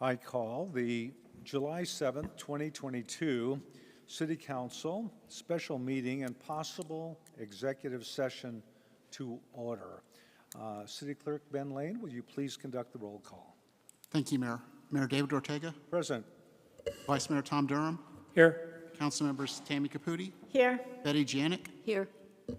I call the July 7th, 2022 City Council special meeting and possible executive session to order. City Clerk Ben Lane, will you please conduct the roll call? Thank you, Mayor. Mayor David Ortega. Present. Vice Mayor Tom Durham. Here. Council members Tammy Caputi. Here. Betty Janik. Here.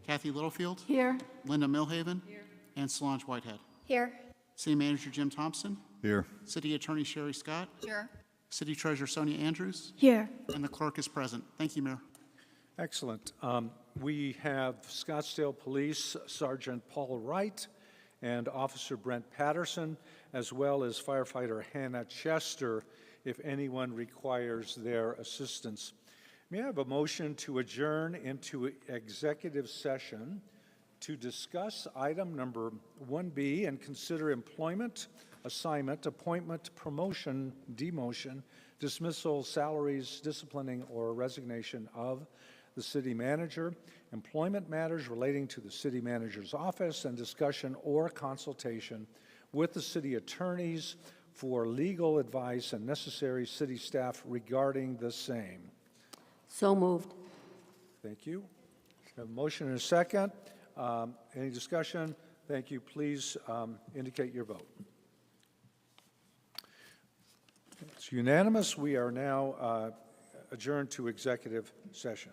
Kathy Littlefield. Here. Linda Milhaven. Here. And Solange Whitehead. Here. City Manager Jim Thompson. Here. City Attorney Sherry Scott. Here. City Treasurer Sonia Andrews. Here. And the clerk is present. Thank you, Mayor. Excellent. We have Scottsdale Police Sergeant Paul Wright and Officer Brent Patterson, as well as firefighter Hannah Chester, if anyone requires their assistance. May I have a motion to adjourn into executive session to discuss item number 1B and consider employment, assignment, appointment, promotion, demotion, dismissal, salaries, disciplining, or resignation of the city manager, employment matters relating to the city manager's office, and discussion or consultation with the city attorneys for legal advice and necessary city staff regarding the same. So moved. Thank you. We have a motion and a second. Any discussion? Thank you. Please indicate your vote. It's unanimous. We are now adjourned to executive session.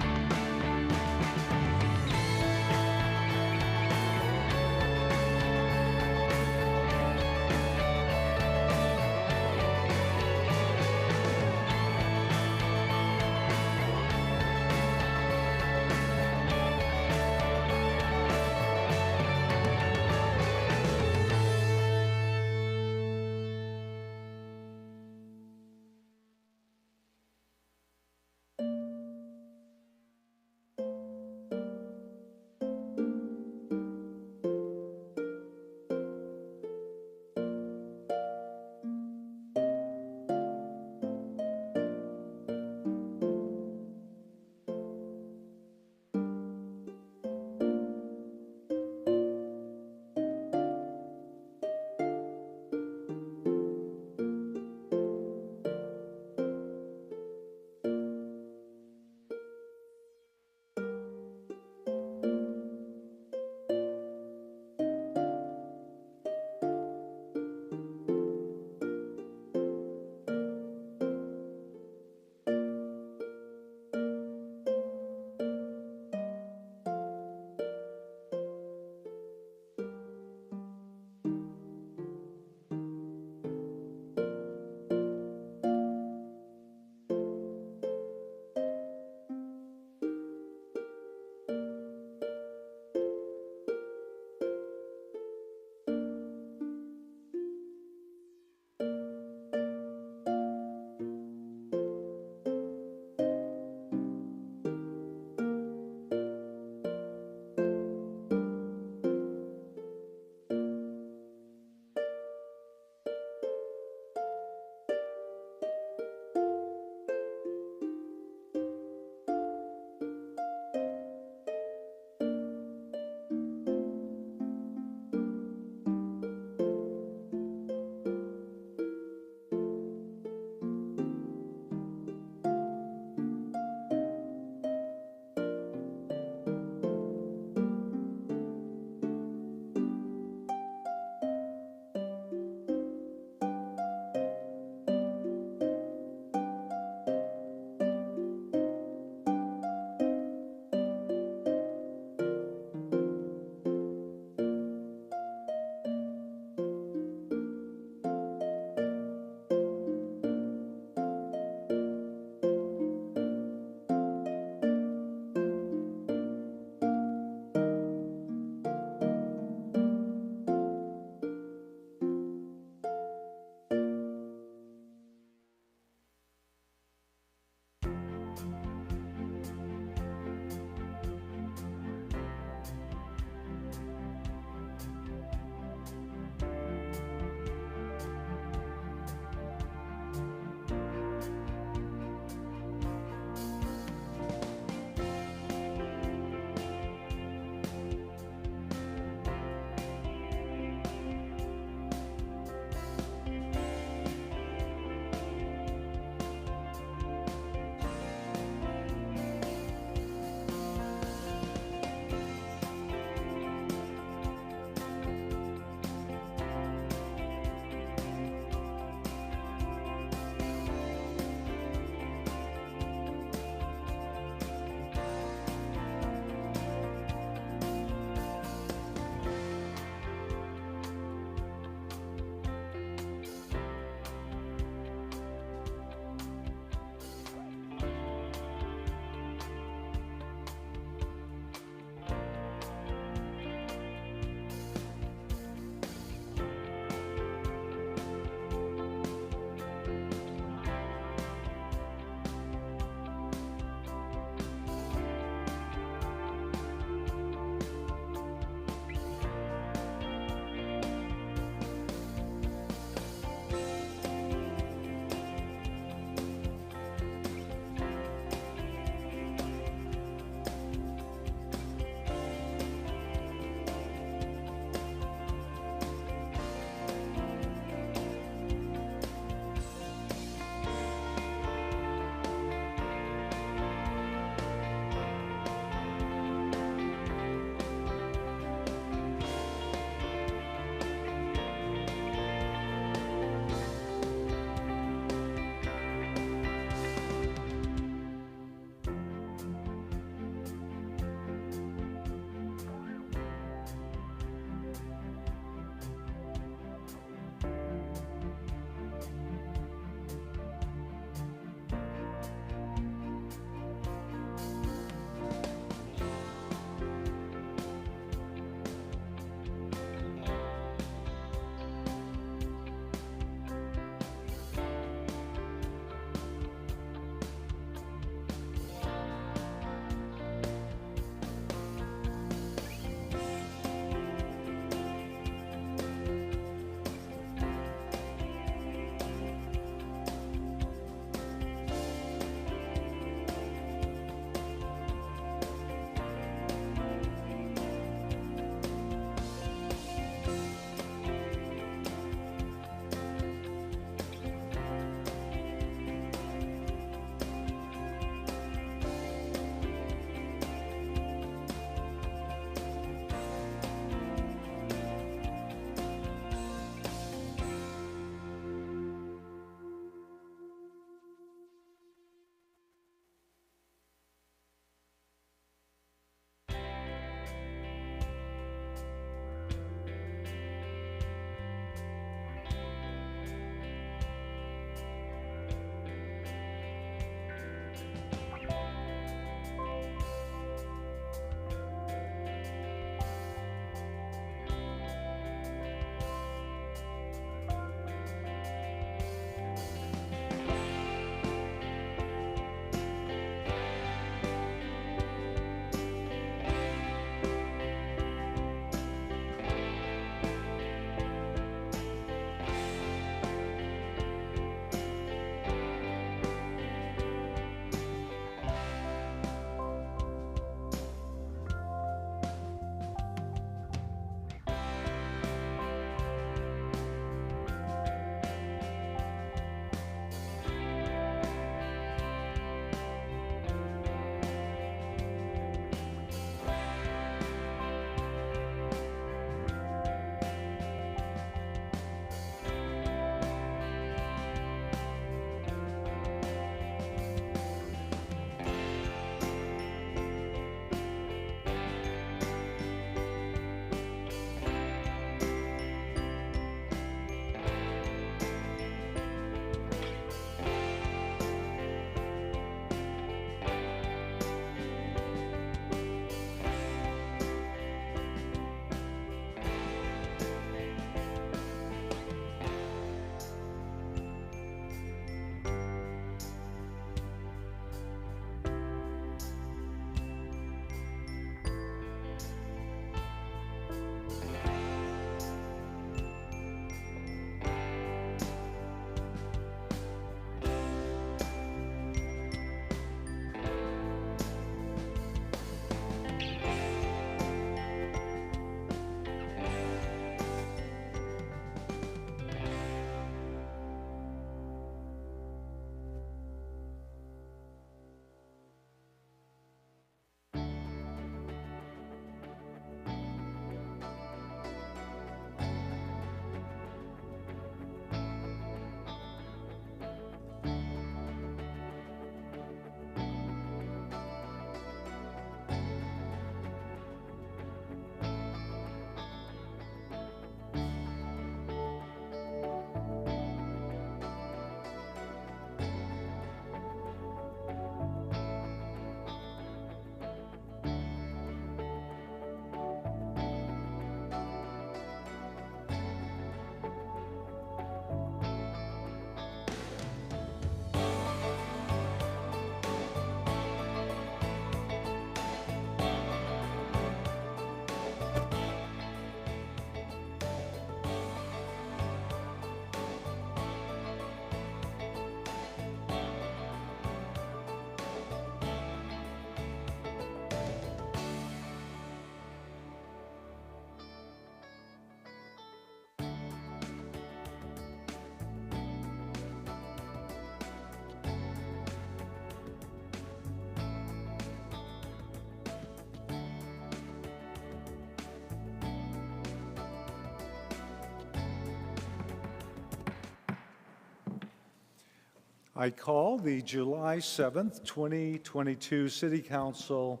I call the July 7th, 2022 City Council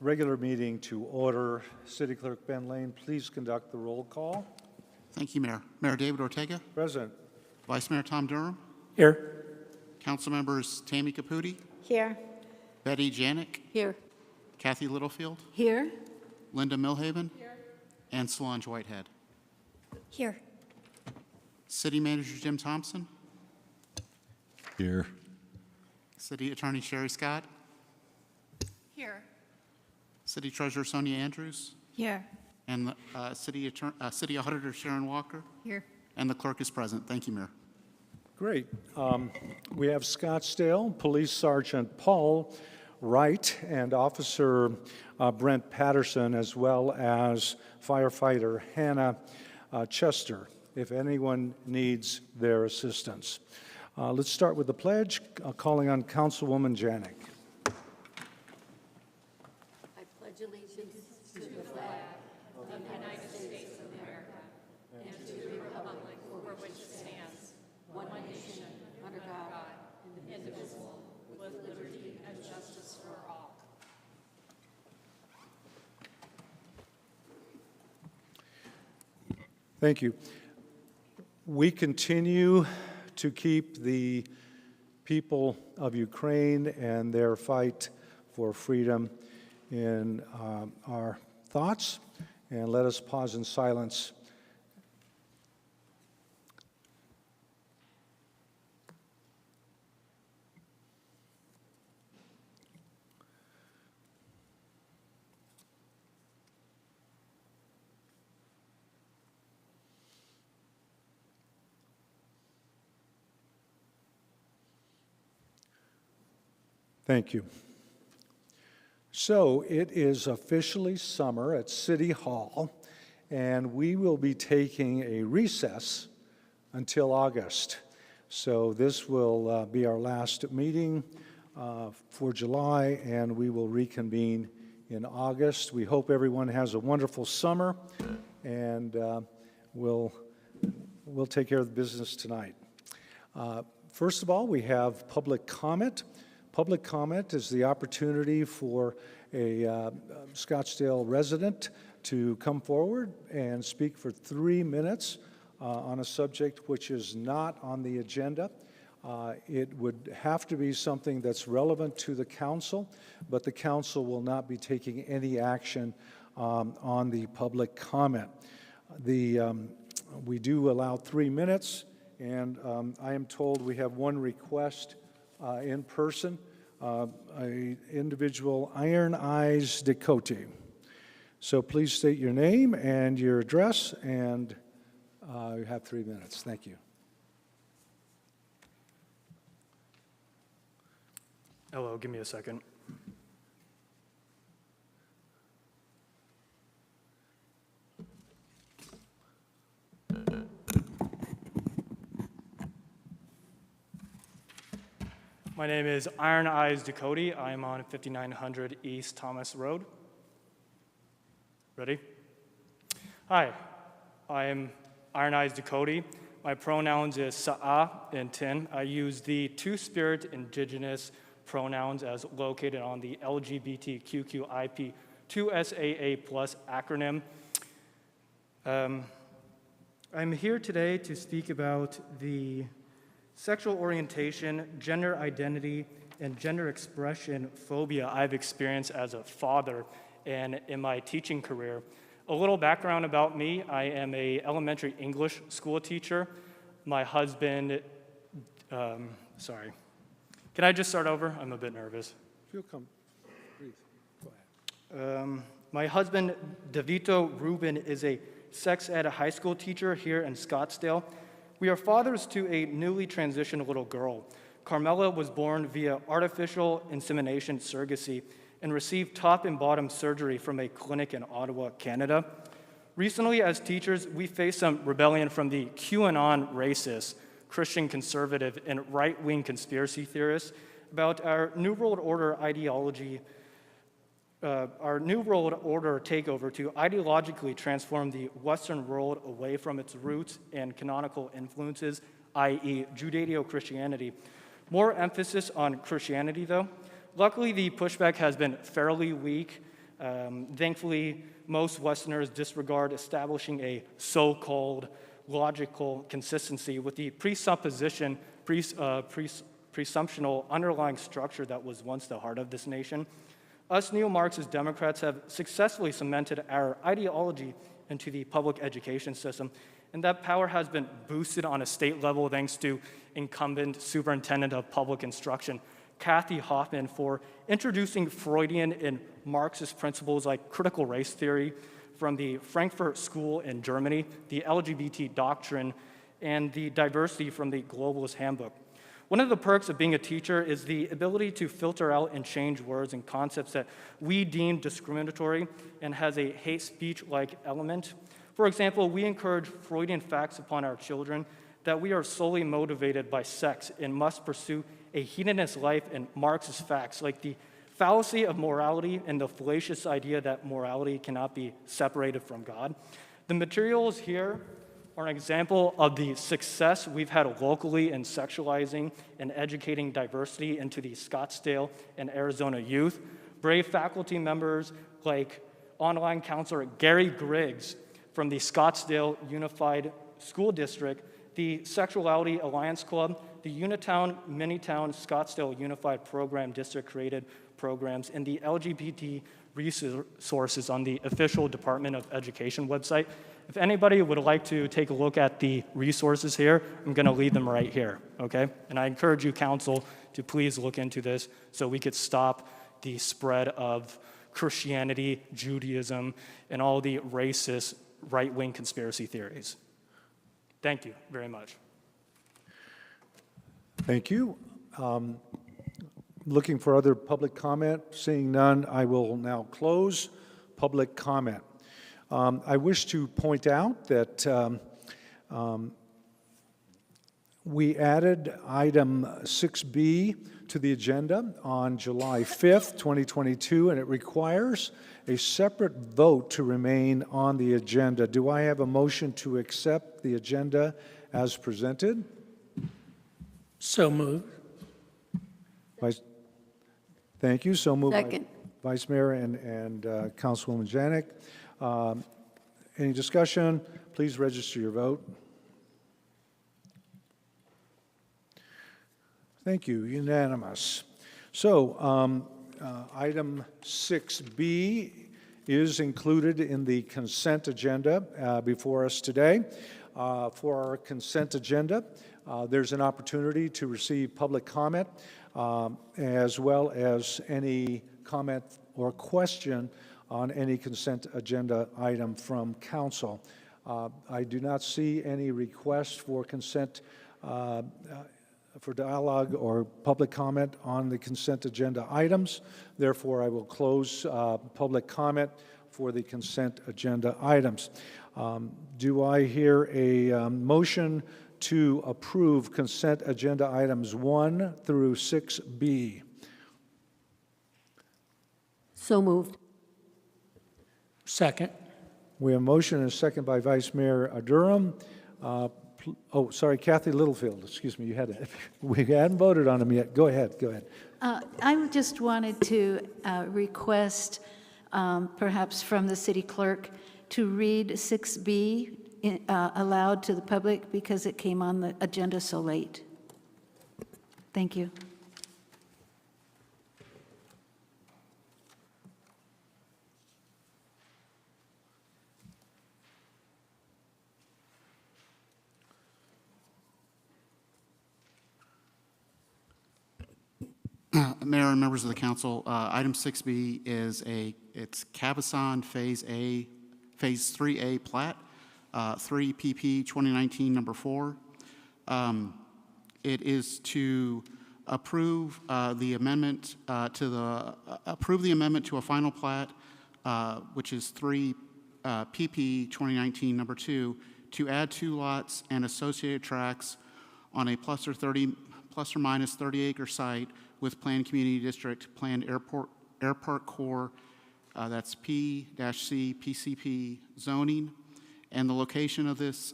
regular meeting to order. City Clerk Ben Lane, please conduct the roll call. Thank you, Mayor. Mayor David Ortega, Present. Vice Mayor Tom Durham, Here. Council members Tammy Caputi, Here. Betty Janik, Here. Kathy Littlefield, Here. Linda Milhaven, and Solange Whitehead. Here. City Manager Jim Thompson, Here. City Attorney Sherry Scott, Here. City Treasurer Sonia Andrews, Here. and the City Auditor Sharon Walker, Here. and the clerk is present. Thank you, Mayor. Great. We have Scottsdale Police Sergeant Paul Wright and Officer Brent Patterson, as well as firefighter Hannah Chester, if anyone needs their assistance. Let's start with the pledge, calling on Councilwoman Janik. I pledge allegiance to the flag of the United States of America and to the republic for which it stands, one nation, under God, indivisible, with liberty and justice for all. Thank you. We continue to keep the people of Ukraine and their fight for freedom in our thoughts, and let us pause in silence. Thank you. So it is officially summer at City Hall, and we will be taking a recess until August. So this will be our last meeting for July, and we will reconvene in August. We hope everyone has a wonderful summer, and we'll take care of the business tonight. First of all, we have public comment. Public comment is the opportunity for a Scottsdale resident to come forward and speak for 3 minutes on a subject which is not on the agenda. It would have to be something that's relevant to the council, but the council will not be taking any action on the public comment. We do allow 3 minutes, and I am told we have one request in person, a individual, Iron Eyes Dakota. So please state your name and your address, and you have 3 minutes. Thank you. Hello, give me a second. My name is Iron Eyes Dakota. I am on 5900 East Thomas Road. Ready? Hi, I am Iron Eyes Dakota. My pronouns is Sa'a and Tin. I use the Two-Spirit Indigenous pronouns as located on the LGBTQIP2SAA+ acronym. I'm here today to speak about the sexual orientation, gender identity, and gender expression phobia I've experienced as a father and in my teaching career. A little background about me: I am an elementary English school teacher. My husband, sorry. Can I just start over? I'm a bit nervous. If you'll come, breathe. Go ahead. My husband, Davito Rubin, is a sex ed high school teacher here in Scottsdale. We are fathers to a newly transitioned little girl. Carmela was born via artificial insemination surrogacy and received top and bottom surgery from a clinic in Ottawa, Canada. Recently, as teachers, we faced some rebellion from the QAnon racists, Christian conservative, and right-wing conspiracy theorists about our New World Order ideology, our New World Order takeover to ideologically transform the Western world away from its roots and canonical influences, i.e. Judeo-Christianity. More emphasis on Christianity, though. Luckily, the pushback has been fairly weak. Thankfully, most Westerners disregard establishing a so-called logical consistency with the presumptional underlying structure that was once the heart of this nation. Us neo-Marxist Democrats have successfully cemented our ideology into the public education system, and that power has been boosted on a state level thanks to incumbent superintendent of public instruction, Kathy Hoffman, for introducing Freudian and Marxist principles like critical race theory from the Frankfurt School in Germany, the LGBT doctrine, and the diversity from the Globalist Handbook. One of the perks of being a teacher is the ability to filter out and change words and concepts that we deem discriminatory and has a hate speech-like element. For example, we encourage Freudian facts upon our children that we are solely motivated by sex and must pursue a hedonist life and Marxist facts like the fallacy of morality and the fallacious idea that morality cannot be separated from God. The materials here are an example of the success we've had locally in sexualizing and educating diversity into the Scottsdale and Arizona youth. Brave faculty members like online counselor Gary Griggs from the Scottsdale Unified School District, the Sexuality Alliance Club, the Unitown, Minitown, Scottsdale Unified Program District created programs, and the LGBT resources on the official Department of Education website. If anybody would like to take a look at the resources here, I'm going to leave them right here, okay? And I encourage you, council, to please look into this so we could stop the spread of Christianity, Judaism, and all the racist right-wing conspiracy theories. Thank you very much. Thank you. Looking for other public comment. Seeing none, I will now close public comment. I wish to point out that we added item 6B to the agenda on July 5th, 2022, and it requires a separate vote to remain on the agenda. Do I have a motion to accept the agenda as presented? So moved. Thank you. So moved Second. by Vice Mayor and Councilwoman Janik. Any discussion? Please register your vote. Thank you. Unanimous. So item 6B is included in the consent agenda before us today. For our consent agenda, there's an opportunity to receive public comment as well as any comment or question on any consent agenda item from council. I do not see any request for consent for dialogue or public comment on the consent agenda items. Therefore, I will close public comment for the consent agenda items. Do I hear a motion to approve consent agenda items 1 through 6B? So moved. Second. We have a motion and a second by Vice Mayor Durham. Oh, sorry, Kathy Littlefield, excuse me, you had it. We hadn't voted on them yet. Go ahead. I just wanted to request, perhaps from the city clerk, to read 6B aloud to the public because it came on the agenda so late. Thank you. Mayor and members of the council, item 6B is it's Cabazon Phase 3A plat, 3 PP 2019 number 4. It is to approve the amendment to a final plat, which is 3 PP 2019 number 2, to add 2 lots and associated tracts on a plus or minus 30 acre site with planned community district, planned airport core, that's P-C PCP zoning, And the location of this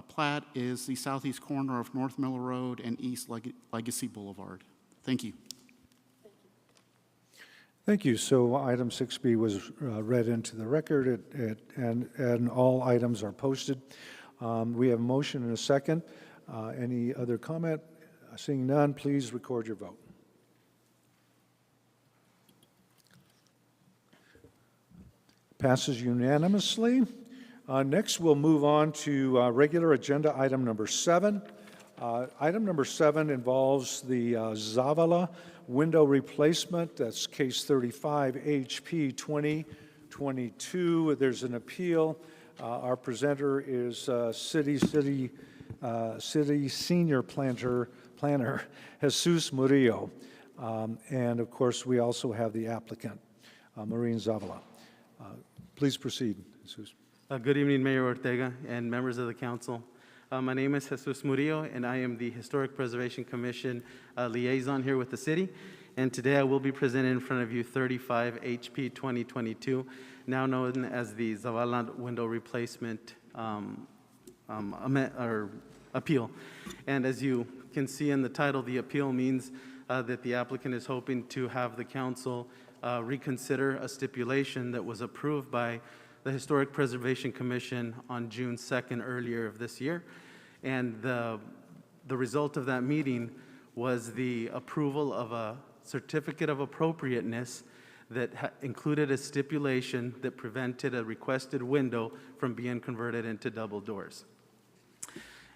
plat is the southeast corner of North Miller Road and East Legacy Boulevard. Thank you. Thank you. So item 6B was read into the record, and all items are posted. We have a motion and a second. Any other comment? Seeing none, please record your vote. Passes unanimously. Next, we'll move on to regular agenda item number 7. Item number 7 involves the Zavala window replacement. That's case 35 HP 2022. There's an appeal. Our presenter is City Senior Planner Jesus Murillo. And of course, we also have the applicant, Maureen Zavala. Please proceed, Jesus. Good evening, Mayor Ortega and members of the council. My name is Jesus Murillo, and I am the Historic Preservation Commission liaison here with the city. And today I will be presenting in front of you 35 HP 2022, now known as the Zavala window replacement appeal. And as you can see in the title, the appeal means that the applicant is hoping to have the council reconsider a stipulation that was approved by the Historic Preservation Commission on June 2nd earlier of this year. And the result of that meeting was the approval of a certificate of appropriateness that included a stipulation that prevented a requested window from being converted into double doors.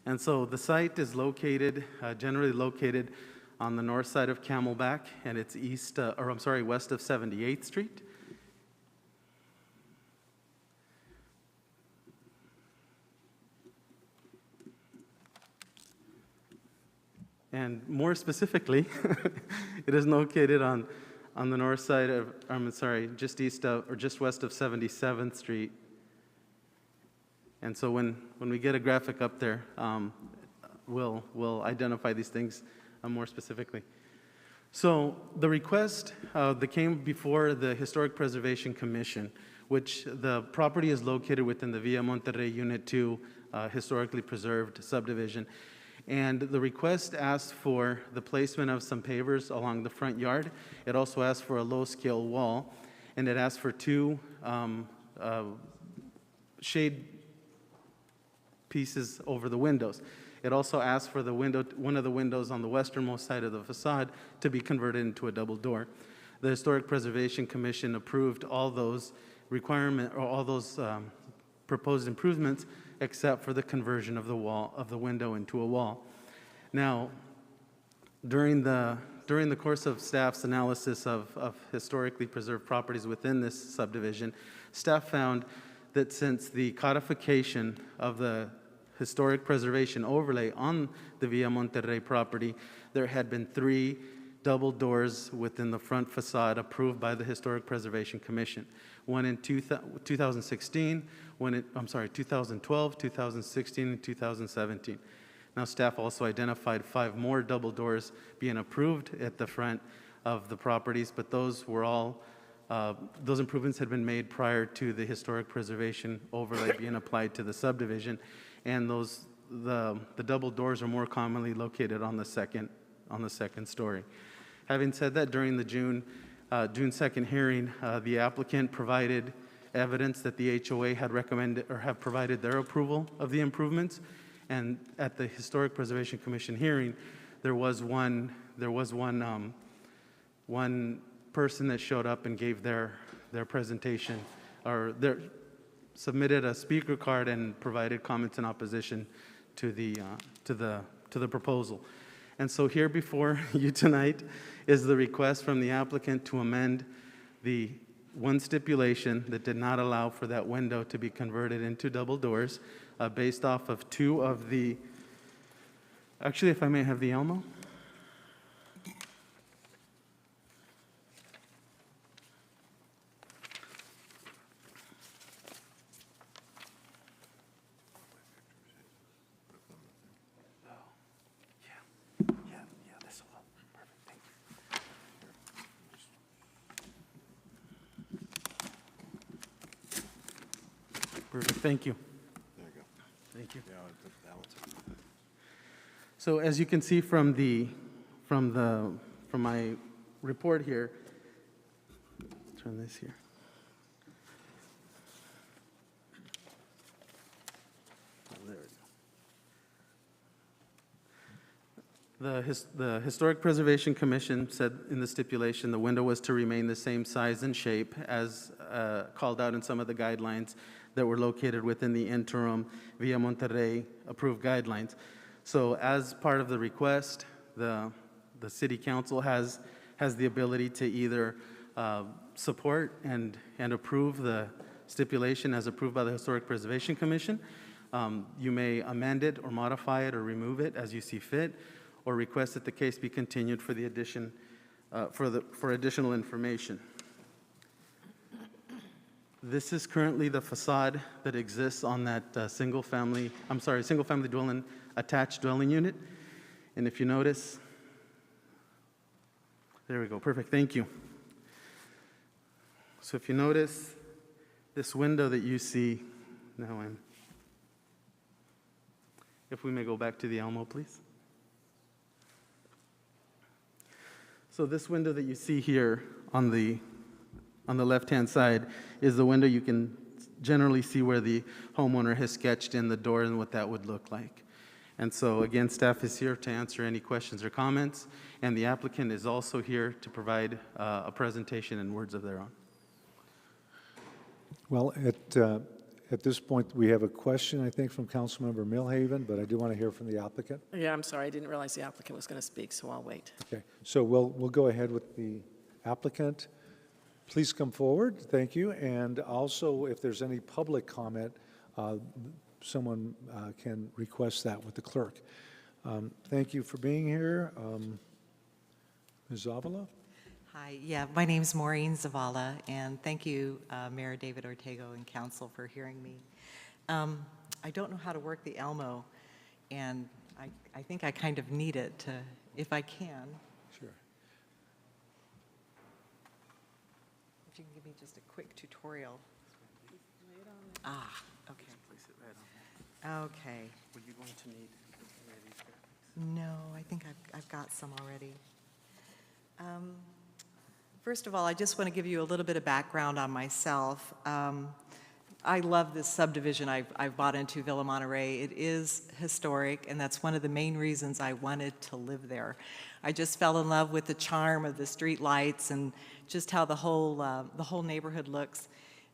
And so the site is located, generally located on the north side of Camelback, and it's west of 78th Street. And more specifically, it is located on the north side of, just east of, or just west of 77th Street. And so when we get a graphic up there, we'll identify these things more specifically. So the request that came before the Historic Preservation Commission, which the property is located within the Villa Monterrey Unit 2 historically preserved subdivision. And the request asked for the placement of some pavers along the front yard. It also asked for a low-scale wall, and it asked for 2 shade pieces over the windows. It also asked for the one of the windows on the westernmost side of the facade to be converted into a double door. The Historic Preservation Commission approved all those proposed improvements, except for the conversion of the window into a wall. Now, during the course of staff's analysis of historically preserved properties within this subdivision, staff found that since the codification of the historic preservation overlay on the Villa Monterrey property, there had been 3 double doors within the front facade approved by the Historic Preservation Commission. One in 2016, 2012, 2016, and 2017. Now, staff also identified 5 more double doors being approved at the front of the properties, but those were all, those improvements had been made prior to the historic preservation overlay being applied to the subdivision, and the double doors are more commonly located on the second story. Having said that, during the June 2nd hearing, the applicant provided evidence that the HOA had recommended or have provided their approval of the improvements. And at the Historic Preservation Commission hearing, there was one person that showed up and gave their presentation, or submitted a speaker card and provided comments in opposition to the proposal. And so here before you tonight is the request from the applicant to amend the one stipulation that did not allow for that window to be converted into double doors, based off of 2 of the, actually, if I may have the Elmo. Perfect, thank you. Thank you. So as you can see from my report here, let's turn this here. Oh, there we go. The Historic Preservation Commission said in the stipulation the window was to remain the same size and shape as called out in some of the guidelines that were located within the interim Villa Monterrey approved guidelines. So as part of the request, the city council has the ability to either support and approve the stipulation as approved by the Historic Preservation Commission. You may amend it or modify it or remove it as you see fit, or request that the case be continued for the addition, for additional information. This is currently the facade that exists on that single-family dwelling, attached dwelling unit. And if you notice, there we go, perfect, thank you. So if you notice, this window that you see, if we may go back to the Elmo, please. So this window that you see here on the left-hand side is the window you can generally see where the homeowner has sketched in the door and what that would look like. And so again, staff is here to answer any questions or comments, and the applicant is also here to provide a presentation in words of their own. Well, at this point, we have a question, I think, from Councilmember Milhaven, but I do want to hear from the applicant. Yeah, I'm sorry, I didn't realize the applicant was going to speak, so I'll wait. Okay, so we'll go ahead with the applicant. Please come forward, thank you. And also, if there's any public comment, someone can request that with the clerk. Thank you for being here. Ms. Zavala? Hi, yeah, my name's Maureen Zavala, and thank you, Mayor David Ortego and Council for hearing me. I don't know how to work the Elmo, and I think I kind of need it to, if I can. Sure. If you can give me just a quick tutorial. Ah, okay. Okay. Were you going to need No, I think I've got some already. First of all, I just want to give you a little bit of background on myself. I love this subdivision I've bought into, Villa Monterey. It is historic, and that's one of the main reasons I wanted to live there. I just fell in love with the charm of the street lights and just how the whole neighborhood looks.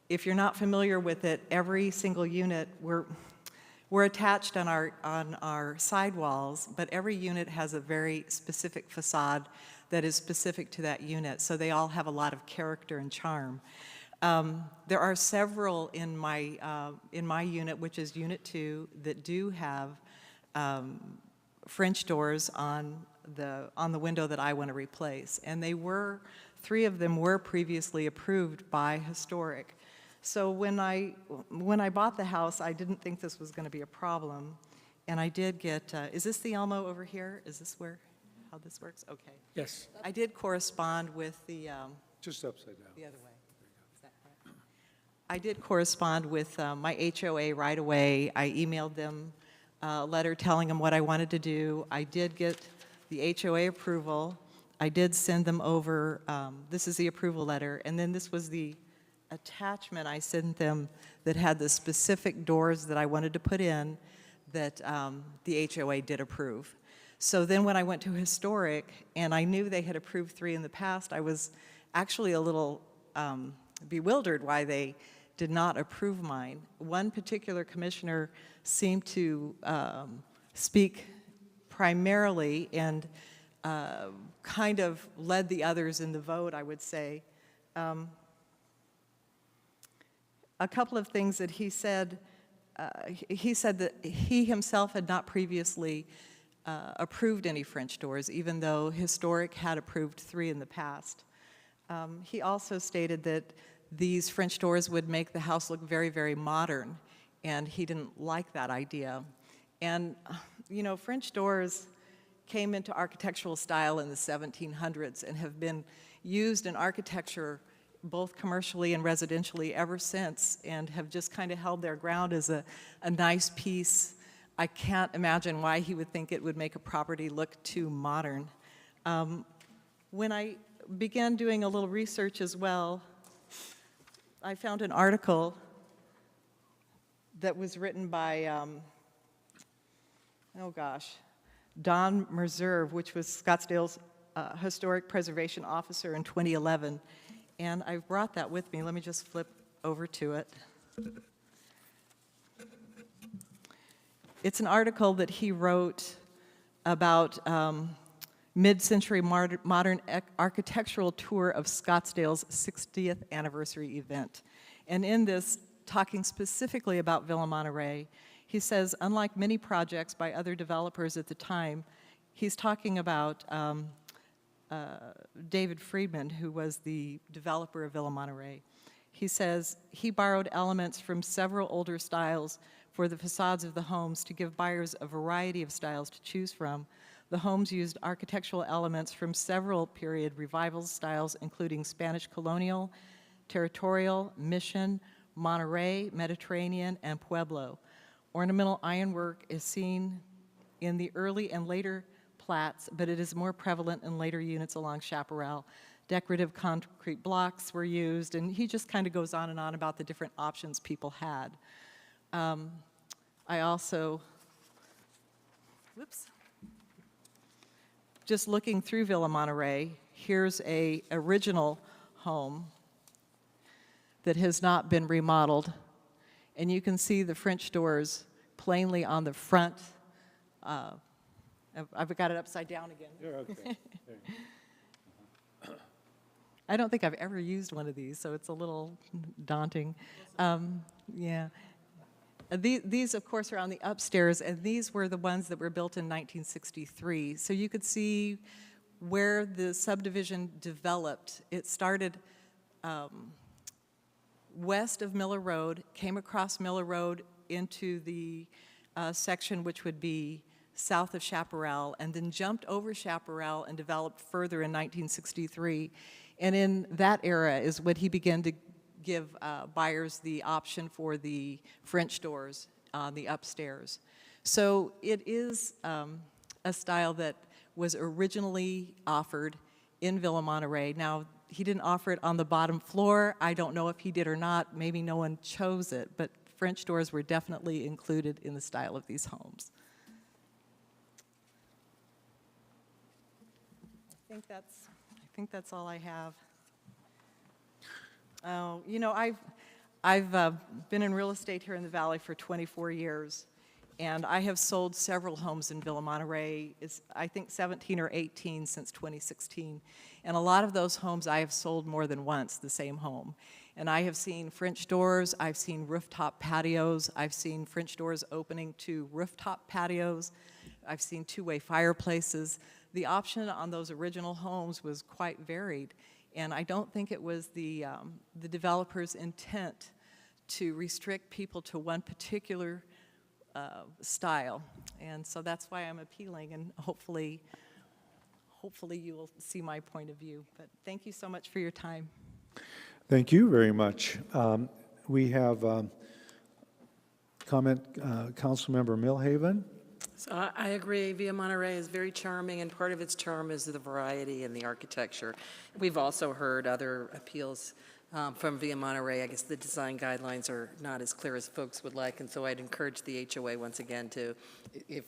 If you're not familiar with it, every single unit, we're attached on our sidewalls, but every unit has a very specific facade that is specific to that unit, so they all have a lot of character and charm. There are several in my unit, which is Unit 2, that do have French doors on the window that I want to replace, and three of them were previously approved by Historic. So when I bought the house, I didn't think this was going to be a problem, and I did get. Is this the Elmo over here? Is this how this works? Okay. Yes. I did correspond with the. Just upside down. The other way. Is that correct? I did correspond with my HOA right away. I emailed them a letter telling them what I wanted to do. I did get the HOA approval. I did send them over. This is the approval letter, and then this was the attachment I sent them that had the specific doors that I wanted to put in that the HOA did approve. So then when I went to Historic, and I knew they had approved 3 in the past, I was actually a little bewildered why they did not approve mine. One particular commissioner seemed to speak primarily and kind of led the others in the vote, I would say. A couple of things that he said that he himself had not previously approved any French doors, even though Historic had approved 3 in the past. He also stated that these French doors would make the house look very, very modern, and he didn't like that idea. And, you know, French doors came into architectural style in the 1700s and have been used in architecture both commercially and residentially ever since, and have just kind of held their ground as a nice piece I can't imagine why he would think it would make a property look too modern. When I began doing a little research as well, I found an article that was written by, Don Meserve, which was Scottsdale's Historic Preservation Officer in 2011. And I brought that with me. Let me just flip over to it. It's an article that he wrote about mid-century modern architectural tour of Scottsdale's 60th anniversary event. And in this, talking specifically about Villa Monterey, he says, unlike many projects by other developers at the time, he's talking about David Friedman, who was the developer of Villa Monterey. He says he borrowed elements from several older styles for the facades of the homes to give buyers a variety of styles to choose from. The homes used architectural elements from several period revival styles, including Spanish colonial, territorial, mission, Monterey, Mediterranean, and Pueblo. Ornamental ironwork is seen in the early and later plats, but it is more prevalent in later units along Chaparral. Decorative concrete blocks were used, and he just kind of goes on and on about the different options people had. I also, just looking through Villa Monterey, here's a original home that has not been remodeled, and you can see the French doors plainly on the front. I've got it upside down again. You're okay. I don't think I've ever used one of these, so it's a little daunting. Yeah. These, of course, are on the upstairs, and these were the ones that were built in 1963. So you could see where the subdivision developed. It started west of Miller Road, came across Miller Road into the section which would be south of Chaparral, and then jumped over Chaparral and developed further in 1963. And in that era is when he began to give buyers the option for the French doors on the upstairs. So it is a style that was originally offered in Villa Monterey. Now, he didn't offer it on the bottom floor. I don't know if he did or not. Maybe no one chose it, but French doors were definitely included in the style of these homes. I think that's all I have. Oh, you know, I've been in real estate here in the Valley for 24 years, and I have sold several homes in Villa Monterey. It's, I think, 17 or 18 since 2016. And a lot of those homes I have sold more than once, the same home. And I have seen French doors, I've seen rooftop patios, I've seen French doors opening to rooftop patios, I've seen two-way fireplaces. The option on those original homes was quite varied. And I don't think it was the developer's intent to restrict people to one particular style. And so that's why I'm appealing, and hopefully you will see my point of view. But thank you so much for your time. Thank you very much. We have comment, Councilmember Millhaven. So I agree, Villa Monterey is very charming, and part of its charm is the variety in the architecture. We've also heard other appeals from Villa Monterey. I guess the design guidelines are not as clear as folks would like, and so I'd encourage the HOA once again to, if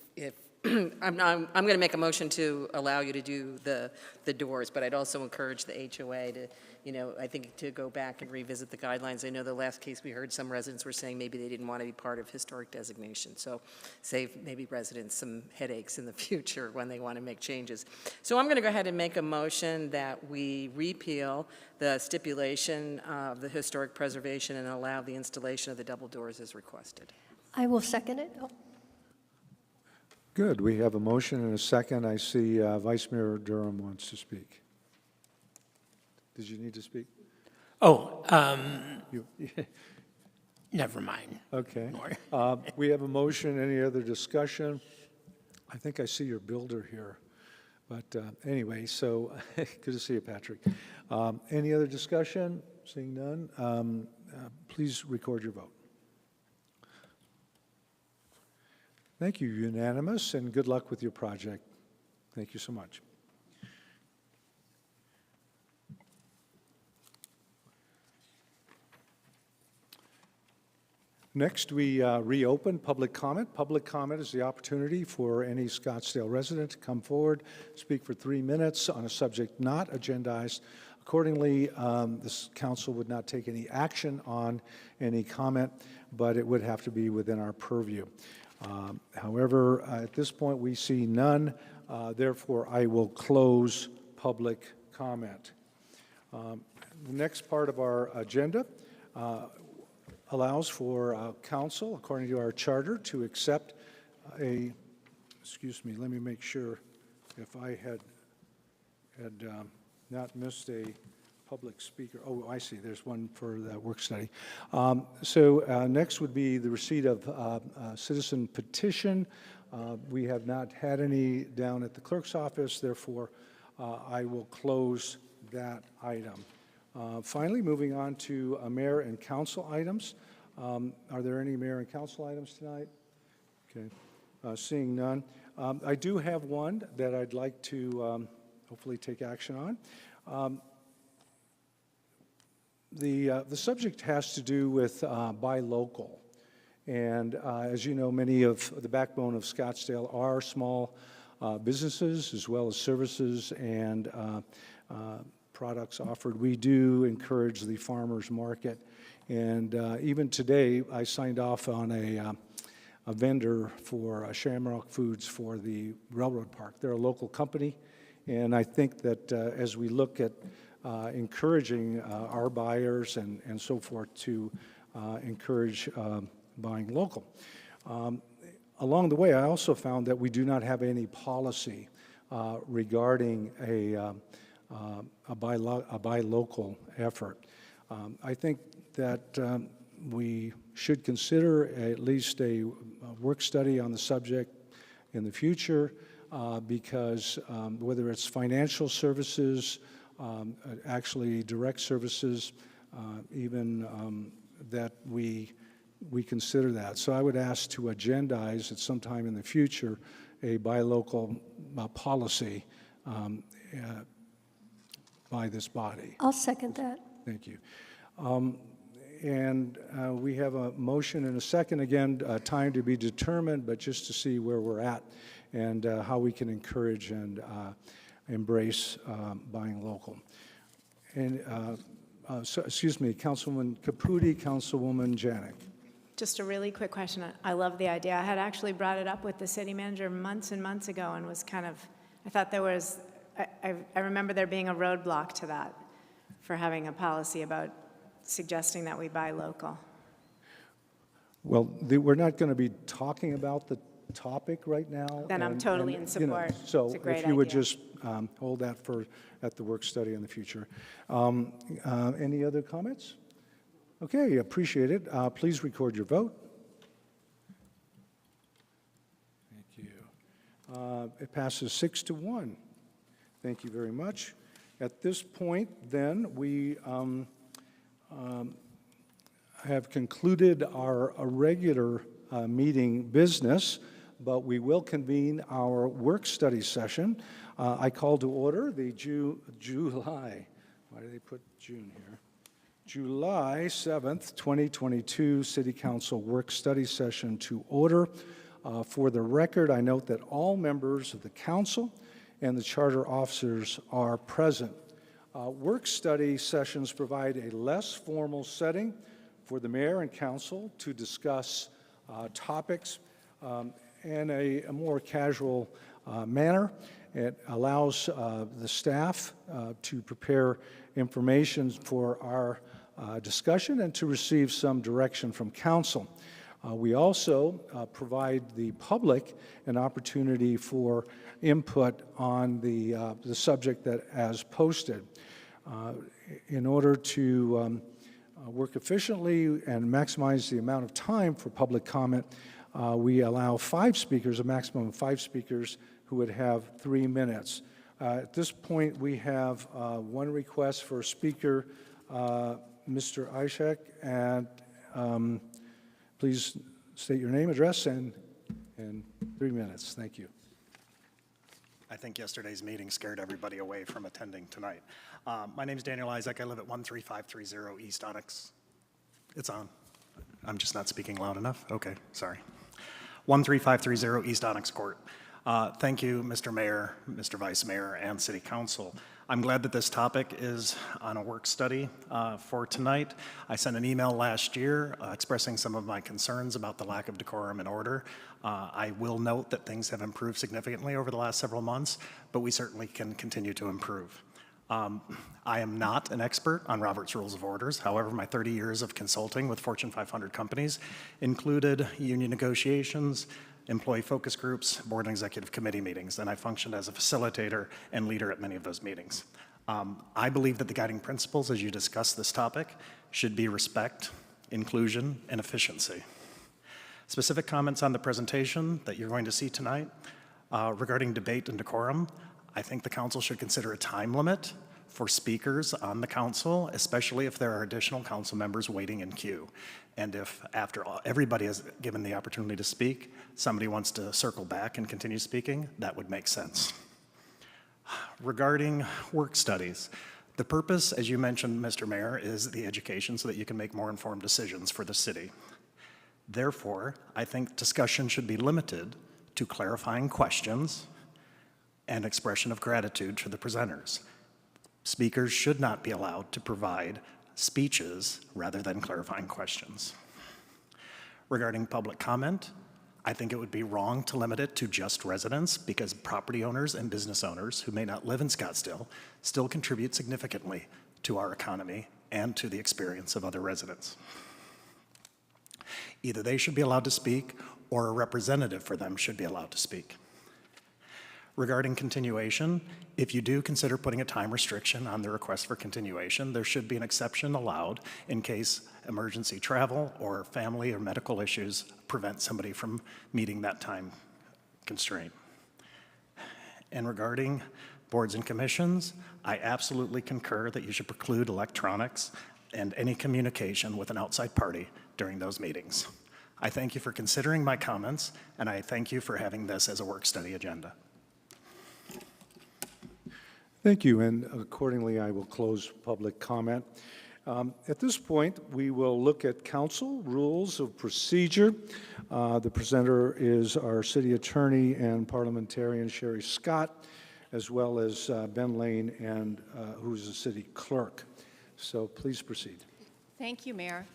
I'm going to make a motion to allow you to do the doors, but I'd also encourage the HOA to, you know, I think to go back and revisit the guidelines. I know the last case we heard some residents were saying maybe they didn't want to be part of historic designation, so save maybe residents some headaches in the future when they want to make changes. So I'm going to go ahead and make a motion that we repeal the stipulation of the historic preservation and allow the installation of the double doors as requested. I will second it. Oh. Good. We have a motion and a second. I see Vice Mayor Durham wants to speak. Did you need to speak? Oh, You, never mind. okay. More. We have a motion. Any other discussion? I think I see your builder here. But anyway, so good to see you, Patrick. Any other discussion? Seeing none, please record your vote. Thank you, unanimous, and good luck with your project. Thank you so much. Next, we reopen public comment. Public comment is the opportunity for any Scottsdale resident to come forward, speak for 3 minutes on a subject not agendized. Accordingly, this council would not take any action on any comment, but it would have to be within our purview. However, at this point, we see none. Therefore, I will close public comment. The next part of our agenda allows for council, according to our charter, to accept excuse me, let me make sure if I had not missed a public speaker. Oh, I see, there's one for the work study. Next would be the receipt of citizen petition. We have not had any down at the clerk's office, therefore I will close that item. Finally, moving on to mayor and council items. Are there any mayor and council items tonight? Okay, seeing none. I do have one that I'd like to hopefully take action on. The subject has to do with buy local. And as you know, many of the backbone of Scottsdale are small businesses as well as services and products offered. We do encourage the farmers market, and even today I signed off on a vendor for Shamrock Foods for the railroad park. They're a local company, and I think that as we look at encouraging our buyers and so forth to encourage buying local. Along the way, I also found that we do not have any policy regarding a buy local effort. I think that we should consider at least a work study on the subject in the future because whether it's financial services, actually direct services, even that we consider that. So I would ask to agendize at some time in the future a buy local policy by this body. I'll second that. Thank you. We have a motion and a second. Again, time to be determined, but just to see where we're at and how we can encourage and embrace buying local. And excuse me, Councilwoman Caputi, Councilwoman Janik. Just a really quick question. I love the idea. I had actually brought it up with the city manager months and months ago and was kind of, I thought there was, I remember there being a roadblock to that for having a policy about suggesting that we buy local. Well, we're not going to be talking about the topic right now. Then I'm totally in support. So It's a great if you would idea. just hold that at the work study in the future. Any other comments? Okay, appreciate it. Please record your vote. Thank you. It passes 6-1. Thank you very much. At this point, then, we have concluded our regular meeting business, but we will convene our work study session. I call to order the July, why do they put June here? July 7th, 2022 City Council Work Study Session to order. For the record, I note that all members of the council and the charter officers are present. Work study sessions provide a less formal setting for the mayor and council to discuss topics in a more casual manner. It allows the staff to prepare information for our discussion and to receive some direction from council. We also provide the public an opportunity for input on the subject that as posted. In order to work efficiently and maximize the amount of time for public comment, we allow 5 speakers, a maximum of 5 speakers, who would have 3 minutes. At this point, we have one request for a speaker, Mr. Ishak, and please state your name, address, and And 3 minutes, thank you. I think yesterday's meeting scared everybody away from attending tonight. My name is Daniel Isaac. I live at 13530 East Onyx. It's on. I'm just not speaking loud enough? Okay, sorry. 13530 East Onyx Court. Thank you, Mr. Mayor, Mr. Vice Mayor, and City Council. I'm glad that this topic is on a work study for tonight. I sent an email last year expressing some of my concerns about the lack of decorum and order. I will note that things have improved significantly over the last several months, but we certainly can continue to improve. I am not an expert on Robert's Rules of Orders. However, my 30 years of consulting with Fortune 500 companies included union negotiations, employee focus groups, board and executive committee meetings, and I functioned as a facilitator and leader at many of those meetings. I believe that the guiding principles as you discuss this topic should be respect, inclusion, and efficiency. Specific comments on the presentation that you're going to see tonight regarding debate and decorum. I think the council should consider a time limit for speakers on the council, especially if there are additional council members waiting in queue. And if after everybody has given the opportunity to speak, somebody wants to circle back and continue speaking, that would make sense. Regarding work studies, the purpose, as you mentioned, Mr. Mayor, is the education so that you can make more informed decisions for the city. Therefore, I think discussion should be limited to clarifying questions and expression of gratitude to the presenters. Speakers should not be allowed to provide speeches rather than clarifying questions. Regarding public comment, I think it would be wrong to limit it to just residents because property owners and business owners who may not live in Scottsdale still contribute significantly to our economy and to the experience of other residents. Either they should be allowed to speak or a representative for them should be allowed to speak. Regarding continuation, if you do consider putting a time restriction on the request for continuation, there should be an exception allowed in case emergency travel or family or medical issues prevent somebody from meeting that time constraint. And regarding boards and commissions, I absolutely concur that you should preclude electronics and any communication with an outside party during those meetings. I thank you for considering my comments, and I thank you for having this as a work study agenda. Thank you, and accordingly, I will close public comment. At this point, we will look at council rules of procedure. The presenter is our city attorney and parliamentarian Sherry Scott, as well as Ben Lane, and who's the city clerk. So please proceed. Thank you, Mayor.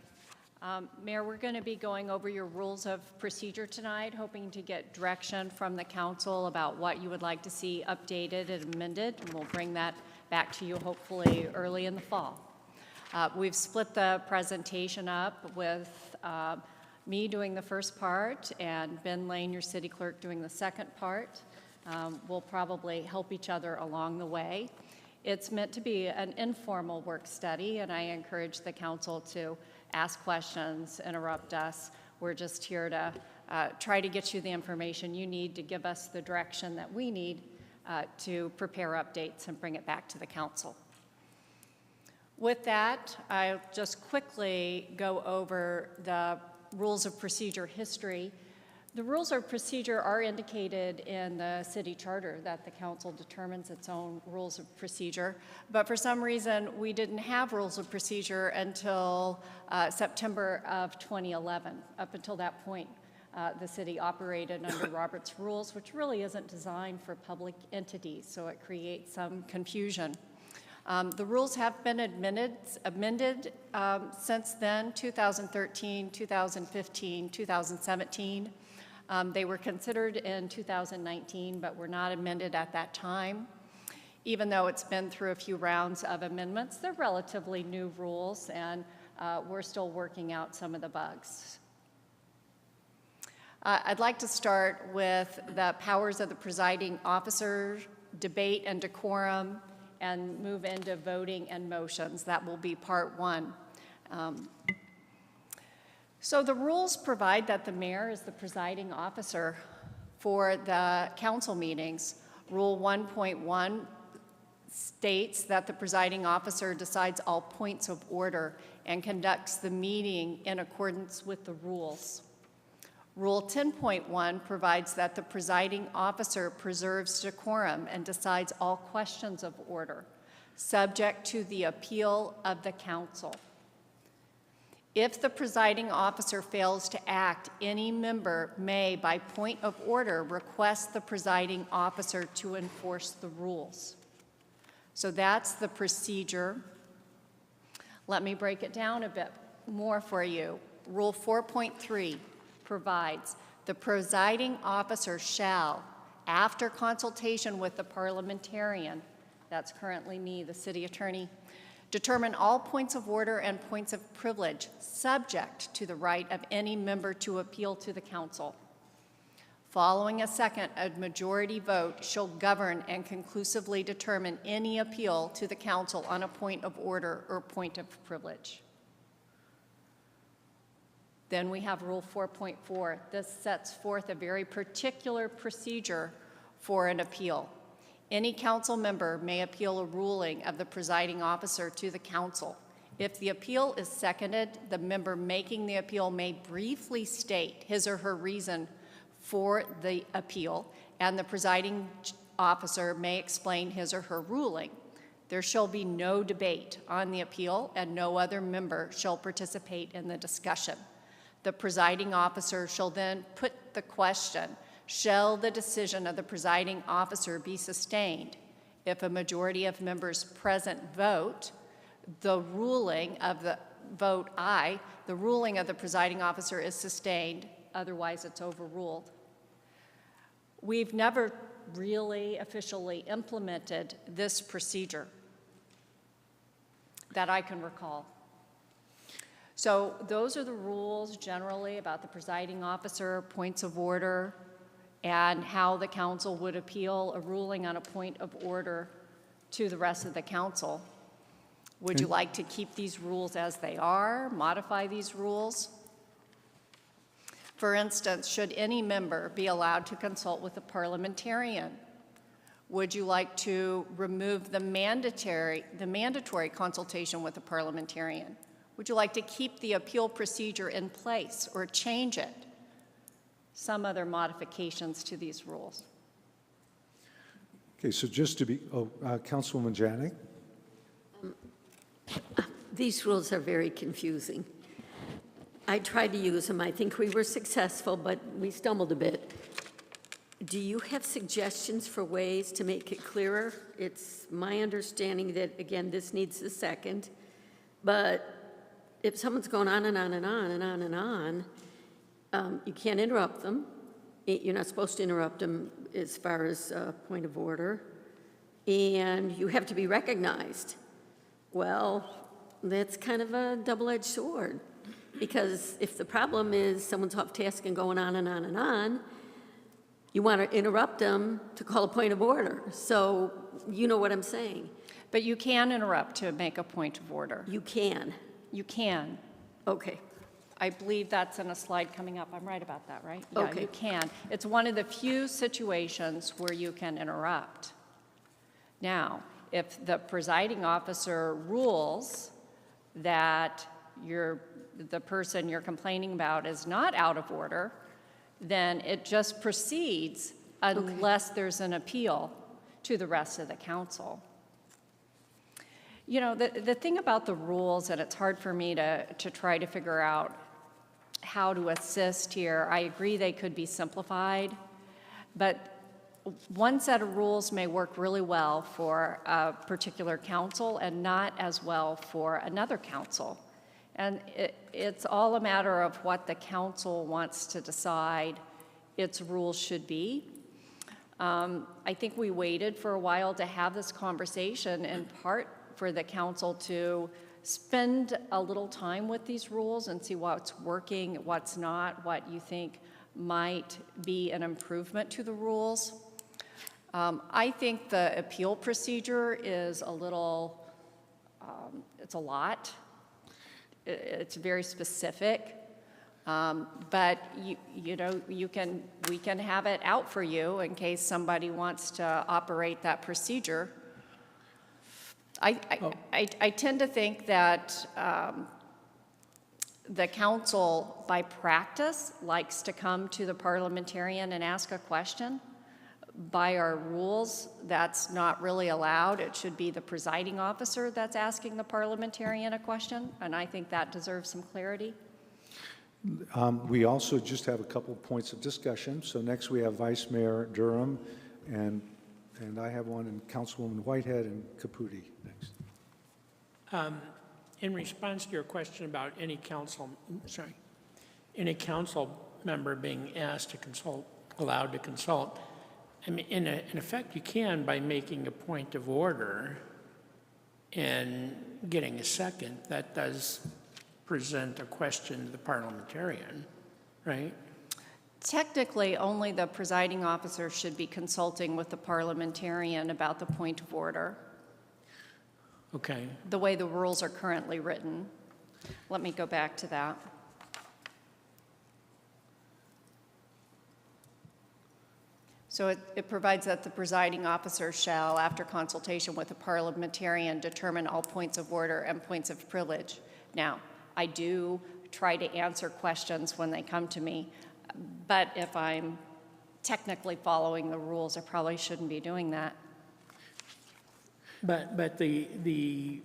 Mayor, we're going to be going over your rules of procedure tonight, hoping to get direction from the council about what you would like to see updated and amended, and we'll bring that back to you hopefully early in the fall. We've split the presentation up with me doing the first part and Ben Lane, your city clerk, doing the second part. We'll probably help each other along the way. It's meant to be an informal work study, and I encourage the council to ask questions, interrupt us. We're just here to try to get you the information you need to give us the direction that we need to prepare updates and bring it back to the council. With that, I'll just quickly go over the rules of procedure history. The rules of procedure are indicated in the city charter that the council determines its own rules of procedure, but for some reason we didn't have rules of procedure until September of 2011. Up until that point, the city operated under Robert's Rules, which really isn't designed for public entities, so it creates some confusion. The rules have been amended since then, 2013, 2015, 2017. They were considered in 2019, but were not amended at that time. Even though it's been through a few rounds of amendments, they're relatively new rules, and we're still working out some of the bugs. I'd like to start with the powers of the presiding officer, debate and decorum, and move into voting and motions. That will be part one. So the rules provide that the mayor is the presiding officer for the council meetings. Rule 1.1 states that the presiding officer decides all points of order and conducts the meeting in accordance with the rules. Rule 10.1 provides that the presiding officer preserves decorum and decides all questions of order, subject to the appeal of the council. If the presiding officer fails to act, any member may, by point of order, request the presiding officer to enforce the rules. So that's the procedure. Let me break it down a bit more for you. Rule 4.3 provides the presiding officer shall, after consultation with the parliamentarian, that's currently me, the city attorney, determine all points of order and points of privilege subject to the right of any member to appeal to the council. Following a second, a majority vote shall govern and conclusively determine any appeal to the council on a point of order or point of privilege. Then we have Rule 4.4. This sets forth a very particular procedure for an appeal. Any council member may appeal a ruling of the presiding officer to the council. If the appeal is seconded, the member making the appeal may briefly state his or her reason for the appeal, and the presiding officer may explain his or her ruling. There shall be no debate on the appeal, and no other member shall participate in the discussion. The presiding officer shall then put the question, shall the decision of the presiding officer be sustained? If a majority of members present vote, the ruling of the vote aye, the ruling of the presiding officer is sustained, otherwise it's overruled. We've never really officially implemented this procedure that I can recall. So those are the rules generally about the presiding officer, points of order, and how the council would appeal a ruling on a point of order to the rest of the council. Would you like to keep these rules as they are, modify these rules? For instance, should any member be allowed to consult with a parliamentarian? Would you like to remove the mandatory consultation with a parliamentarian? Would you like to keep the appeal procedure in place or change it? Some other modifications to these rules. Okay, so just to be, Councilwoman Janik? These rules are very confusing. I tried to use them. I think we were successful, but we stumbled a bit. Do you have suggestions for ways to make it clearer? It's my understanding that, again, this needs a second, but if someone's going on and on and on and on and on, you can't interrupt them. You're not supposed to interrupt them as far as point of order, and you have to be recognized. Well, that's kind of a double-edged sword, because if the problem is someone's off task and going on and on and on, you want to interrupt them to call a point of order. So you know what I'm saying. But you can interrupt to make a point of order. You can. You can. Okay. I believe that's in a slide coming up. I'm right about that, right? Yeah, Okay. you can. It's one of the few situations where you can interrupt. Now, if the presiding officer rules that the person you're complaining about is not out of order, then it just proceeds unless there's an appeal to the rest of the council. You know, the thing about the rules, and it's hard for me to try to figure out how to assist here, I agree they could be simplified, but one set of rules may work really well for a particular council and not as well for another council. And it's all a matter of what the council wants to decide its rules should be. I think we waited for a while to have this conversation, in part for the council to spend a little time with these rules and see what's working, what's not, what you think might be an improvement to the rules. I think the appeal procedure is a little, it's a lot. It's very specific, but you know, we can have it out for you in case somebody wants to operate that procedure. I tend to think that the council, by practice, likes to come to the parliamentarian and ask a question. By our rules, that's not really allowed. It should be the presiding officer that's asking the parliamentarian a question, and I think that deserves some clarity. We also just have a couple of points of discussion. So next we have Vice Mayor Durham, and I have one, and Councilwoman Whitehead and Caputi next. In response to your question about any council member being asked to consult, allowed to consult, I mean, in effect, you can by making a point of order and getting a second. That does present a question to the parliamentarian, right? Technically, only the presiding officer should be consulting with the parliamentarian about the point of order, Okay. the way the rules are currently written. Let me go back to that. So it provides that the presiding officer shall, after consultation with the parliamentarian, determine all points of order and points of privilege. Now, I do try to answer questions when they come to me, but if I'm technically following the rules, I probably shouldn't be doing that. But the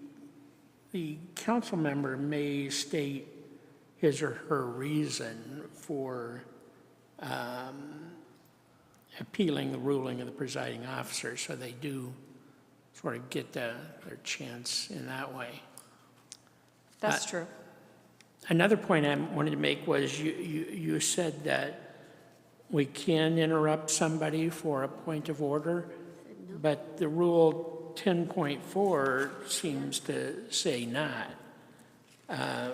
council member may state his or her reason for appealing the ruling of the presiding officer, so they do sort of get their chance in that way. That's true. Another point I wanted to make was you said that we can interrupt somebody for a point of order, but the rule 10.4 seems to say not.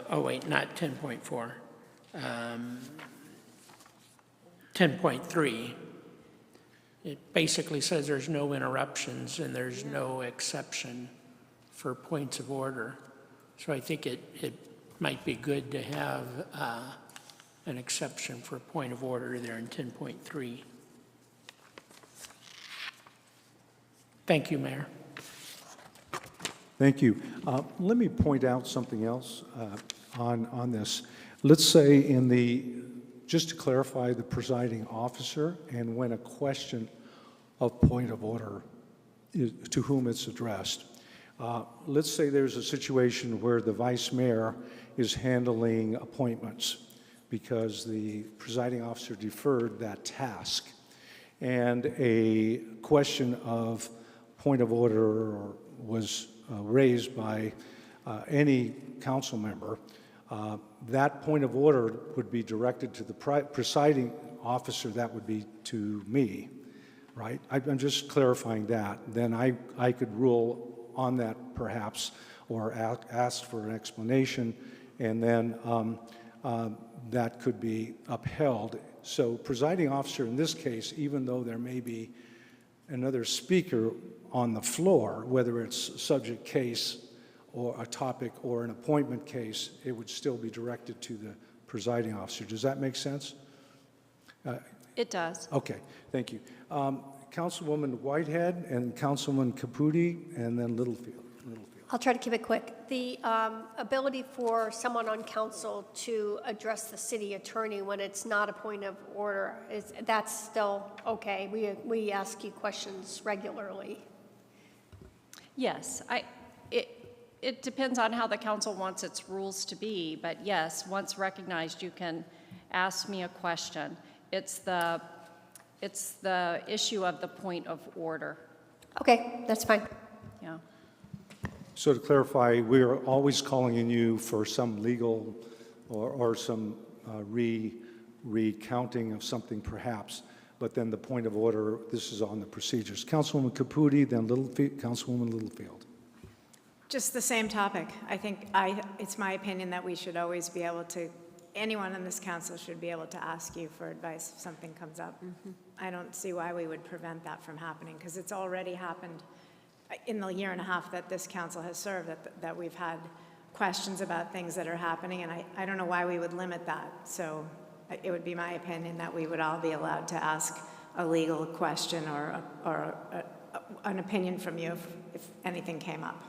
Oh wait, not 10.4. 10.3. It basically says there's no interruptions and there's no exception for points of order. So I think it might be good to have an exception for a point of order there in 10.3. Thank you, Mayor. Thank you. Let me point out something else on this. Let's say just to clarify the presiding officer, and when a question of point of order is to whom it's addressed. Let's say there's a situation where the vice mayor is handling appointments because the presiding officer deferred that task, and a question of point of order was raised by any council member. That point of order would be directed to the presiding officer. That would be to me, right? I'm just clarifying that. Then I could rule on that perhaps, or ask for an explanation, and then that could be upheld. So presiding officer in this case, even though there may be another speaker on the floor, whether it's subject case or a topic or an appointment case, it would still be directed to the presiding officer. Does that make sense? It does. Okay, thank you. Councilwoman Whitehead and Councilman Caputi, and then Littlefield. I'll try to keep it quick. The ability for someone on council to address the city attorney when it's not a point of order, that's still okay? We ask you questions regularly. Yes, it depends on how the council wants its rules to be, but yes, once recognized, you can ask me a question. It's the issue of the point of order. Okay, that's fine. Yeah. So to clarify, we're always calling on you for some legal or some recounting of something perhaps, but then the point of order, this is on the procedures. Councilwoman Caputi, then Councilwoman Littlefield. Just the same topic. I think it's my opinion that we should always be able to, anyone in this council should be able to ask you for advice if something comes up. Mm-hmm. I don't see why we would prevent that from happening, because it's already happened in the year and a half that this council has served, that we've had questions about things that are happening, and I don't know why we would limit that. So it would be my opinion that we would all be allowed to ask a legal question or an opinion from you if anything came up.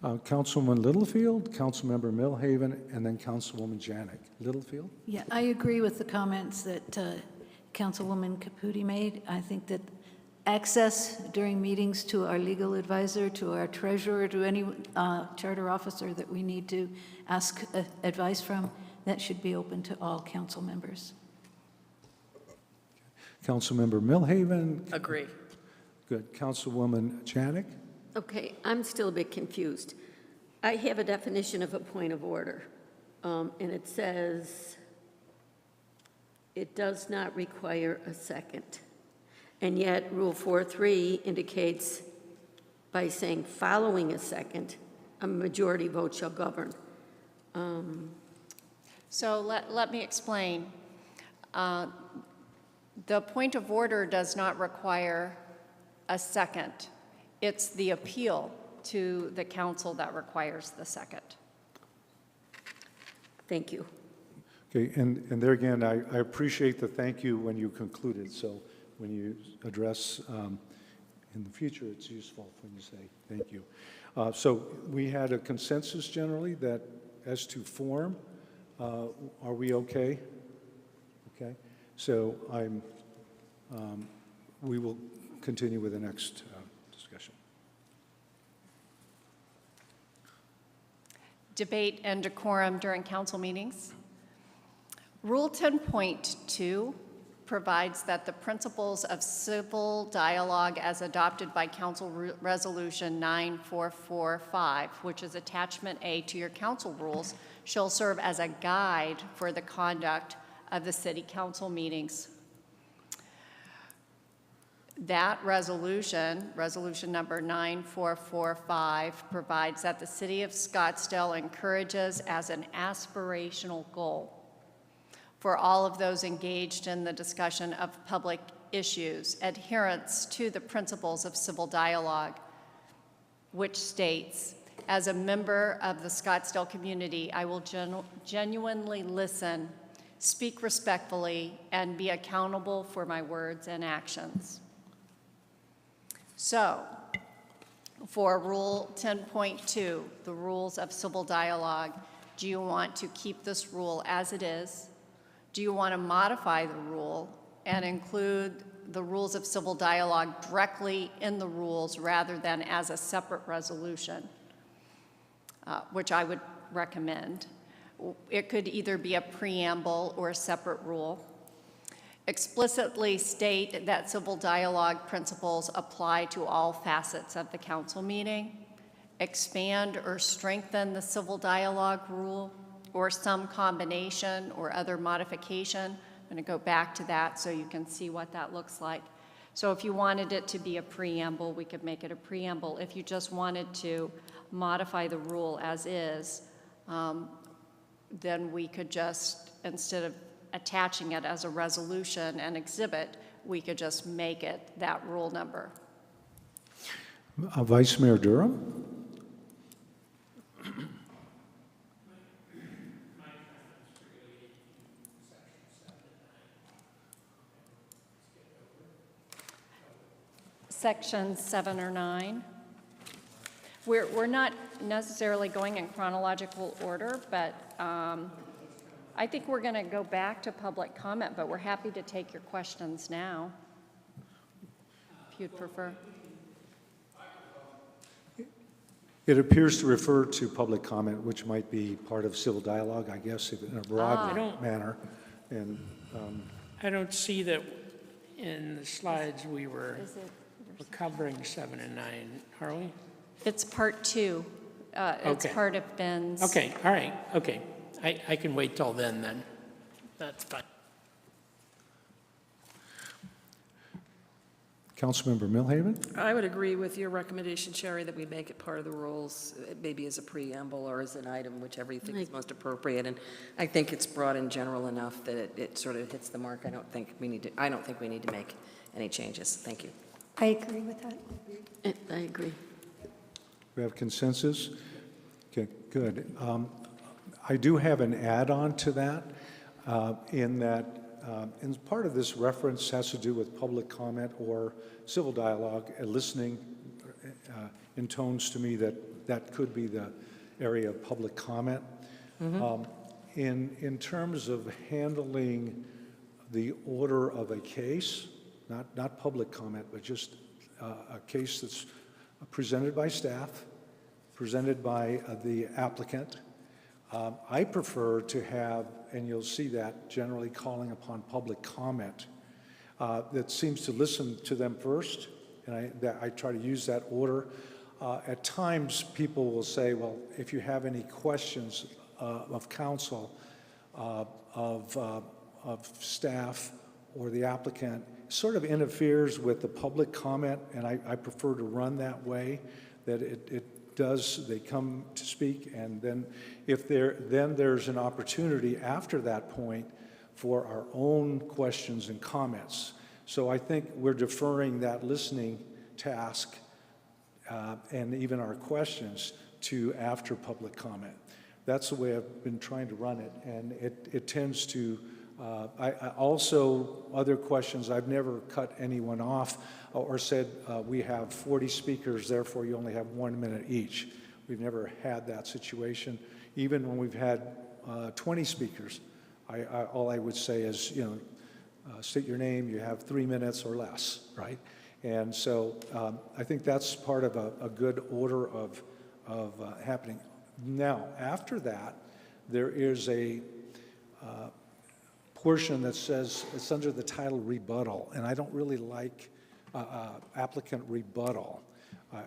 Councilwoman Littlefield, Councilmember Millhaven, and then Councilwoman Janik. Littlefield? Yeah, I agree with the comments that Councilwoman Caputi made. I think that access during meetings to our legal advisor, to our treasurer, to any charter officer that we need to ask advice from, that should be open to all council members. Councilmember Millhaven? Agree. Good. Councilwoman Janik? Okay, I'm still a bit confused. I have a definition of a point of order, and it says it does not require a second. And yet, Rule 4.3 indicates by saying following a second, a majority vote shall govern. So let me explain. The point of order does not require a second. It's the appeal to the council that requires the second. Thank you. Okay, and there again, I appreciate the thank you when you concluded. So when you address in the future, it's useful when you say thank you. So we had a consensus generally that as to form, are we okay? Okay, so we will continue with the next discussion. Debate and decorum during council meetings. Rule 10.2 provides that the principles of civil dialogue as adopted by Council Resolution 9445, which is attachment A to your council rules, shall serve as a guide for the conduct of the city council meetings. That resolution, resolution number 9445, provides that the city of Scottsdale encourages as an aspirational goal for all of those engaged in the discussion of public issues, adherence to the principles of civil dialogue, which states, as a member of the Scottsdale community, I will genuinely listen, speak respectfully, and be accountable for my words and actions. So, for Rule 10.2, the rules of civil dialogue, do you want to keep this rule as it is? Do you want to modify the rule and include the rules of civil dialogue directly in the rules rather than as a separate resolution, which I would recommend? It could either be a preamble or a separate rule. Explicitly state that civil dialogue principles apply to all facets of the council meeting. Expand or strengthen the civil dialogue rule or some combination or other modification. I'm going to go back to that so you can see what that looks like. So if you wanted it to be a preamble, we could make it a preamble. If you just wanted to modify the rule as is, then we could just, instead of attaching it as a resolution and exhibit, we could just make it that rule number. Vice Mayor Durham? Sections 7 or 9. We're not necessarily going in chronological order, but I think we're going to go back to public comment, but we're happy to take your questions now, if you'd prefer. It appears to refer to public comment, which might be part of civil dialogue, I guess, in a broad manner. And I don't see that in the slides we're covering 7 and 9, are we? It's part 2. It's Okay. part of Ben's. Okay, all right, okay. I can wait till then. That's fine. Councilmember Millhaven? I would agree with your recommendation, Sherry, that we make it part of the rules, maybe as a preamble or as an item, whichever you think is most appropriate. And I think it's broad and general enough that it sort of hits the mark. I don't think we need to make any changes. Thank you. I agree with that. I agree. We have consensus? Okay, good. I do have an add-on to that, in that and part of this reference has to do with public comment or civil dialogue, listening intones to me that that could be the area of public comment. In terms of handling the order of a case, not public comment, but just a case that's presented by staff, presented by the applicant, I prefer to have, and you'll see that generally calling upon public comment, that seems to listen to them first, and I try to use that order. At times, people will say, well, if you have any questions of council, of staff, or the applicant, sort of interferes with the public comment, and I prefer to run that way, that they come to speak, and then there's an opportunity after that point for our own questions and comments. So I think we're deferring that listening task and even our questions to after public comment. That's the way I've been trying to run it, and it tends to, I also, other questions, I've never cut anyone off or said, we have 40 speakers, therefore you only have 1 minute each. We've never had that situation. Even when we've had 20 speakers, all I would say is, state your name, you have 3 minutes or less, right? And so I think that's part of a good order of happening. Now, after that, there is a portion that says, it's under the title rebuttal, and I don't really like applicant rebuttal.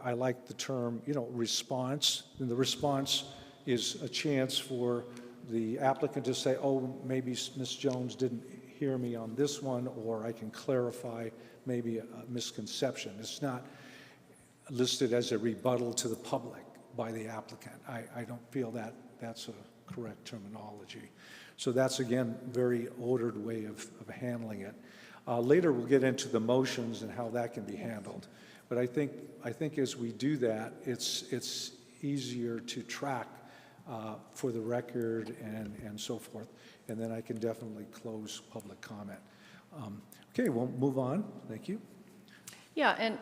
I like the term, response, and the response is a chance for the applicant to say, oh, maybe Ms. Jones didn't hear me on this one, or I can clarify maybe a misconception. It's not listed as a rebuttal to the public by the applicant. I don't feel that that's a correct terminology. So that's, again, very ordered way of handling it. Later, we'll get into the motions and how that can be handled. But I think as we do that, it's easier to track for the record and so forth. And then I can definitely close public comment. Okay, we'll move on. Thank you. Yeah, and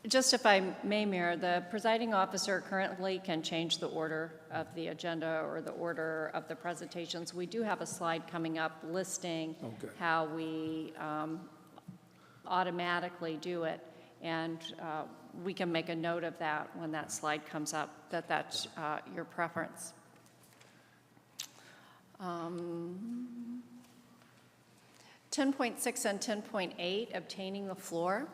just if I may, Mayor, the presiding officer currently can change the order of the agenda or the order of the presentations. We do have a slide coming up listing how we automatically do it, and we can make a note of that when that slide comes up, that's your preference. 10.6 and 10.8, obtaining the floor.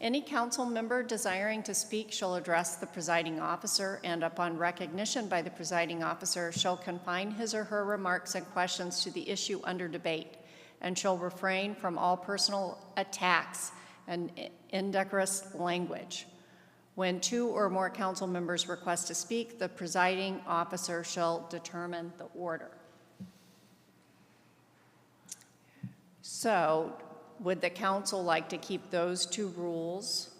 Any council member desiring to speak shall address the presiding officer, and upon recognition by the presiding officer shall confine his or her remarks and questions to the issue under debate, and shall refrain from all personal attacks and indecorous language. When 2 or more council members request to speak, the presiding officer shall determine the order. So, would the council like to keep those 2 rules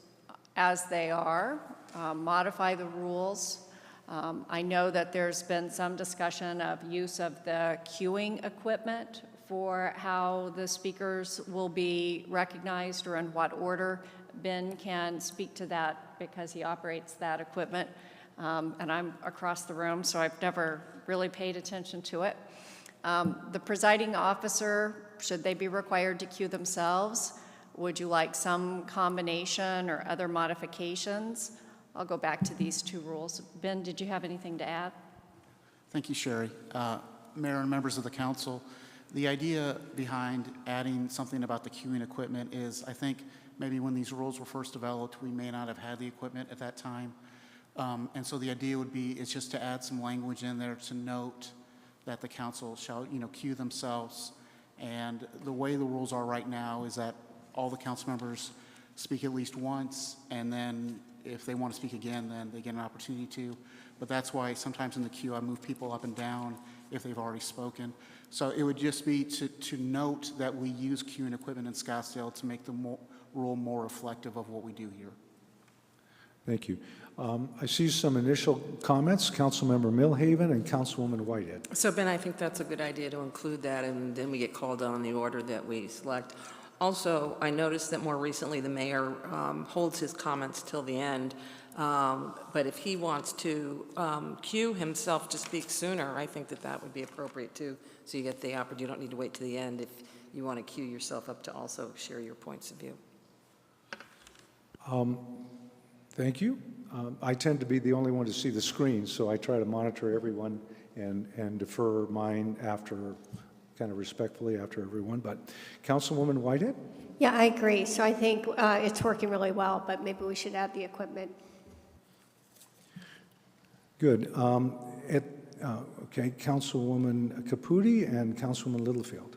as they are, modify the rules? I know that there's been some discussion of use of the queuing equipment for how the speakers will be recognized or in what order. Ben can speak to that because he operates that equipment, and I'm across the room, so I've never really paid attention to it. The presiding officer, should they be required to queue themselves? Would you like some combination or other modifications? I'll go back to these 2 rules. Ben, did you have anything to add? Thank you, Sherry. Mayor and members of the council, the idea behind adding something about the queuing equipment is, I think maybe when these rules were first developed, we may not have had the equipment at that time. And so the idea would be, is just to add some language in there to note that the council shall, queue themselves. And the way the rules are right now is that all the council members speak at least once, and then if they want to speak again, then they get an opportunity to. But that's why sometimes in the queue I move people up and down if they've already spoken. So it would just be to note that we use queuing equipment in Scottsdale to make the rule more reflective of what we do here. Thank you. I see some initial comments, Councilmember Milhaven and Councilwoman Whitehead. So, Ben, I think that's a good idea to include that, and then we get called on the order that we select. Also, I noticed that more recently the mayor holds his comments till the end. But if he wants to cue himself to speak sooner, I think that that would be appropriate too. So you get the opportunity, you don't need to wait to the end if you want to cue yourself up to also share your points of view. Thank you. I tend to be the only one to see the screen, so I try to monitor everyone and defer mine after, kind of respectfully after everyone. But Councilwoman Whitehead? Yeah, I agree. So I think it's working really well, but maybe we should add the equipment. Good. Okay, Councilwoman Caputi and Councilwoman Littlefield.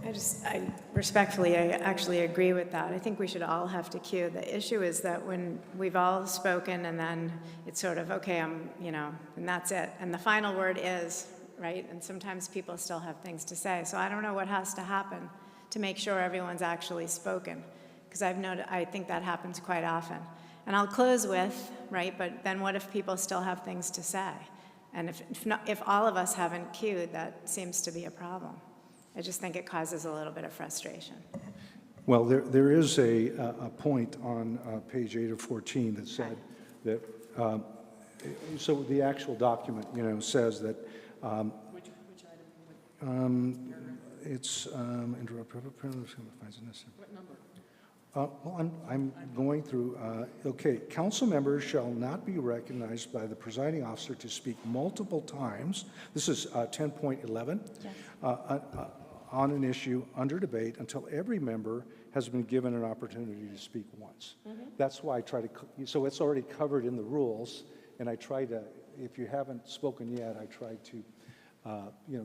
I respectfully, I actually agree with that. I think we should all have to cue. The issue is that when we've all spoken and then it's sort of, okay, and that's it. And the final word is, right? And sometimes people still have things to say. So I don't know what has to happen to make sure everyone's actually spoken. Because I think that happens quite often. And I'll close with, right, but then what if people still have things to say? And if all of us haven't cued, that seems to be a problem. I just think it causes a little bit of frustration. Well, there is a point on page 8 of 14 that said that, so the actual document, says that Which item? it's interrupt. What number? Well, I'm going through, okay, council members shall not be recognized by the presiding officer to speak multiple times. This is 10.11. Yes. On an issue under debate until every member has been given an opportunity to speak once. Mm-hmm. That's why I try to, so it's already covered in the rules, and I try to, if you haven't spoken yet, I try to,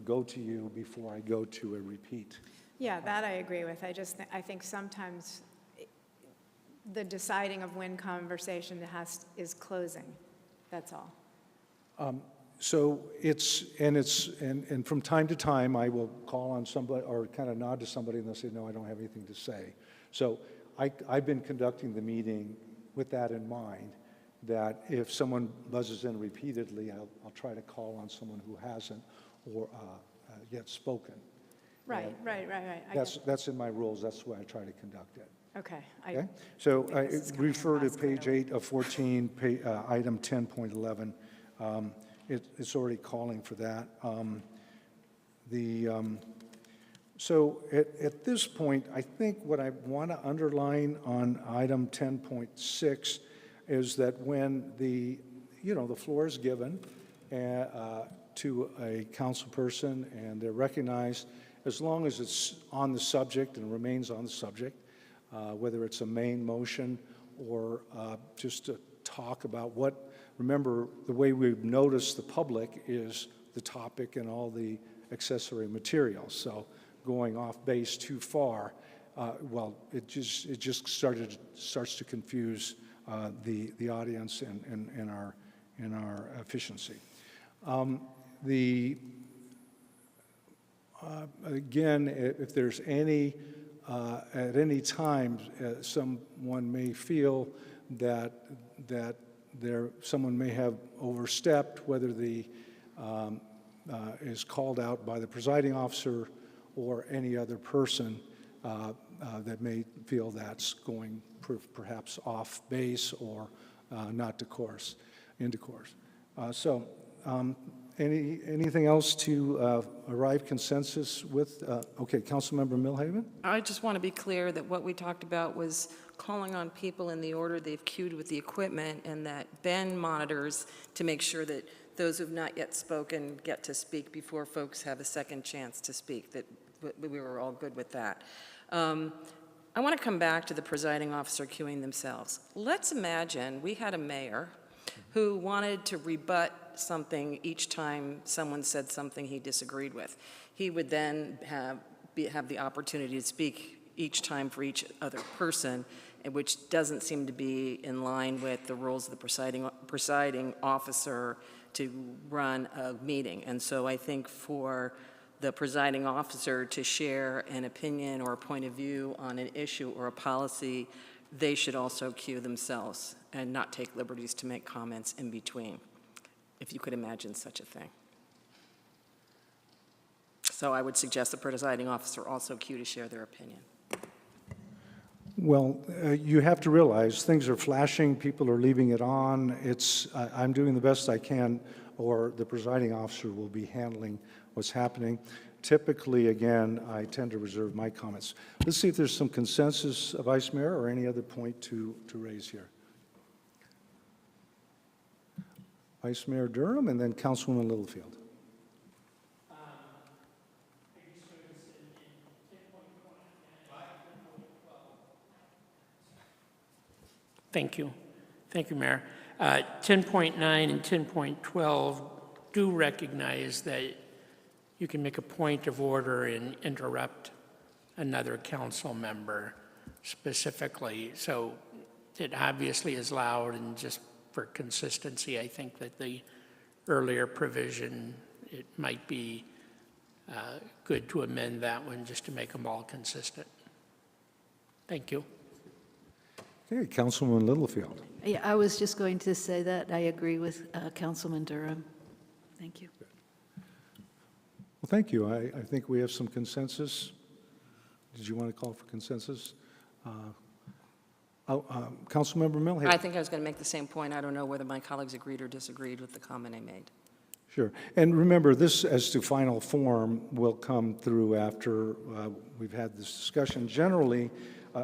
go to you before I go to a repeat. Yeah, that I agree with. I think sometimes the deciding of when conversation is closing. That's all. So and from time to time, I will call on somebody or kind of nod to somebody and they'll say, no, I don't have anything to say. So I've been conducting the meeting with that in mind, that if someone buzzes in repeatedly, I'll try to call on someone who hasn't or yet spoken. Right. That's in my rules. That's the way I try to conduct it. Okay. Okay. So I refer to page 8 of 14, item 10.11. It's already calling for that. So at this point, I think what I want to underline on item 10.6 is that when the floor is given to a council person and they're recognized, as long as it's on the subject and remains on the subject, whether it's a main motion or just to talk about remember, the way we've noticed the public is the topic and all the accessory materials. So going off base too far, it just starts to confuse the audience and our efficiency. Again, if there's at any time someone may feel that someone may have overstepped, whether is called out by the presiding officer or any other person that may feel that's going perhaps off base or not into course. Anything else to arrive consensus with? Okay, Councilmember Milhaven? I just want to be clear that what we talked about was calling on people in the order they've queued with the equipment, and that Ben monitors to make sure that those who've not yet spoken get to speak before folks have a second chance to speak, that we were all good with that. I want to come back to the presiding officer queuing themselves. Let's imagine we had a mayor who wanted to rebut something each time someone said something he disagreed with. He would then have the opportunity to speak each time for each other person, which doesn't seem to be in line with the rules of the presiding officer to run a meeting. And so I think for the presiding officer to share an opinion or a point of view on an issue or a policy, they should also cue themselves and not take liberties to make comments in between, if you could imagine such a thing. So I would suggest the presiding officer also cue to share their opinion. Well, you have to realize things are flashing, people are leaving it on. I'm doing the best I can, or the presiding officer will be handling what's happening. Typically, again, I tend to reserve my comments. Let's see if there's some consensus, Vice Mayor, or any other point to raise here. Vice Mayor Durham, and then Councilwoman Littlefield. Thank you. Thank you, Mayor. 10.9 and 10.12 do recognize that you can make a point of order and interrupt another council member specifically. So it obviously is loud, and just for consistency, I think that the earlier provision, it might be good to amend that one just to make them all consistent. Thank you. Okay, Councilwoman Littlefield. Yeah, I was just going to say that I agree with Councilman Durham. Thank you. Well, thank you. I think we have some consensus. Did you want to call for consensus? Councilmember Milhave. I think I was going to make the same point. I don't know whether my colleagues agreed or disagreed with the comment I made. Sure. And remember, this as to final form will come through after we've had this discussion. Generally,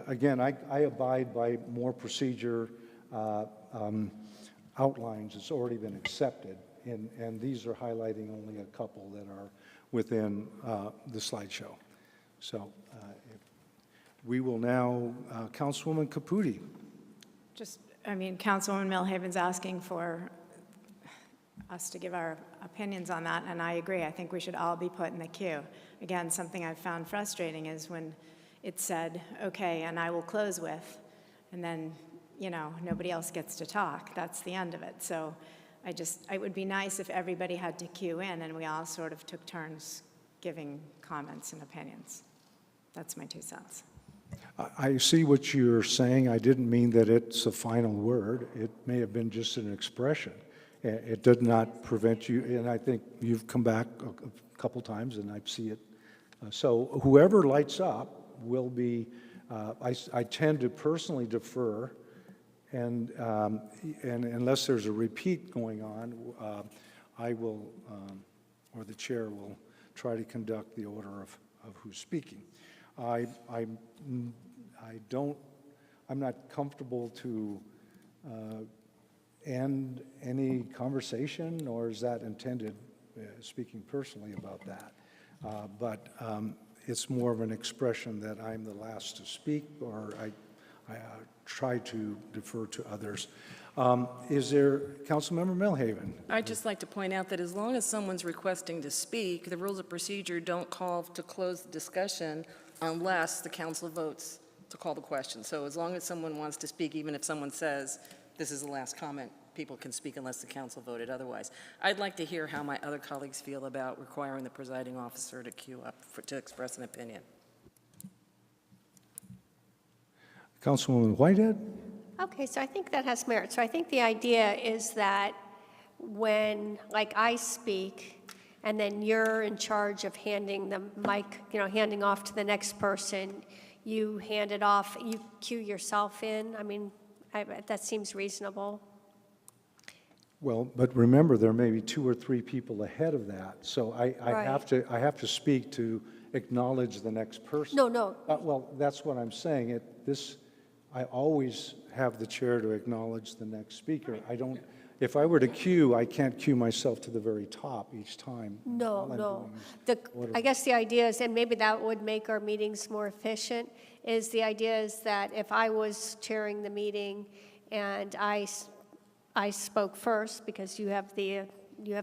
again, I abide by more procedure outlines. It's already been accepted, and these are highlighting only a couple that are within the slideshow. So we will now, Councilwoman Caputi. Councilwoman Milhaven's asking for us to give our opinions on that, and I agree. I think we should all be put in the queue. Again, something I've found frustrating is when it said, okay, and I will close with, and then, nobody else gets to talk. That's the end of it. So it would be nice if everybody had to queue in and we all sort of took turns giving comments and opinions. That's my 2 cents. I see what you're saying. I didn't mean that it's a final word. It may have been just an expression. It did not prevent you, and I think you've come back a couple times and I see it. So whoever lights up will be, I tend to personally defer, and unless there's a repeat going on, I will, or the chair will try to conduct the order of who's speaking. I'm not comfortable to end any conversation, nor is that intended, speaking personally about that. But it's more of an expression that I'm the last to speak, or I try to defer to others. Is there, Councilmember Milhaven? I'd just like to point out that as long as someone's requesting to speak, the rules of procedure don't call to close the discussion unless the council votes to call the question. So as long as someone wants to speak, even if someone says, this is the last comment, people can speak unless the council voted otherwise. I'd like to hear how my other colleagues feel about requiring the presiding officer to queue up to express an opinion. Councilwoman Whitehead? Okay, so I think that has merit. So I think the idea is that when, I speak, and then you're in charge of handing the mic, handing off to the next person, you hand it off, you cue yourself in. That seems reasonable. Well, but remember, there may be 2 or 3 people ahead of that, so I Right. have to speak to acknowledge the next person. No. Well, that's what I'm saying. I always have the chair to acknowledge the next speaker. If I were to queue, I can't queue myself to the very top each time. No. I guess the idea is, and maybe that would make our meetings more efficient, is the idea is that if I was chairing the meeting and I spoke first, because you have the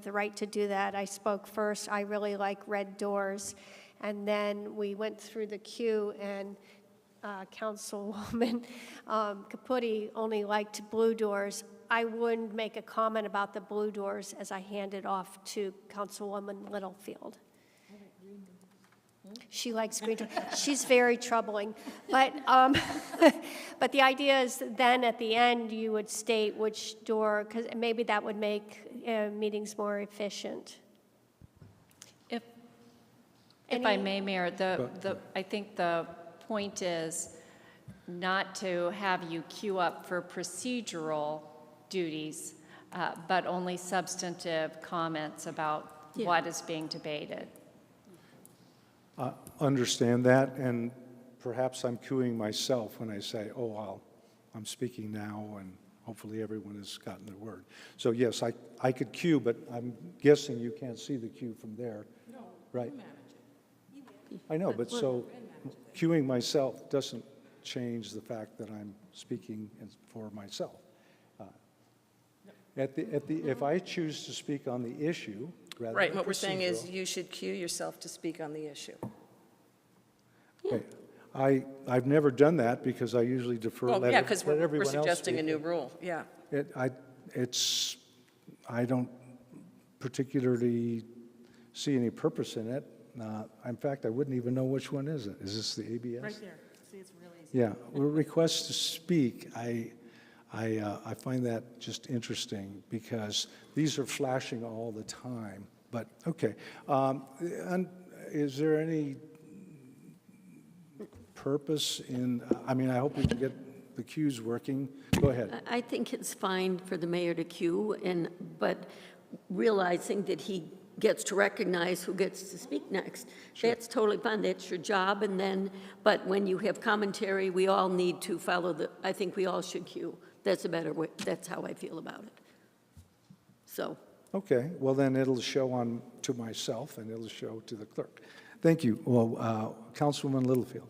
right to do that. I spoke first. I really like red doors. And then we went through the queue, and Councilwoman Caputi only liked blue doors. I wouldn't make a comment about the blue doors as I handed off to Councilwoman Littlefield. She likes green doors. She's very troubling. But but the idea is then at the end you would state which door, because maybe that would make meetings more efficient. If I may, Mayor, I think the point is not to have you queue up for procedural duties, but only substantive comments about Yeah. what is being debated. Understand that, and perhaps I'm cueing myself when I say, oh, I'm speaking now, and hopefully everyone has gotten the word. So yes, I could cue, but I'm guessing you can't see the cue from there. No, right? I know, but so cueing myself doesn't change the fact that I'm speaking for myself. If I choose to speak on the issue, rather Right, than what we're saying is procedural- you should cue yourself to speak on the issue. Okay. I've never done that because I usually defer, Well, let yeah, because we're everyone else suggesting a speak. new rule, yeah. I don't particularly see any purpose in it. In fact, I wouldn't even know which one is it. Is this the ABS? Right there. See, it's really easy. Yeah, well, request to speak, I find that just interesting because these are flashing all the time. But, okay. And is there any purpose in, I mean, I hope we can get the cues working. Go ahead. I think it's fine for the mayor to cue, but realizing that he gets to recognize who gets to speak next. Sure. That's totally fine. That's your job. And then, but when you have commentary, we all need to follow I think we all should cue. That's a better way. That's how I feel about it. So. Okay, well then it'll show to myself and it'll show to the clerk. Thank you. Well, Councilwoman Littlefield.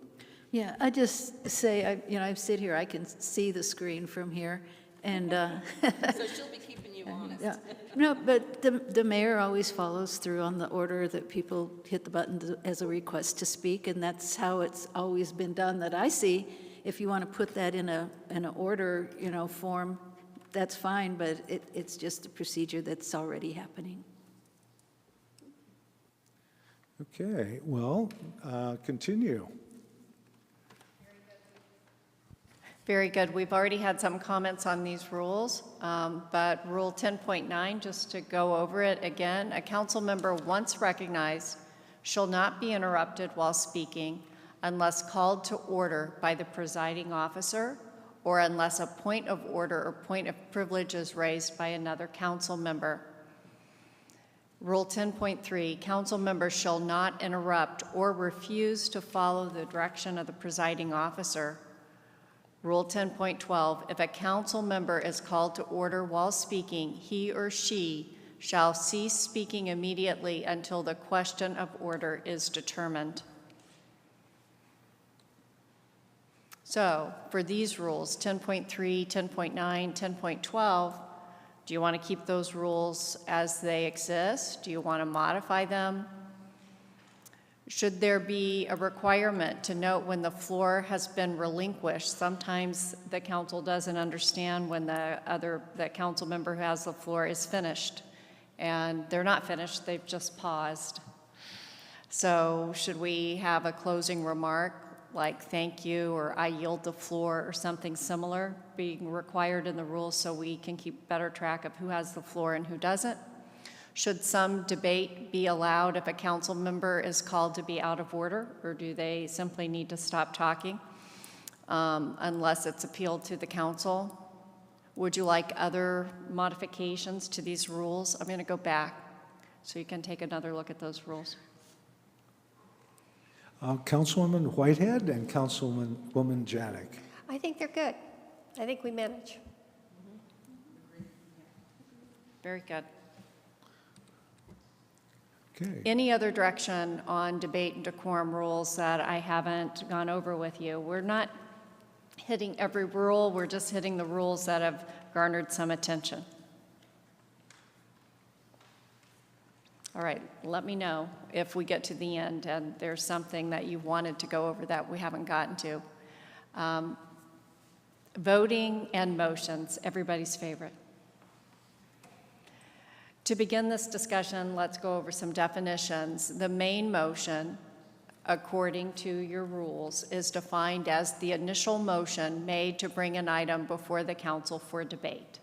Yeah, I just say, I sit here, I can see the screen from here, and, So she'll be keeping you honest. yeah. No, but the mayor always follows through on the order that people hit the button as a request to speak, and that's how it's always been done that I see. If you want to put that in an order, form, that's fine, but it's just a procedure that's already happening. Okay, well, continue. Very good. We've already had some comments on these rules, but Rule 10.9, just to go over it again, a council member once recognized shall not be interrupted while speaking unless called to order by the presiding officer or unless a point of order or point of privilege is raised by another council member. Rule 10.3, council members shall not interrupt or refuse to follow the direction of the presiding officer. Rule 10.12, if a council member is called to order while speaking, he or she shall cease speaking immediately until the question of order is determined. So for these rules, 10.3, 10.9, 10.12, do you want to keep those rules as they exist? Do you want to modify them? Should there be a requirement to note when the floor has been relinquished? Sometimes the council doesn't understand when the council member who has the floor is finished. And they're not finished, they've just paused. So should we have a closing remark like thank you or I yield the floor or something similar being required in the rules so we can keep better track of who has the floor and who doesn't? Should some debate be allowed if a council member is called to be out of order, or do they simply need to stop talking unless it's appealed to the council? Would you like other modifications to these rules? I'm going to go back so you can take another look at those rules. Councilwoman Whitehead and Councilwoman Janik. I think they're good. I think we manage. Very good. Okay. Any other direction on debate and decorum rules that I haven't gone over with you? We're not hitting every rule, we're just hitting the rules that have garnered some attention. All right, let me know if we get to the end and there's something that you wanted to go over that we haven't gotten to. Voting and motions, everybody's favorite. To begin this discussion, let's go over some definitions. The main motion, according to your rules, is defined as the initial motion made to bring an item before the council for debate.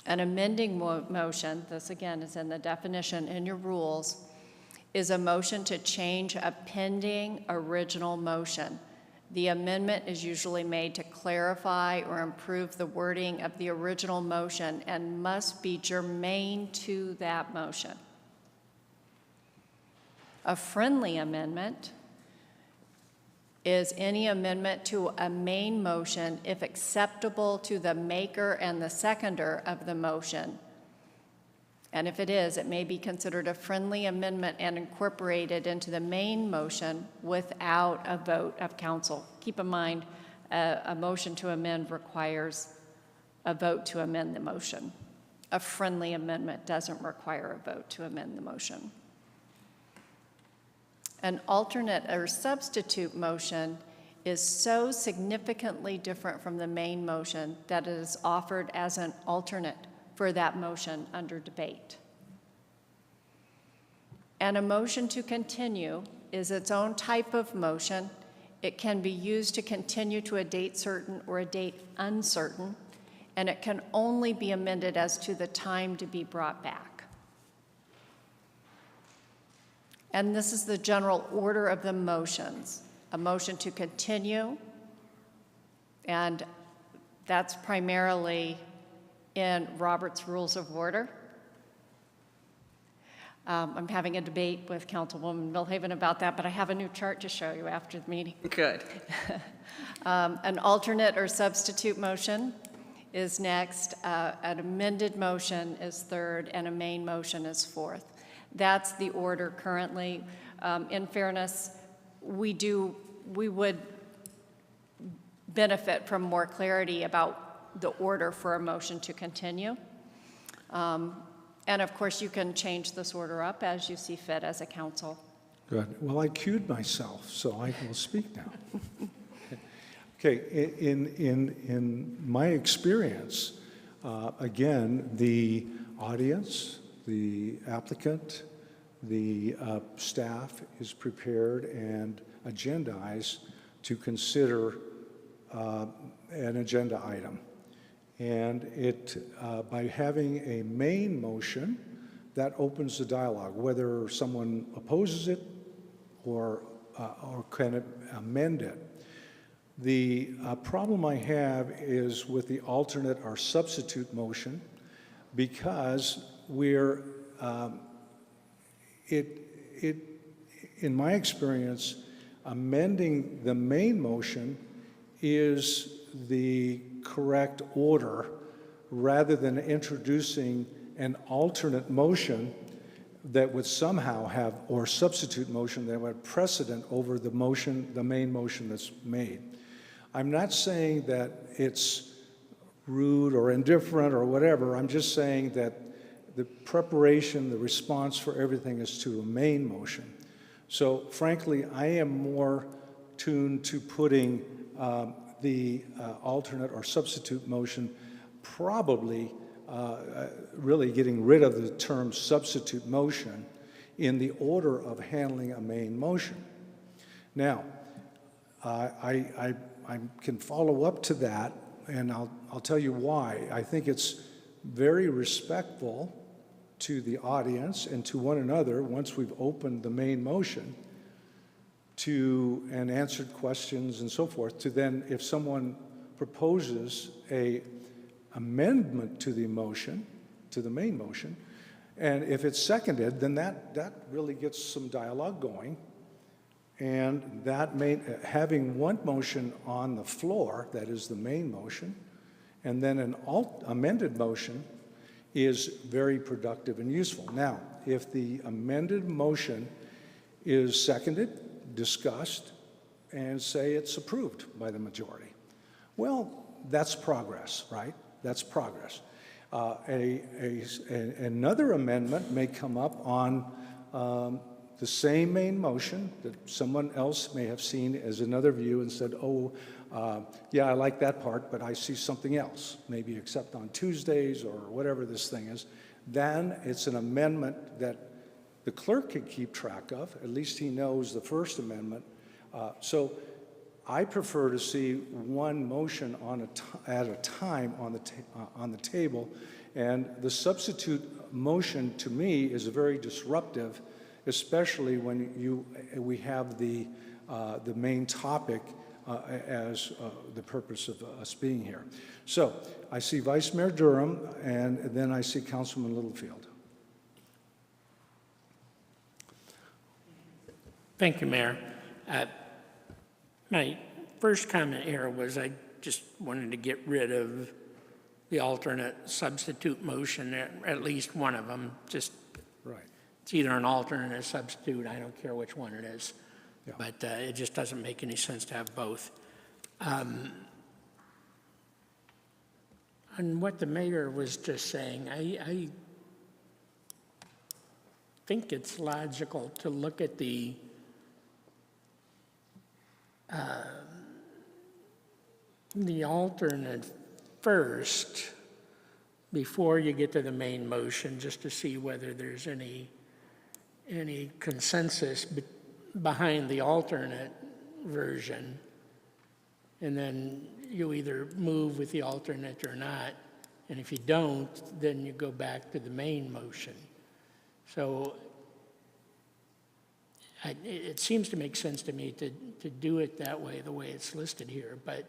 An amending motion, this again is in the definition in your rules, is a motion to change a pending original motion. The amendment is usually made to clarify or improve the wording of the original motion and must be germane to that motion. A friendly amendment is any amendment to a main motion if acceptable to the maker and the seconder of the motion. And if it is, it may be considered a friendly amendment and incorporated into the main motion without a vote of council. Keep in mind, a motion to amend requires a vote to amend the motion. A friendly amendment doesn't require a vote to amend the motion. An alternate or substitute motion is so significantly different from the main motion that it is offered as an alternate for that motion under debate. And a motion to continue is its own type of motion. It can be used to continue to a date certain or a date uncertain, and it can only be amended as to the time to be brought back. And this is the general order of the motions. A motion to continue, and that's primarily in Robert's Rules of Order. I'm having a debate with Councilwoman Milhaven about that, but I have a new chart to show you after the meeting. Good. An alternate or substitute motion is next. An amended motion is third, and a main motion is fourth. That's the order currently. In fairness, we would benefit from more clarity about the order for a motion to continue. And of course, you can change this order up as you see fit as a council. Good. Well, I cued myself, so I will speak now. Okay, in my experience, again, the audience, the applicant, the staff is prepared and agendized to consider an agenda item. And by having a main motion, that opens the dialogue, whether someone opposes it or can amend it. The problem I have is with the alternate or substitute motion, because in my experience, amending the main motion is the correct order rather than introducing an alternate motion that would somehow have, or substitute motion that would have precedent over the motion, the main motion that's made. I'm not saying that it's rude or indifferent or whatever. I'm just saying that the preparation, the response for everything is to a main motion. So frankly, I am more tuned to putting the alternate or substitute motion, probably really getting rid of the term substitute motion in the order of handling a main motion. Now, I can follow up to that, and I'll tell you why. I think it's very respectful to the audience and to one another once we've opened the main motion and answered questions and so forth, to then, if someone proposes a amendment to the motion, to the main motion, and if it's seconded, then that really gets some dialogue going. And that having one motion on the floor, that is the main motion, and then an amended motion is very productive and useful. Now, if the amended motion is seconded, discussed, and say it's approved by the majority, well, that's progress, right? That's progress. Another amendment may come up on the same main motion that someone else may have seen as another view and said, oh, yeah, I like that part, but I see something else, maybe except on Tuesdays or whatever this thing is. Then it's an amendment that the clerk can keep track of. At least he knows the first amendment. So I prefer to see one motion at a time on the table. And the substitute motion, to me, is very disruptive especially when we have the main topic as the purpose of us being here. So I see Vice Mayor Durham, and then I see Councilman Littlefield. Thank you, Mayor. My first comment here was I just wanted to get rid of the alternate substitute motion, at least one of them. Just Right. it's either an alternate or a substitute. I don't care which one it is. Yeah. But it just doesn't make any sense to have both. And what the mayor was just saying, I think it's logical to look at the alternate first before you get to the main motion, just to see whether there's any consensus behind the alternate version. And then you either move with the alternate or not. And if you don't, then you go back to the main motion. So it seems to make sense to me to do it that way, the way it's listed here, but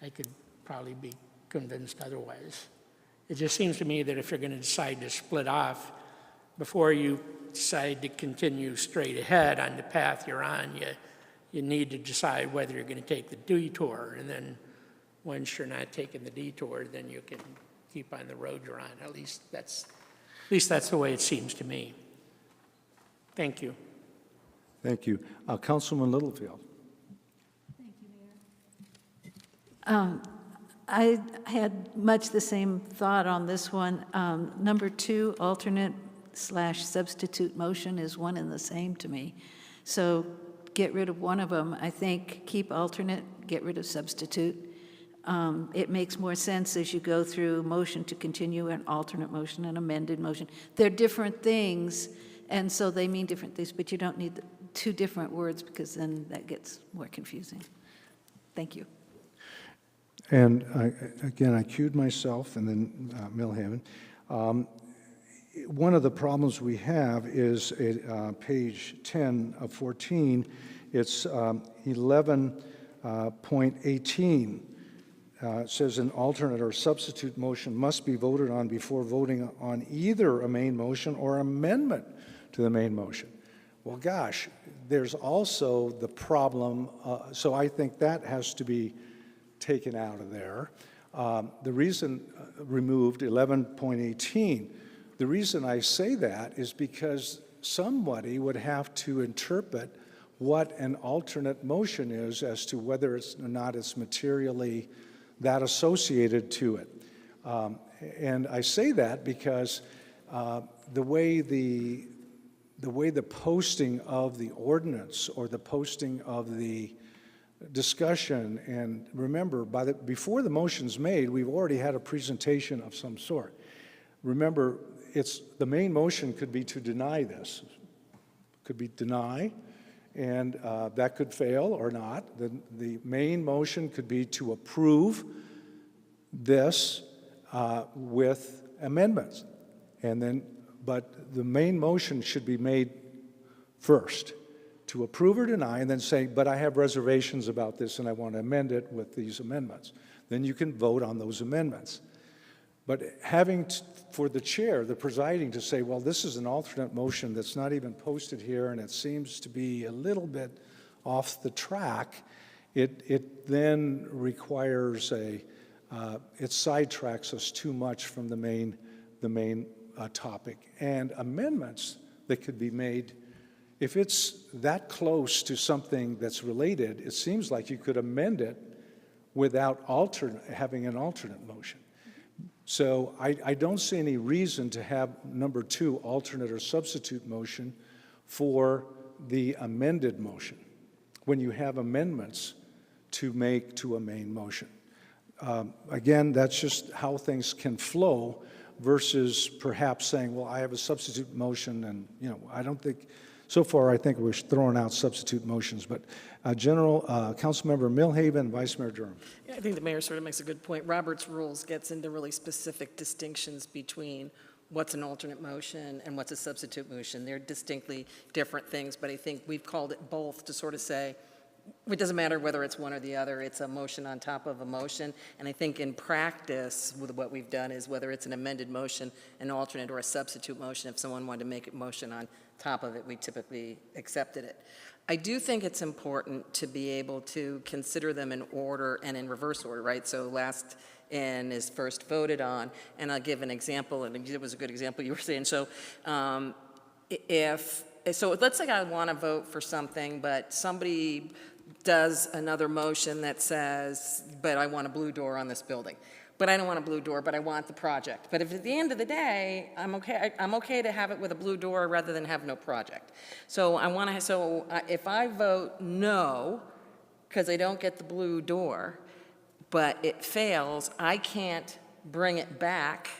I could probably be convinced otherwise. It just seems to me that if you're going to decide to split off, before you decide to continue straight ahead on the path you're on, you need to decide whether you're going to take the detour, and then once you're not taking the detour, then you can keep on the road you're on. At least that's the way it seems to me. Thank you. Thank you. Councilman Littlefield. I had much the same thought on this one. Number 2, alternate/substitute motion is one and the same to me. So get rid of one of them. I think keep alternate, get rid of substitute. It makes more sense as you go through motion to continue, an alternate motion, an amended motion. They're different things, and so they mean different things, but you don't need 2 different words because then that gets more confusing. Thank you. And again, I cued myself, and then Milhaven. One of the problems we have is page 10 of 14. It's 11.18. It says an alternate or substitute motion must be voted on before voting on either a main motion or amendment to the main motion. Well, gosh, there's also the problem, so I think that has to be taken out of there. The reason removed 11.18, the reason I say that is because somebody would have to interpret what an alternate motion is as to whether it's or not it's materially that associated to it. And I say that because the way the posting of the ordinance or the posting of the discussion, and remember, before the motion's made, we've already had a presentation of some sort. Remember, the main motion could be to deny this. Could be deny, and that could fail or not. The main motion could be to approve this with amendments. But the main motion should be made first, to approve or deny, and then say, but I have reservations about this and I want to amend it with these amendments. Then you can vote on those amendments. But for the chair, the presiding, to say, well, this is an alternate motion that's not even posted here and it seems to be a little bit off the track, it then requires it sidetracks us too much from the main topic. And amendments that could be made, if it's that close to something that's related, it seems like you could amend it without having an alternate motion. So I don't see any reason to have number 2, alternate or substitute motion, for the amended motion when you have amendments to make to a main motion. Again, that's just how things can flow versus perhaps saying, well, I have a substitute motion, and I don't think. So far, I think we're throwing out substitute motions, but Councilmember Milhaven, Vice Mayor Durham. Yeah, I think the mayor sort of makes a good point. Robert's rules gets into really specific distinctions between what's an alternate motion and what's a substitute motion. They're distinctly different things, but I think we've called it both to sort of say, it doesn't matter whether it's one or the other, it's a motion on top of a motion. And I think in practice, with what we've done is whether it's an amended motion, an alternate, or a substitute motion, if someone wanted to make a motion on top of it, we typically accepted it. I do think it's important to be able to consider them in order and in reverse order, right? So last in is first voted on, and I'll give an example, and it was a good example you were saying. So so let's say I want to vote for something, but somebody does another motion that says, but I want a blue door on this building. But I don't want a blue door, but I want the project. But if at the end of the day, I'm okay to have it with a blue door rather than have no project. So if I vote no, because I don't get the blue door, but it fails, I can't bring it back.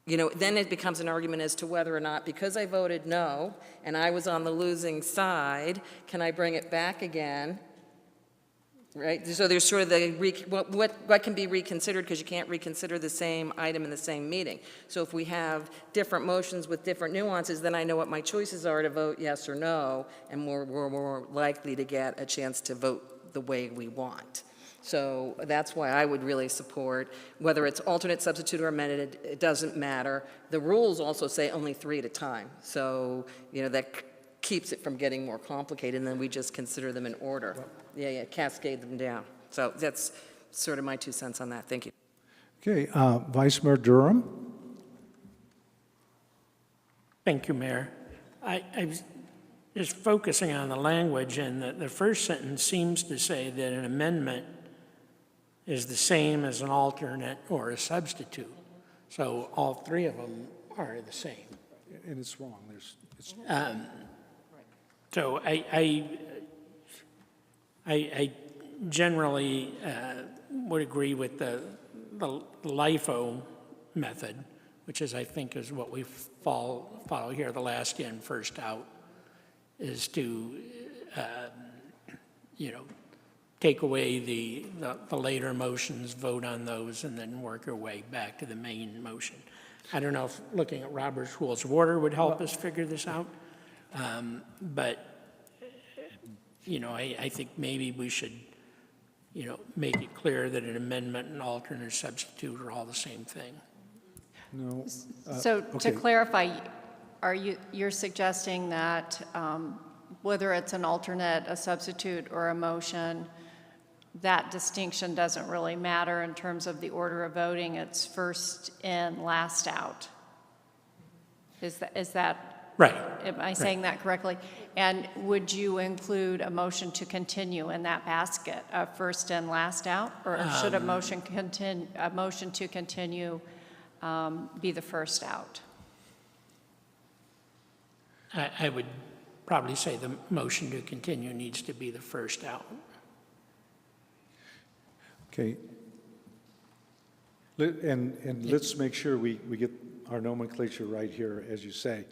Then it becomes an argument as to whether or not, because I voted no, and I was on the losing side, can I bring it back again? Right? So there's sort of what can be reconsidered, because you can't reconsider the same item in the same meeting. So if we have different motions with different nuances, then I know what my choices are to vote yes or no, and we're more likely to get a chance to vote the way we want. So that's why I would really support, whether it's alternate, substitute, or amended, it doesn't matter. The rules also say only 3 at a time. So, that keeps it from getting more complicated, and then we just consider them in order. Cascade them down. So that's sort of my 2 cents on that. Thank you. Okay, Vice Mayor Durham. Thank you, Mayor. I was just focusing on the language, and the first sentence seems to say that an amendment is the same as an alternate or a substitute. So all 3 of them are the same. And it's wrong. So I generally would agree with the LIFO method, which is, I think, is what we follow here, the last in, first out, is to, take away the later motions, vote on those, and then work our way back to the main motion. I don't know if looking at Robert's Rules of Order would help us figure this out, but I think maybe we should, make it clear that an amendment, an alternate, or substitute are all the same thing. No. So okay. to clarify, you're suggesting that whether it's an alternate, a substitute, or a motion, that distinction doesn't really matter in terms of the order of voting. It's first in, last out. Is that right? Am I saying that correctly? And would you include a motion to continue in that basket of first in, last out, or should a motion to continue be the first out? I would probably say the motion to continue needs to be the first out. Okay. And let's make sure we get our nomenclature right here, as you say.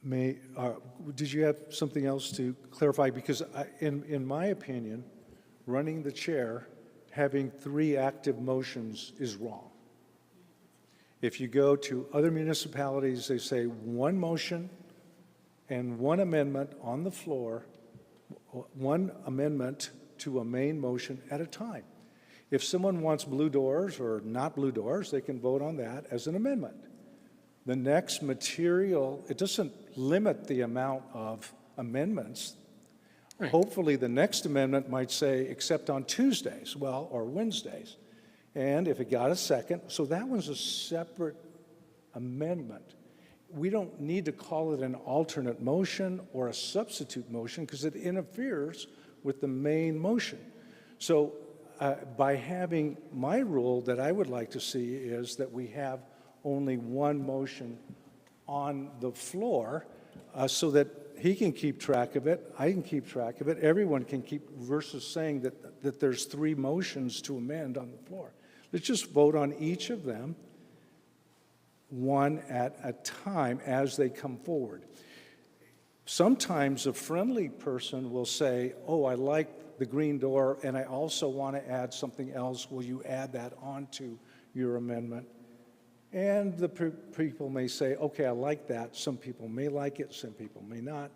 Did you have something else to clarify? Because in my opinion, running the chair, having 3 active motions is wrong. If you go to other municipalities, they say 1 motion and 1 amendment on the floor, 1 amendment to a main motion at a time. If someone wants blue doors or not blue doors, they can vote on that as an amendment. The next material, it doesn't limit the amount of amendments. Right. Hopefully the next amendment might say, except on Tuesdays, or Wednesdays. And if it got a second, so that was a separate amendment. We don't need to call it an alternate motion or a substitute motion because it interferes with the main motion. So by having my rule that I would like to see is that we have only 1 motion on the floor so that he can keep track of it, I can keep track of it, everyone can keep, versus saying that there's 3 motions to amend on the floor. Let's just vote on each of them, 1 at a time as they come forward. Sometimes a friendly person will say, oh, I like the green door, and I also want to add something else. Will you add that onto your amendment? And the people may say, okay, I like that. Some people may like it, some people may not.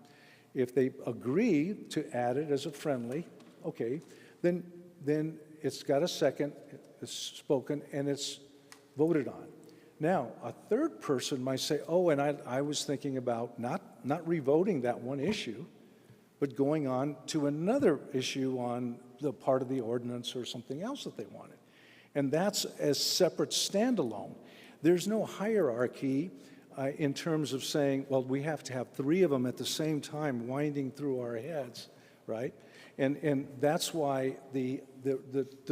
If they agree to add it as a friendly, okay, then it's got a second, it's spoken, and it's voted on. Now, a third person might say, oh, and I was thinking about not revoting that one issue, but going on to another issue on the part of the ordinance or something else that they wanted. And that's as separate standalone. There's no hierarchy in terms of saying, well, we have to have three of them at the same time winding through our heads, right? And that's why the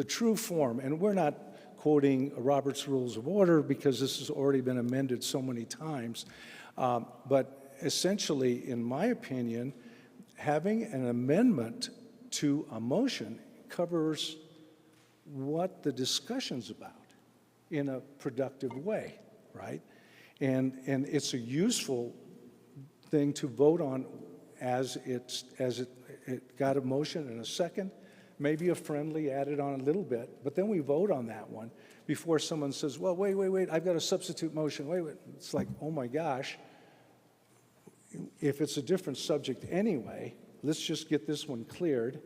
true form, and we're not quoting Robert's Rules of Order because this has already been amended so many times, but essentially, in my opinion, having an amendment to a motion covers what the discussion's about in a productive way, right? And it's a useful thing to vote on as it got a motion and a second, maybe a friendly added on a little bit, but then we vote on that one before someone says, well, wait, I've got a substitute motion, wait. It's like, oh my gosh, if it's a different subject anyway, let's just get this one cleared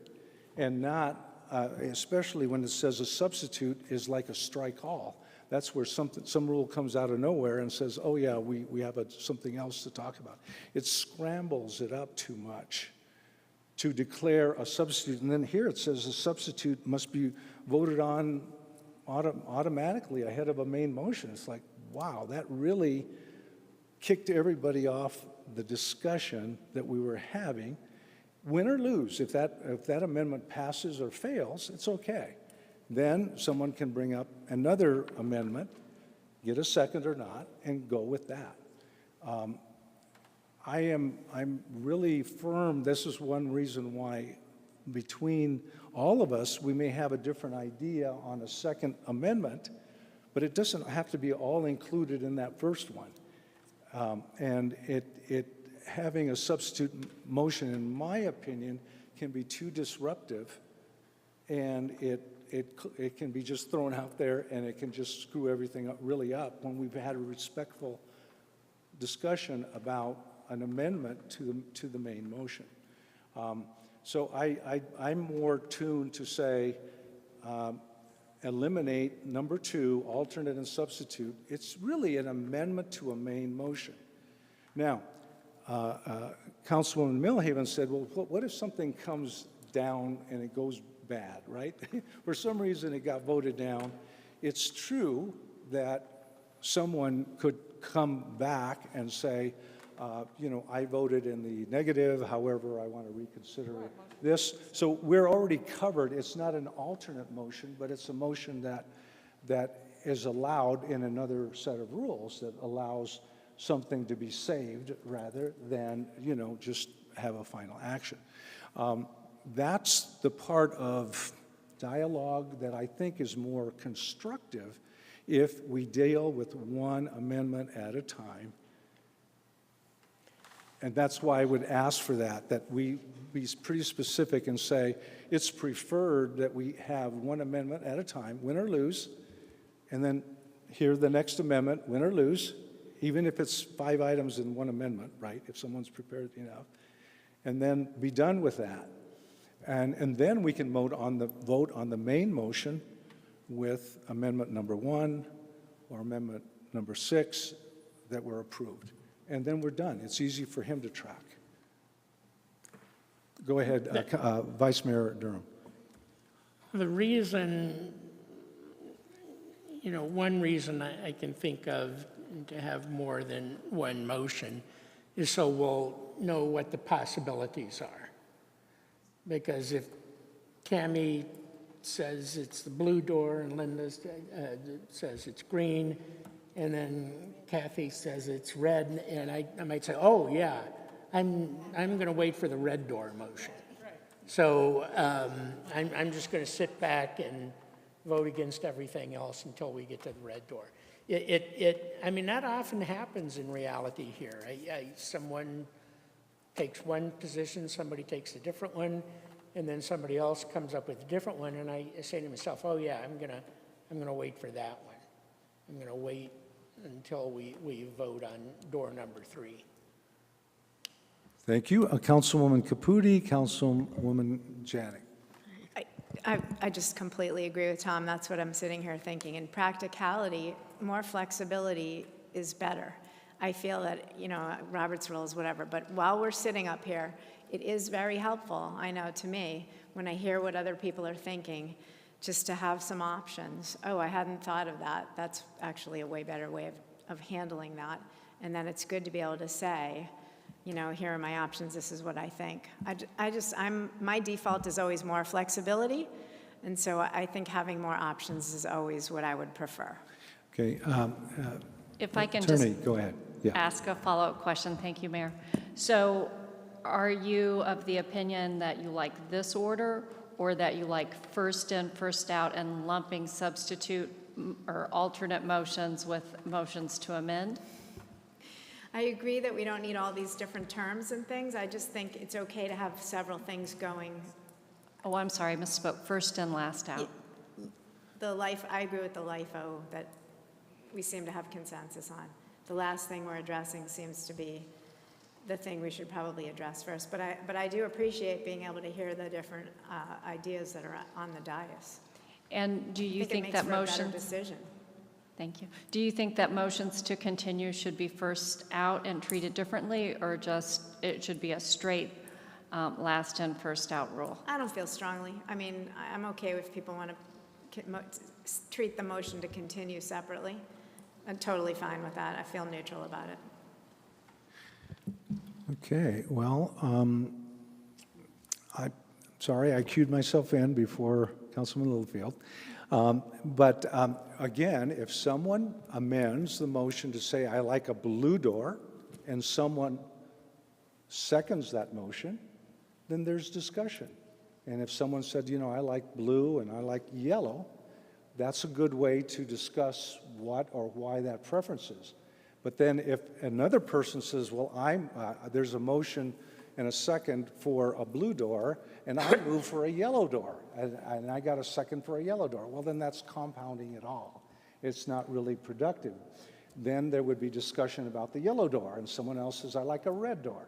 and not, especially when it says a substitute is like a strike all. That's where some rule comes out of nowhere and says, oh yeah, we have something else to talk about. It scrambles it up too much to declare a substitute. And then here it says a substitute must be voted on automatically ahead of a main motion. It's like, wow, that really kicked everybody off the discussion that we were having. Win or lose, if that amendment passes or fails, it's okay. Then someone can bring up another amendment, get a second or not, and go with that. I'm really firm. This is one reason why between all of us, we may have a different idea on a second amendment, but it doesn't have to be all included in that first one. And having a substitute motion, in my opinion, can be too disruptive, and it can be just thrown out there, and it can just screw everything up, really up, when we've had a respectful discussion about an amendment to the main motion. So I'm more tuned to say eliminate number 2, alternate and substitute. It's really an amendment to a main motion. Now, Councilwoman Millhaven said, well, what if something comes down and it goes bad, right? For some reason it got voted down. It's true that someone could come back and say, I voted in the negative, however, I want to reconsider this. So we're already covered. It's not an alternate motion, but it's a motion that is allowed in another set of rules that allows something to be saved rather than, just have a final action. That's the part of dialogue that I think is more constructive if we deal with one amendment at a time. And that's why I would ask for that we be pretty specific and say it's preferred that we have one amendment at a time, win or lose, and then hear the next amendment, win or lose, even if it's 5 items in one amendment, right, if someone's prepared enough, and then be done with that. And then we can vote on the main motion with amendment number 1 or amendment number 6 that were approved. And then we're done. It's easy for him to track. Go ahead, Vice Mayor Durham. The reason, one reason I can think of to have more than one motion is so we'll know what the possibilities are. Because if Tammy says it's the blue door and Linda says it's green, and then Kathy says it's red, and I might say, oh yeah, I'm going to wait for the red door motion. So I'm just going to sit back and vote against everything else until we get to the red door. That often happens in reality here. Someone takes one position, somebody takes a different one, and then somebody else comes up with a different one, and I say to myself, oh yeah, I'm gonna wait for that one. I'm gonna wait until we vote on door number 3. Thank you. Councilwoman Caputi, Councilwoman Janik. I just completely agree with Tom. That's what I'm sitting here thinking. In practicality, more flexibility is better. I feel that, Robert's rules, whatever, but while we're sitting up here, it is very helpful, I know to me, when I hear what other people are thinking, just to have some options. Oh, I hadn't thought of that. That's actually a way better way of handling that. And then it's good to be able to say, here are my options, this is what I think. My default is always more flexibility, and so I think having more options is always what I would prefer. Okay. If I can Attorney, just go ahead. Yeah. ask a follow-up question. Thank you, Mayor. So are you of the opinion that you like this order, or that you like first in, first out, and lumping substitute or alternate motions with motions to amend? I agree that we don't need all these different terms and things. I just think it's okay to have several things going. Oh, I'm sorry, I misspoke. First in, last out. I agree with the LIFO that we seem to have consensus on. The last thing we're addressing seems to be the thing we should probably address first. But I do appreciate being able to hear the different ideas that are on the dais. And do you think it that makes for a motion? better decision. Thank you. Do you think that motions to continue should be first out and treated differently, or just it should be a straight last in, first out rule? I don't feel strongly. I mean, I'm okay if people want to treat the motion to continue separately. I'm totally fine with that. I feel neutral about it. Okay, well, I'm sorry, I cued myself in before Councilman Littlefield. But again, if someone amends the motion to say, I like a blue door, and someone seconds that motion, then there's discussion. And if someone said, I like blue and I like yellow, that's a good way to discuss what or why that preference is. But then if another person says, well, there's a motion and a second for a blue door, and I move for a yellow door, and I got a second for a yellow door, well, then that's compounding it all. It's not really productive. Then there would be discussion about the yellow door, and someone else says, I like a red door.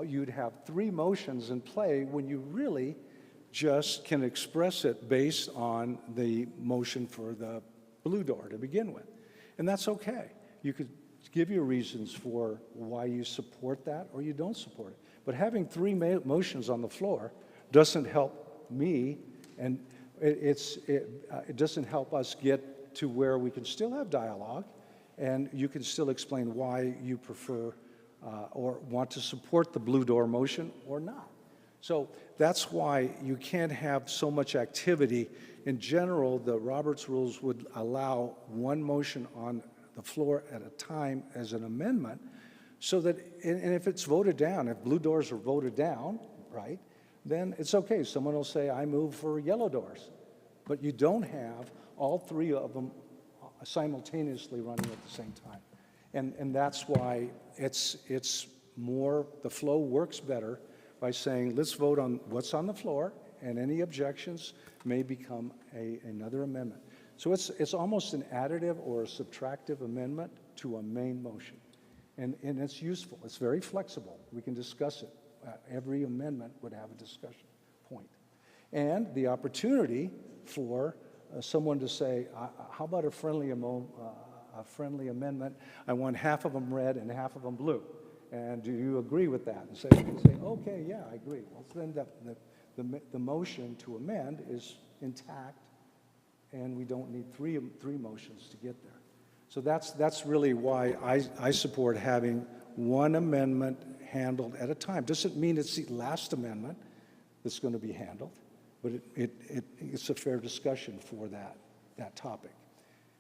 You'd have 3 motions in play when you really just can express it based on the motion for the blue door to begin with. And that's okay. You could give your reasons for why you support that or you don't support it. But having 3 motions on the floor doesn't help me, and it doesn't help us get to where we can still have dialogue, and you can still explain why you prefer or want to support the blue door motion or not. So that's why you can't have so much activity. In general, the Roberts rules would allow 1 motion on the floor at a time as an amendment, so that, and if it's voted down, if blue doors are voted down, right, then it's okay. Someone will say, I move for yellow doors. But you don't have all 3 of them simultaneously running at the same time. And that's why it's more, the flow works better by saying, let's vote on what's on the floor, and any objections may become another amendment. So it's almost an additive or a subtractive amendment to a main motion. And it's useful. It's very flexible. We can discuss it. Every amendment would have a discussion point. And the opportunity for someone to say, how about a friendly amendment? I want half of them red and half of them blue. And do you agree with that? And say, okay, yeah, I agree. Well, then the motion to amend is intact, and we don't need three motions to get there. So that's really why I support having 1 amendment handled at a time. Doesn't mean it's the last amendment that's going to be handled, but it's a fair discussion for that topic.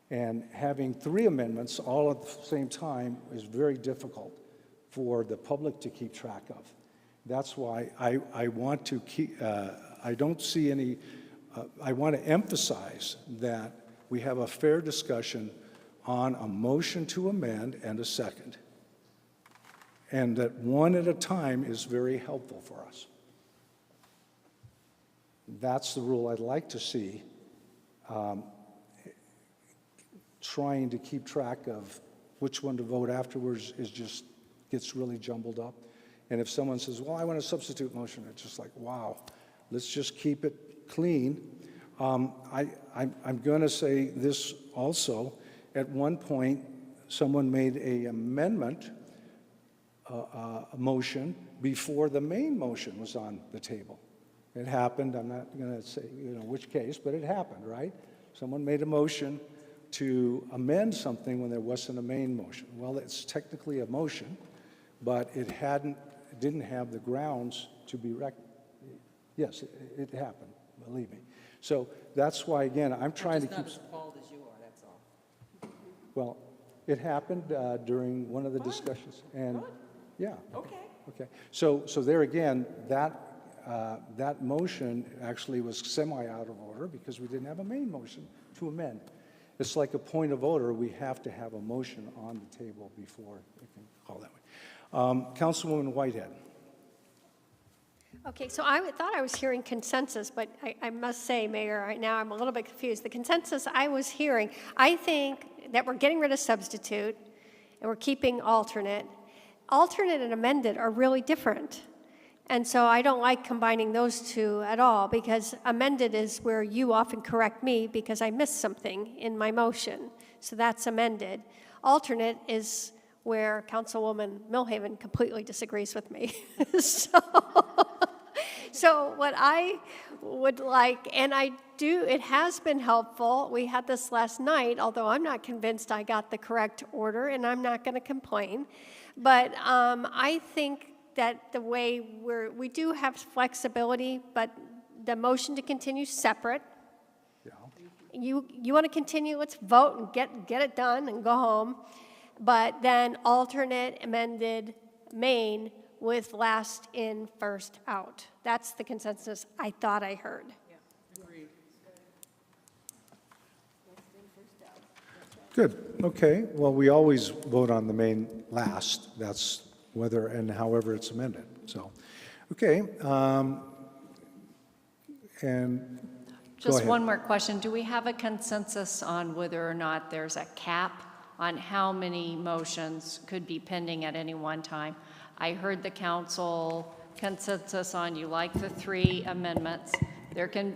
And having 3 amendments all at the same time is very difficult for the public to keep track of. That's why I want to keep, I don't see any, I want to emphasize that we have a fair discussion on a motion to amend and a second. And that 1 at a time is very helpful for us. That's the rule I'd like to see, trying to keep track of which one to vote afterwards is just, gets really jumbled up. And if someone says, well, I want a substitute motion, it's just like, wow, let's just keep it clean. I'm going to say this also. At one point, someone made an amendment, a motion, before the main motion was on the table. It happened. I'm not going to say, which case, but it happened, right? Someone made a motion to amend something when there wasn't a main motion. Well, it's technically a motion, but it didn't have the grounds to be Yes, it happened, believe me. So that's why, again, I'm trying to keep... Not as appalled as you are, that's all. Well, it happened during one of the discussions, and yeah. Okay. So there again, that motion actually was semi out of order because we didn't have a main motion to amend. It's like a point of order. We have to have a motion on the table before we can call that way. Councilwoman Whitehead. Okay, so I thought I was hearing consensus, but I must say, Mayor, right now I'm a little bit confused. The consensus I was hearing, I think that we're getting rid of substitute and we're keeping alternate. Alternate and amended are really different. And so I don't like combining those two at all, because amended is where you often correct me because I missed something in my motion. So that's amended. Alternate is where Councilwoman Milhaven completely disagrees with me. So what I would like, and I do, it has been helpful. We had this last night, although I'm not convinced I got the correct order, and I'm not going to complain. But I think that the way we do have flexibility, but the motion to continue separate. Yeah. You want to continue, let's vote and get it done and go home. But then alternate, amended, main with last in, first out. That's the consensus I thought I heard. Yeah, agreed. Good. Okay. Well, we always vote on the main last. That's whether and however it's amended. So, okay. And just one more question. Do we have a consensus on whether or not there's a cap on how many motions could be pending at any one time? I heard the council consensus on you like the 3 amendments. There can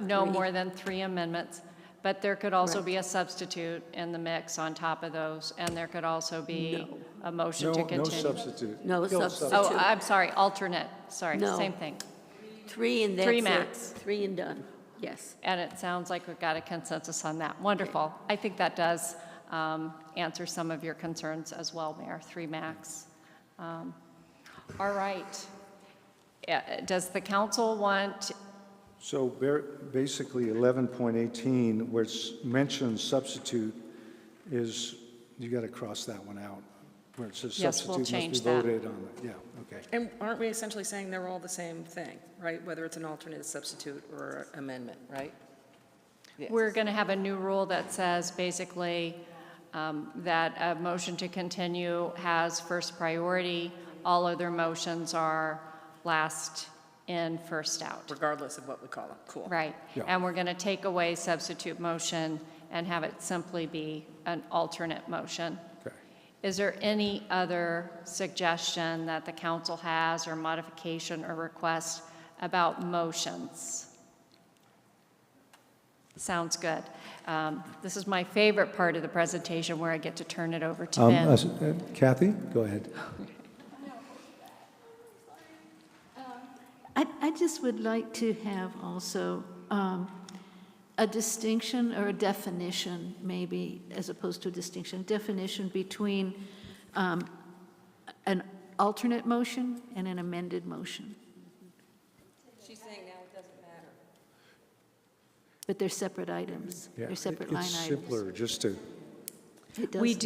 no more than 3 amendments, but there could also be a substitute in the mix on top of those, and there could also be a motion to continue. No substitute. No substitute. Oh, I'm sorry, alternate. Sorry, No. same thing. 3 and that's 3 it. max. 3 and done, yes. And it sounds like we've got a consensus on that. Wonderful. I think that does answer some of your concerns as well, Mayor. 3 max. All right. Does the council want? so basically 11.18, where it's mentioned substitute, is you got to cross that one out, where it says Yes, we'll substitute change must be that. voted on. Yeah, okay. And aren't we essentially saying they're all the same thing, right? Whether it's an alternate, substitute, or amendment, right? Yes. We're going to have a new rule that says basically that a motion to continue has first priority. All other motions are last in, first out. Regardless of what we call them. Cool. Right. Yeah. And we're going to take away substitute motion and have it simply be an alternate motion. Okay. Is there any other suggestion that the council has or modification or request about motions? Sounds good. This is my favorite part of the presentation where I get to turn it over to Ben. Kathy, go ahead. I just would like to have also a distinction or a definition, maybe, as opposed to a distinction, definition between an alternate motion and an amended motion. She's saying now it doesn't matter. But they're separate items. Yeah, They're separate line it's items. simpler just to, It We does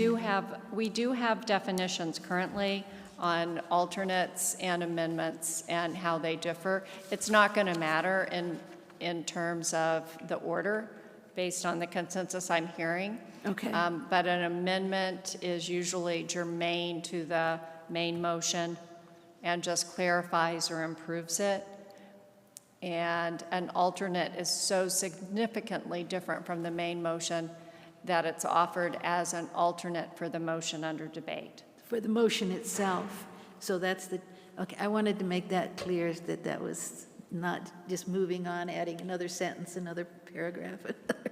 do have definitions currently on alternates and amendments and how they differ. It's not going to matter in terms of the order based on the consensus I'm hearing. Okay. But an amendment is usually germane to the main motion and just clarifies or improves it. And an alternate is so significantly different from the main motion that it's offered as an alternate for the motion under debate. For the motion itself. So that's the, okay, I wanted to make that clear, that that was not just moving on, adding another sentence, another paragraph, another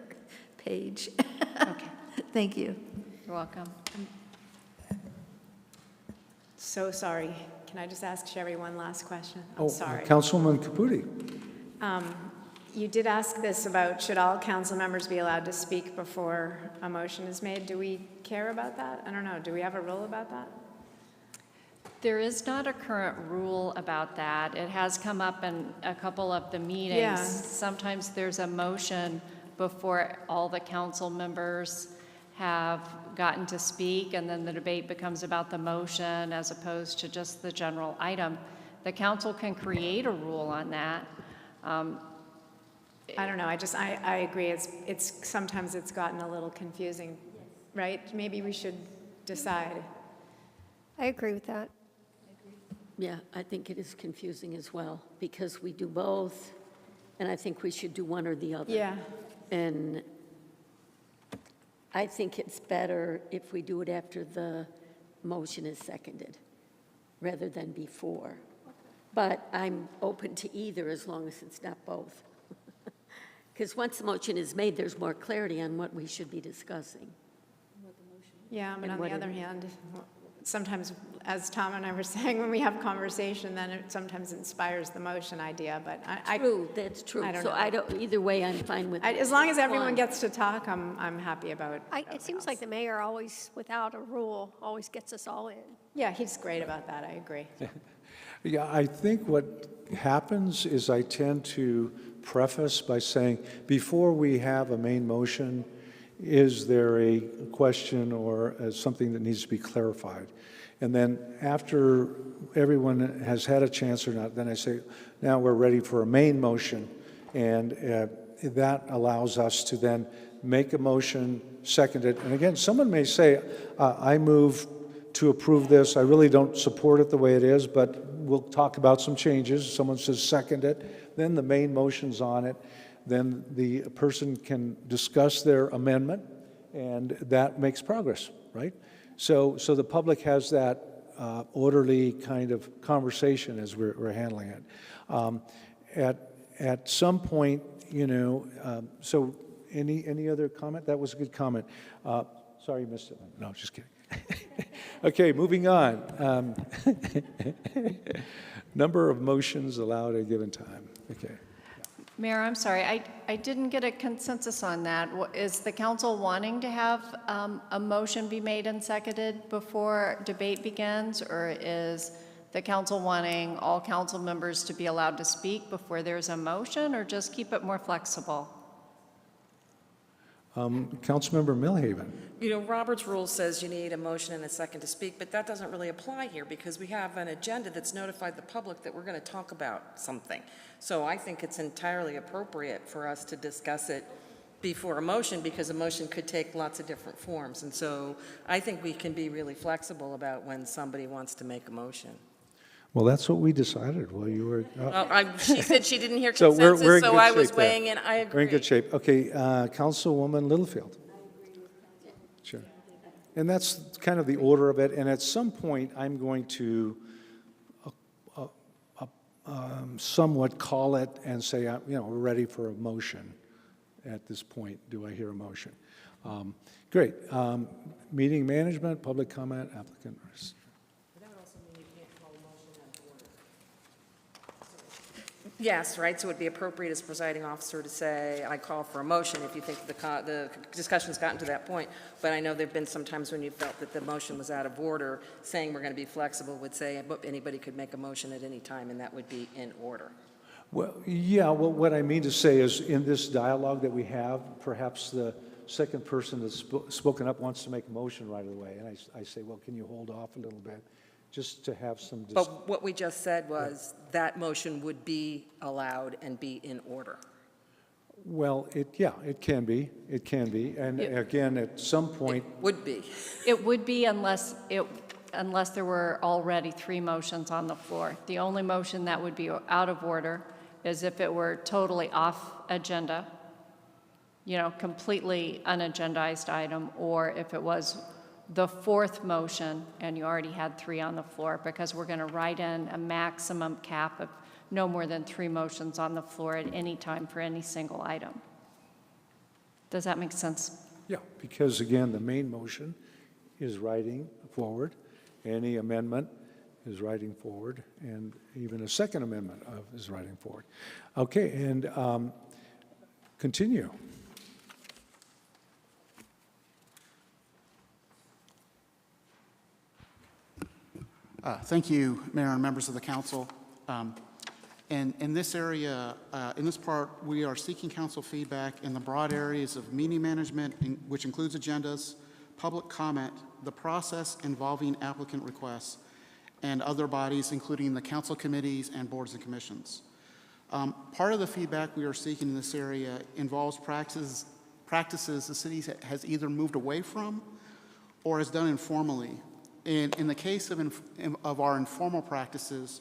page. Okay, Thank you. you're welcome. So sorry. Can I just ask Sherry one last question? I'm Oh, sorry. Councilwoman Caputi. You did ask this about should all council members be allowed to speak before a motion is made? Do we care about that? I don't know. Do we have a rule about that? There is not a current rule about that. It has come up in a couple of the meetings. Yeah. Sometimes there's a motion before all the council members have gotten to speak, and then the debate becomes about the motion as opposed to just the general item. The council can create a rule on that. I don't know. I agree. It's sometimes it's gotten a little confusing, right? Maybe we should decide. I agree with that. Yeah, I think it is confusing as well, because we do both, and I think we should do one or the other. Yeah. And I think it's better if we do it after the motion is seconded, rather than before. But I'm open to either as long as it's not both. Because once the motion is made, there's more clarity on what we should be discussing. Yeah, but And on what the it- other hand, sometimes, as Tom and I were saying, when we have conversation, then it sometimes inspires the motion idea, but True, that's true. I don't So know. either way, I'm fine with as long as everyone one. gets to talk, I'm happy about It seems like the mayor always, without a rule, always gets us all in. Yeah, he's great about that, I agree. Yeah, I think what happens is I tend to preface by saying, before we have a main motion, is there a question or something that needs to be clarified? And then after everyone has had a chance or not, then I say, now we're ready for a main motion. And that allows us to then make a motion, second it. And again, someone may say, I move to approve this. I really don't support it the way it is, but we'll talk about some changes. Someone says second it. Then the main motion's on it. Then the person can discuss their amendment, and that makes progress, right? So the public has that orderly kind of conversation as we're handling it. At some point, so any other comment? That was a good comment. Sorry, you missed it. No, just kidding. Okay, moving on. Number of motions allowed at a given time. Okay. Mayor, I'm sorry, I didn't get a consensus on that. Is the council wanting to have a motion be made and seconded before debate begins, or is the council wanting all council members to be allowed to speak before there's a motion, or just keep it more flexible? Councilmember Millhaven. Robert's rule says you need a motion and a second to speak, but that doesn't really apply here because we have an agenda that's notified the public that we're going to talk about something. So I think it's entirely appropriate for us to discuss it before a motion, because a motion could take lots of different forms. And so I think we can be really flexible about when somebody wants to make a motion. Well, that's what we decided while you were. She said she didn't hear So consensus, we're in so good I was shape there. weighing in. I agree. We're in good shape. Okay, Councilwoman Littlefield. Sure. And that's kind of the order of it. And at some point, I'm going to somewhat call it and say, we're ready for a motion. At this point, do I hear a motion? Great. Meeting management, public comment, applicant. Yes, right, so it would be appropriate as presiding officer to say, I call for a motion if you think the discussion's gotten to that point. But I know there've been some times when you felt that the motion was out of order. Saying we're going to be flexible would say anybody could make a motion at any time, and that would be in order. Well, yeah, well, what I mean to say is in this dialogue that we have, perhaps the second person that's spoken up wants to make a motion right away. And I say, well, can you hold off a little bit? Just to have some. But what we just said was that motion would be allowed and be in order. Well, it can be. It can be. And again, at some point. It would be. It would be unless there were already 3 motions on the floor. The only motion that would be out of order is if it were totally off agenda completely unagendized item, or if it was the fourth motion and you already had 3 on the floor, because we're going to write in a maximum cap of no more than 3 motions on the floor at any time for any single item. Does that make sense? Yeah, because again, the main motion is writing forward. Any amendment is writing forward, and even a second amendment is writing forward. Okay, and continue. Thank you, Mayor and members of the council. And in this area, in this part, we are seeking council feedback in the broad areas of meeting management, which includes agendas, public comment, the process involving applicant requests, and other bodies, including the council committees and boards and commissions. Part of the feedback we are seeking in this area involves practices the city has either moved away from or has done informally. In the case of our informal practices,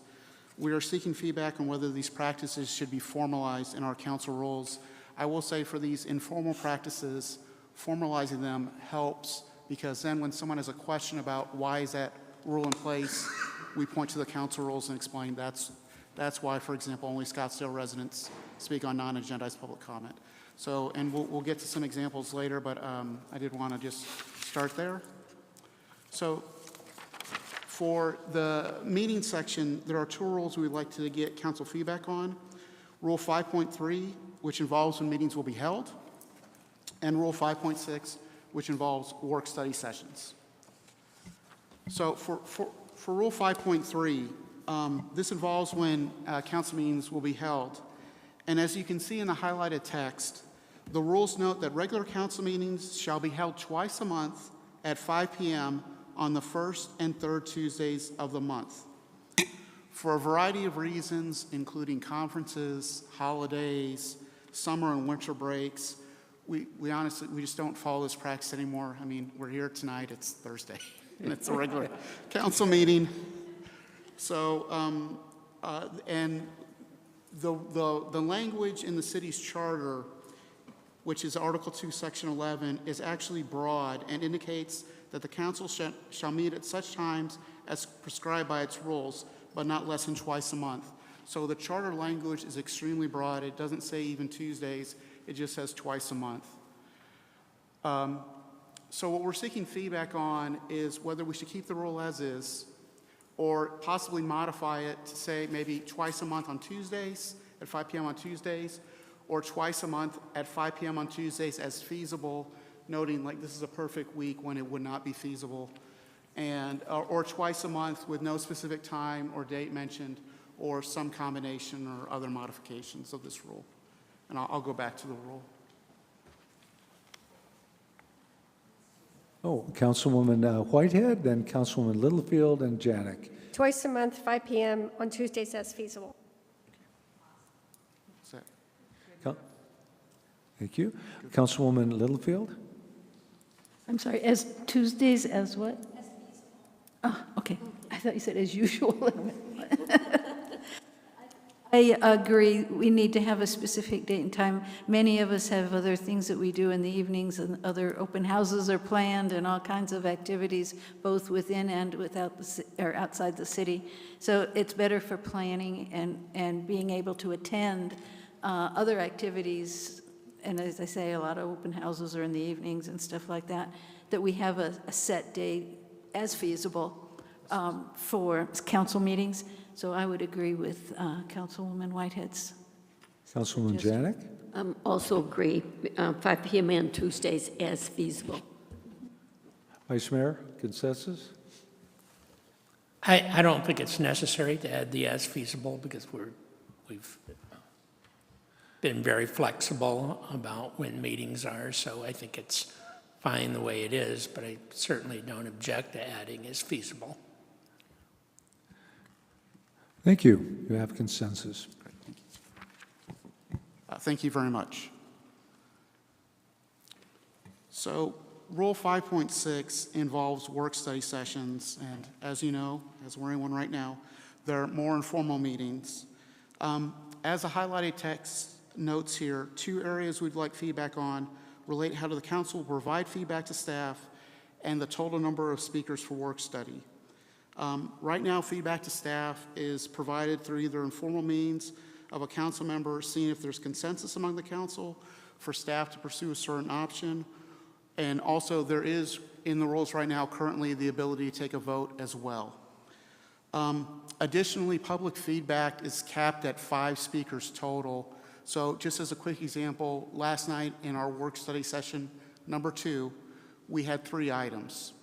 we are seeking feedback on whether these practices should be formalized in our council rules. I will say for these informal practices, formalizing them helps, because then when someone has a question about why is that rule in place, we point to the council rules and explain that's why, for example, only Scottsdale residents speak on non-agendized public comment. So, and we'll get to some examples later, but I did want to just start there. So, for the meeting section, there are 2 rules we'd like to get council feedback on. Rule 5.3, which involves when meetings will be held, and Rule 5.6, which involves work study sessions. So for Rule 5.3, this involves when council meetings will be held. And as you can see in the highlighted text, the rules note that regular council meetings shall be held twice a month at 5 p.m. on the first and third Tuesdays of the month. For a variety of reasons, including conferences, holidays, summer and winter breaks, we honestly just don't follow this practice anymore. I mean, we're here tonight, it's Thursday, and it's a regular council meeting. So, and the language in the city's charter, which is Article 2, Section 11, is actually broad and indicates that the council shall meet at such times as prescribed by its rules, but not less than twice a month. So the charter language is extremely broad. It doesn't say even Tuesdays. It just says twice a month. So what we're seeking feedback on is whether we should keep the rule as is or possibly modify it to say maybe twice a month on Tuesdays at 5 p.m. on Tuesdays, or twice a month at 5 p.m. on Tuesdays as feasible, noting like this is a perfect week when it would not be feasible, and or twice a month with no specific time or date mentioned, or some combination or other modifications of this rule. And I'll go back to the rule. Oh, Councilwoman Whitehead, then Councilwoman Littlefield, and Janik. Twice a month, 5 p.m. on Tuesdays as feasible. Thank you. Councilwoman Littlefield? I'm sorry, as Tuesdays as what? As feasible. Oh, okay. I thought you said as usual. I agree. We need to have a specific date and time. Many of us have other things that we do in the evenings, and other open houses are planned and all kinds of activities, both within and without or outside the city. So it's better for planning and being able to attend other activities. And as I say, a lot of open houses are in the evenings and stuff like that, that we have a set date as feasible for council meetings. So I would agree with Councilwoman Whitehead's. Councilwoman Janik? Also agree, 5 p.m. on Tuesdays as feasible. Vice Mayor, consensus? I don't think it's necessary to add the as feasible, because we've been very flexible about when meetings are, so I think it's fine the way it is, but I certainly don't object to adding as feasible. Thank you. You have consensus. Thank you very much. So Rule 5.6 involves work study sessions, and as you know, as we're in one right now, they're more informal meetings. As the highlighted text notes here. 2 areas we'd like feedback on relate how the council will provide feedback to staff and the total number of speakers for work study. Right now, feedback to staff is provided through either informal means of a council member seeing if there's consensus among the council for staff to pursue a certain option. And also there is in the rules right now currently the ability to take a vote as well. Additionally, public feedback is capped at 5 speakers total. So just as a quick example, last night in our work study session number 2, we had 3 items.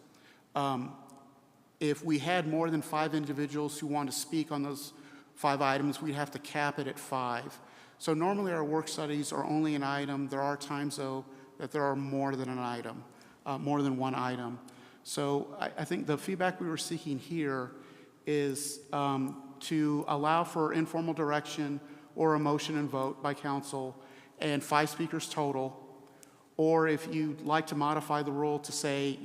If we had more than 5 individuals who want to speak on those 5 items, we'd have to cap it at 5. So normally our work studies are only an item. There are times, though, that there are more than an item, more than one item. So I think the feedback we were seeking here is to allow for informal direction or a motion and vote by council and 5 speakers total. Or if you'd like to modify the rule to say,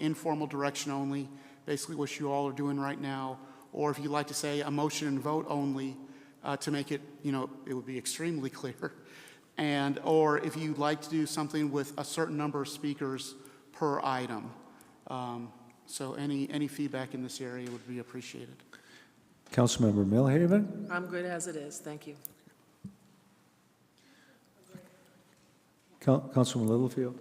informal direction only, basically what you all are doing right now, or if you'd like to say a motion and vote only to make it, it would be extremely clear. Or if you'd like to do something with a certain number of speakers per item. So any feedback in this area would be appreciated. Councilmember Millhaven? I'm good as it is, thank you. Councilman Littlefield?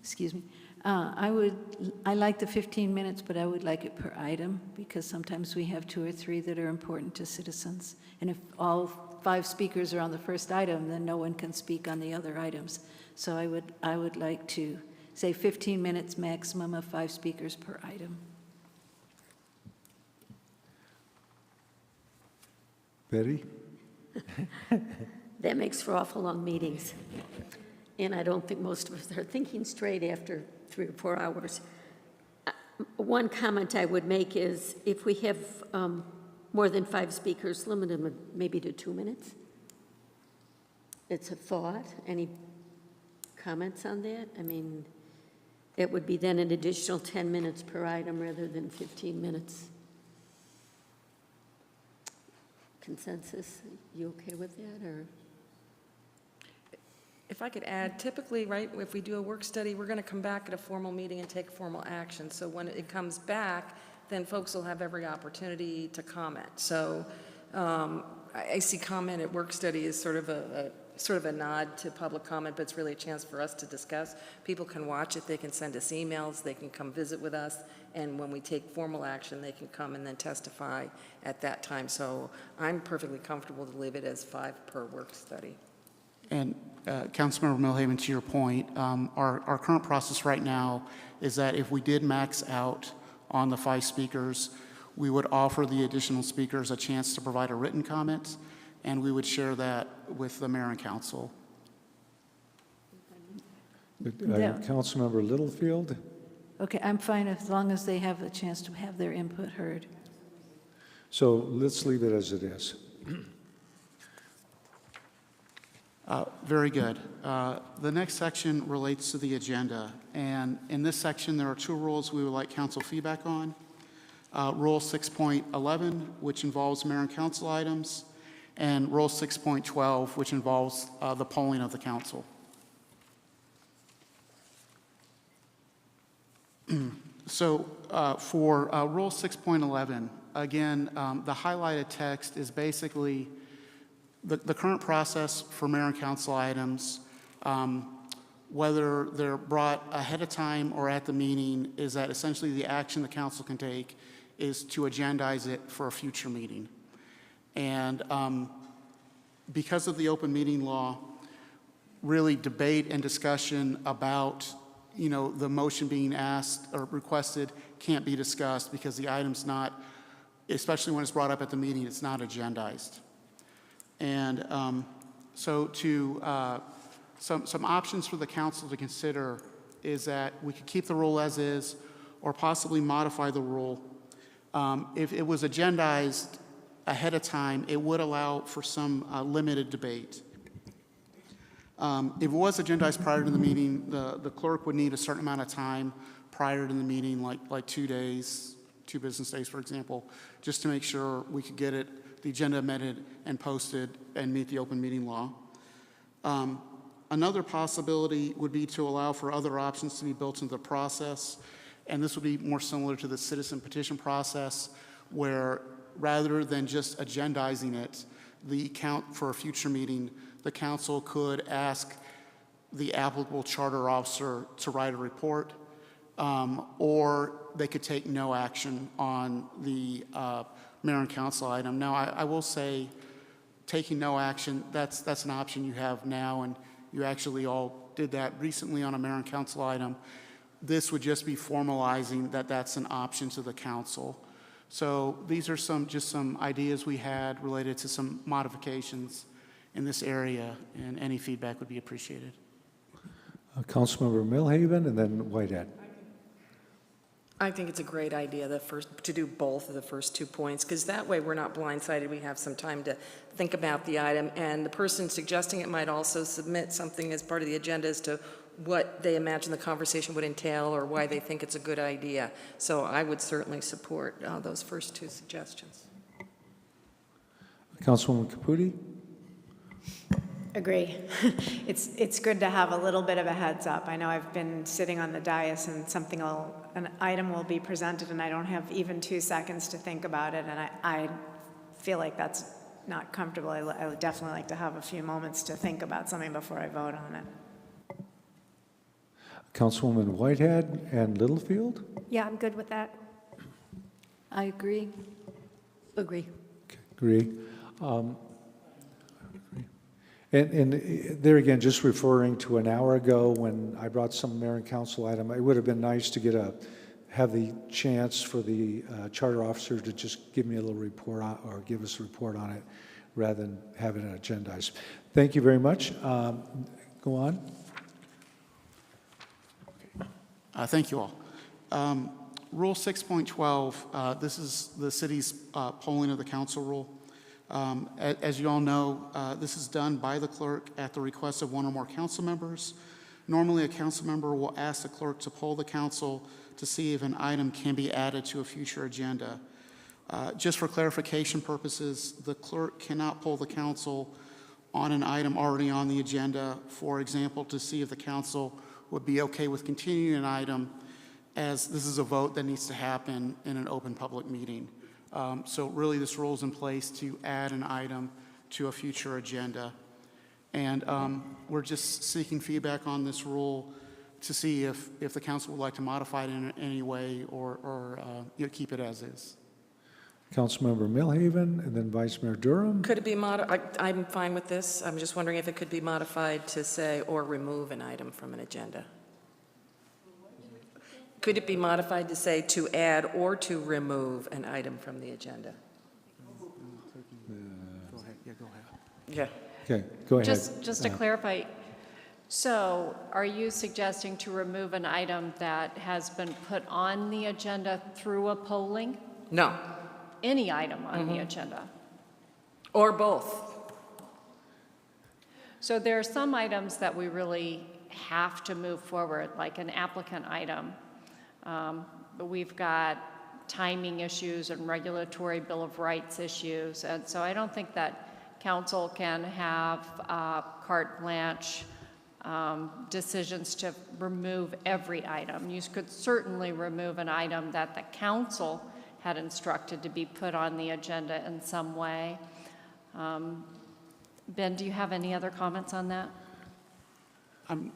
Excuse me. I like the 15 minutes, but I would like it per item because sometimes we have 2 or 3 that are important to citizens. And if all 5 speakers are on the first item, then no one can speak on the other items. So I would like to say 15 minutes maximum of 5 speakers per item. Betty? That makes for awful long meetings. And I don't think most of us are thinking straight after 3 or 4 hours. One comment I would make is if we have more than 5 speakers, limit them maybe to 2 minutes. It's a thought. Any comments on that? I mean, it would be then an additional 10 minutes per item rather than 15 minutes. Consensus, you okay with that, or? If I could add, typically, right, if we do a work study, we're going to come back at a formal meeting and take formal action. So when it comes back, then folks will have every opportunity to comment. So I see comment at work study as sort of a nod to public comment, but it's really a chance for us to discuss. People can watch it, they can send us emails, they can come visit with us, and when we take formal action, they can come and then testify at that time. So I'm perfectly comfortable to leave it as 5 per work study. And Councilmember Millhaven, to your point, our current process right now is that if we did max out on the 5 speakers, we would offer the additional speakers a chance to provide a written comment, and we would share that with the mayor and council. Councilmember Littlefield? Okay, I'm fine as long as they have a chance to have their input heard. So let's leave it as it is. Very good. The next section relates to the agenda. And in this section, there are 2 rules we would like council feedback on. Rule 6.11, which involves mayor and council items, and Rule 6.12, which involves the polling of the council. So for Rule 6.11, again, the highlighted text is basically the current process for mayor and council items, whether they're brought ahead of time or at the meeting, is that essentially the action the council can take is to agendize it for a future meeting. And because of the open meeting law, really debate and discussion about the motion being asked or requested can't be discussed because the item's not, especially when it's brought up at the meeting, it's not agendized. And so some options for the council to consider is that we could keep the rule as is or possibly modify the rule. If it was agendized ahead of time, it would allow for some limited debate. If it was agendized prior to the meeting, the clerk would need a certain amount of time prior to the meeting, like 2 days, 2 business days, for example, just to make sure we could get it the agenda amended and posted and meet the open meeting law. Another possibility would be to allow for other options to be built into the process, and this would be more similar to the citizen petition process, where rather than just agendizing it, for a future meeting, the council could ask the applicable charter officer to write a report, or they could take no action on the mayor and council item. Now, I will say, taking no action, that's an option you have now, and you actually all did that recently on a mayor and council item. This would just be formalizing that that's an option to the council. So these are just some ideas we had related to some modifications in this area, and any feedback would be appreciated. Councilmember Millhaven and then Whitehead. I think it's a great idea, to do both of the first 2 points, because that way we're not blindsided. We have some time to think about the item, and the person suggesting it might also submit something as part of the agenda as to what they imagine the conversation would entail or why they think it's a good idea. So I would certainly support those first 2 suggestions. Councilwoman Caputi. Agree. It's good to have a little bit of a heads up. I know I've been sitting on the dais and an item will be presented and I don't have even 2 seconds to think about it, and I feel like that's not comfortable. I would definitely like to have a few moments to think about something before I vote on it. Councilwoman Whitehead and Littlefield. Yeah, I'm good with that. I agree. Agree. Okay, agree. And there again, just referring to an hour ago when I brought some mayor and council item, it would have been nice to have the chance for the charter officer to just give me a little report or give us a report on it rather than having it agendized. Thank you very much. Go on. Thank you all. Rule 6.12, this is the city's polling of the council rule. As you all know, this is done by the clerk at the request of one or more council members. Normally, a council member will ask the clerk to poll the council to see if an item can be added to a future agenda. Just for clarification purposes, the clerk cannot poll the council on an item already on the agenda, for example, to see if the council would be okay with continuing an item, as this is a vote that needs to happen in an open public meeting. So really, this rule is in place to add an item to a future agenda. And we're just seeking feedback on this rule to see if the council would like to modify it in any way or keep it as is. Councilmember Millhaven and then Vice Mayor Durham. Could it be I'm fine with this. I'm just wondering if it could be modified to say, or remove an item from an agenda. Could it be modified to say to add or to remove an item from the agenda? Go ahead. Yeah, go ahead. Yeah. Okay, go ahead. Just to clarify, so are you suggesting to remove an item that has been put on the agenda through a polling? No. Any item on the agenda? Or both. So there are some items that we really have to move forward, like an applicant item. But we've got timing issues and regulatory Bill of Rights issues. And so I don't think that council can have carte blanche decisions to remove every item. You could certainly remove an item that the council had instructed to be put on the agenda in some way. Ben, do you have any other comments on that? I think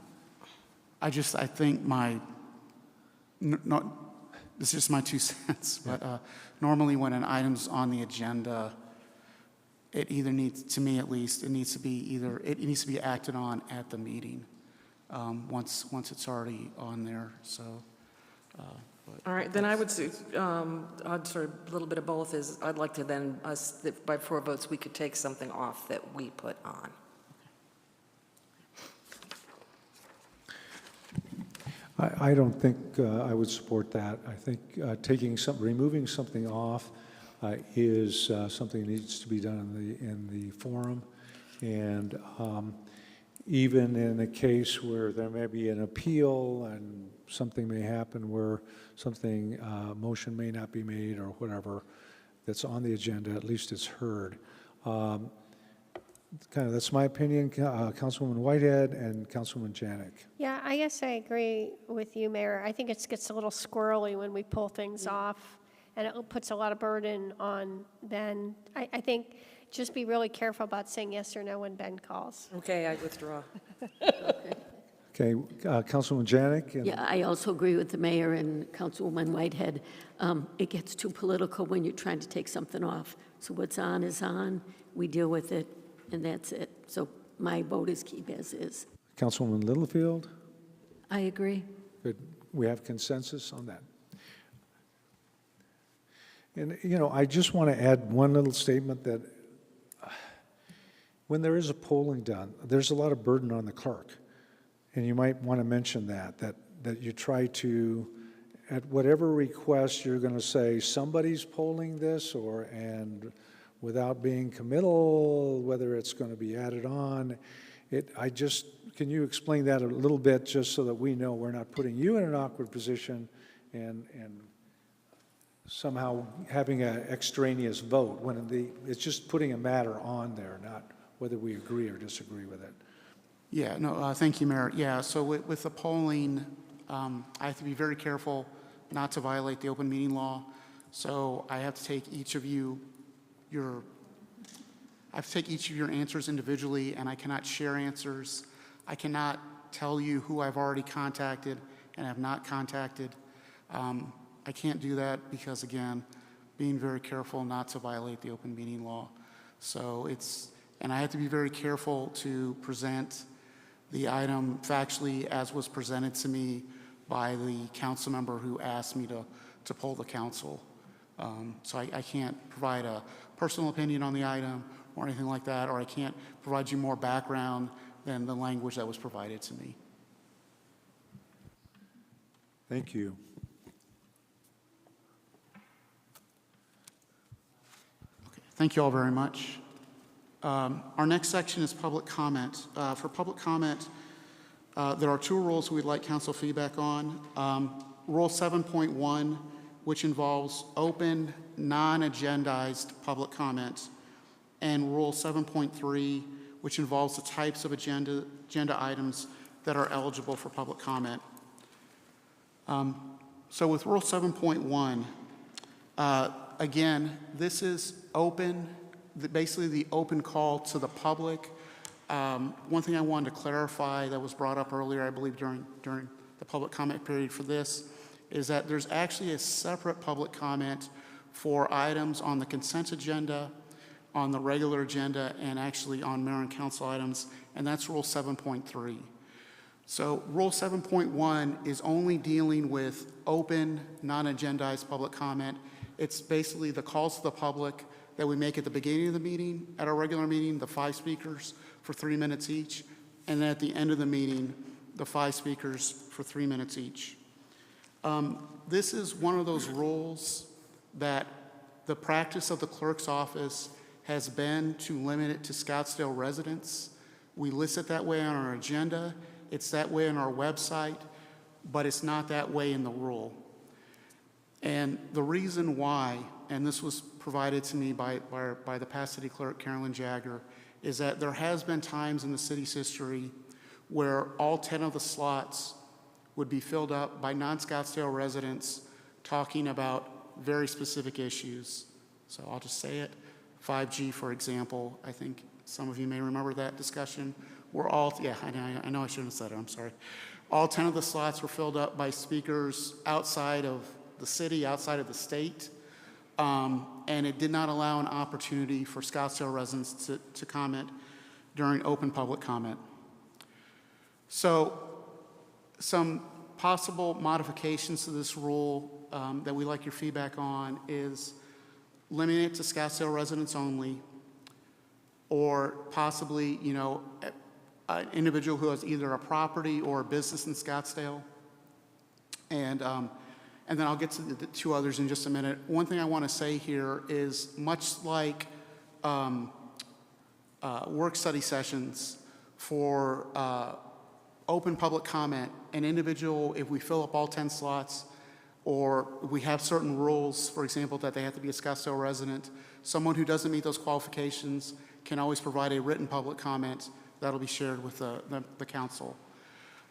this is just my 2 cents, but normally when an item's on the agenda, it either needs, to me at least, it needs to be acted on at the meeting once it's already on there. So. All right, then I would say, I'd sort of a little bit of both is, I'd like to then, by 4 votes, we could take something off that we put on. I don't think I would support that. I think removing something off is something that needs to be done in the forum. And even in a case where there may be an appeal and something may happen where motion may not be made or whatever, that's on the agenda, at least it's heard. That's my opinion, Councilwoman Whitehead and Councilwoman Janik. Yeah, I guess I agree with you, Mayor. I think it gets a little squirrely when we pull things off, and it puts a lot of burden on Ben. I think just be really careful about saying yes or no when Ben calls. Okay, I withdraw. Okay, Councilwoman Janik? And Yeah, I also agree with the mayor and Councilwoman Whitehead. It gets too political when you're trying to take something off. So what's on is on, we deal with it, and that's it. So my vote is keep as is. Councilwoman Littlefield? I agree. Good. We have consensus on that. And, you know, I just want to add one little statement that when there is a polling done, there's a lot of burden on the clerk. And you might want to mention that you try to, at whatever request, you're going to say somebody's polling this, and without being committal, whether it's going to be added on. Can you explain that a little bit, just so that we know we're not putting you in an awkward position and somehow having an extraneous vote when it's just putting a matter on there, not whether we agree or disagree with it. Yeah, no, thank you, Mayor. Yeah, so with the polling, I have to be very careful not to violate the open meeting law. So I have to take each of your answers individually, and I cannot share answers. I cannot tell you who I've already contacted and have not contacted. I can't do that because, again, being very careful not to violate the open meeting law. So and I have to be very careful to present the item factually as was presented to me by the council member who asked me to poll the council. So I can't provide a personal opinion on the item or anything like that, or I can't provide you more background than the language that was provided to me. Thank you. Okay, thank you all very much. Our next section is public comment. For public comment, there are two rules we'd like council feedback on. Rule 7.1, which involves open, non-agendized public comment, and Rule 7.3, which involves the types of agenda items that are eligible for public comment. So with Rule 7.1, again, this is open, basically the open call to the public. One thing I wanted to clarify that was brought up earlier, I believe during the public comment period for this, is that there's actually a separate public comment for items on the consent agenda, on the regular agenda, and actually on mayor and council items, and that's Rule 7.3. So Rule 7.1 is only dealing with open, non-agendized public comment. It's basically the calls to the public that we make at the beginning of the meeting, at our regular meeting, the 5 speakers for 3 minutes each, and then at the end of the meeting, the 5 speakers for 3 minutes each. This is one of those rules that the practice of the clerk's office has been to limit it to Scottsdale residents. We list it that way on our agenda. It's that way on our website, but it's not that way in the rule. And the reason why, and this was provided to me by the past city clerk, Carolyn Jagger, is that there has been times in the city's history where all 10 of the slots would be filled up by non-Scottsdale residents talking about very specific issues. So I'll just say it. 5G, for example, I think some of you may remember that discussion. I know I shouldn't have said it, I'm sorry. All 10 of the slots were filled up by speakers outside of the city, outside of the state, and it did not allow an opportunity for Scottsdale residents to comment during open public comment. So some possible modifications to this rule that we'd like your feedback on is limiting it to Scottsdale residents only, or possibly, an individual who has either a property or a business in Scottsdale. And then I'll get to the 2 others in just a minute. One thing I want to say here is, much like work study sessions for open public comment, an individual, if we fill up all 10 slots, or we have certain rules, for example, that they have to be a Scottsdale resident. Someone who doesn't meet those qualifications can always provide a written public comment that'll be shared with the council.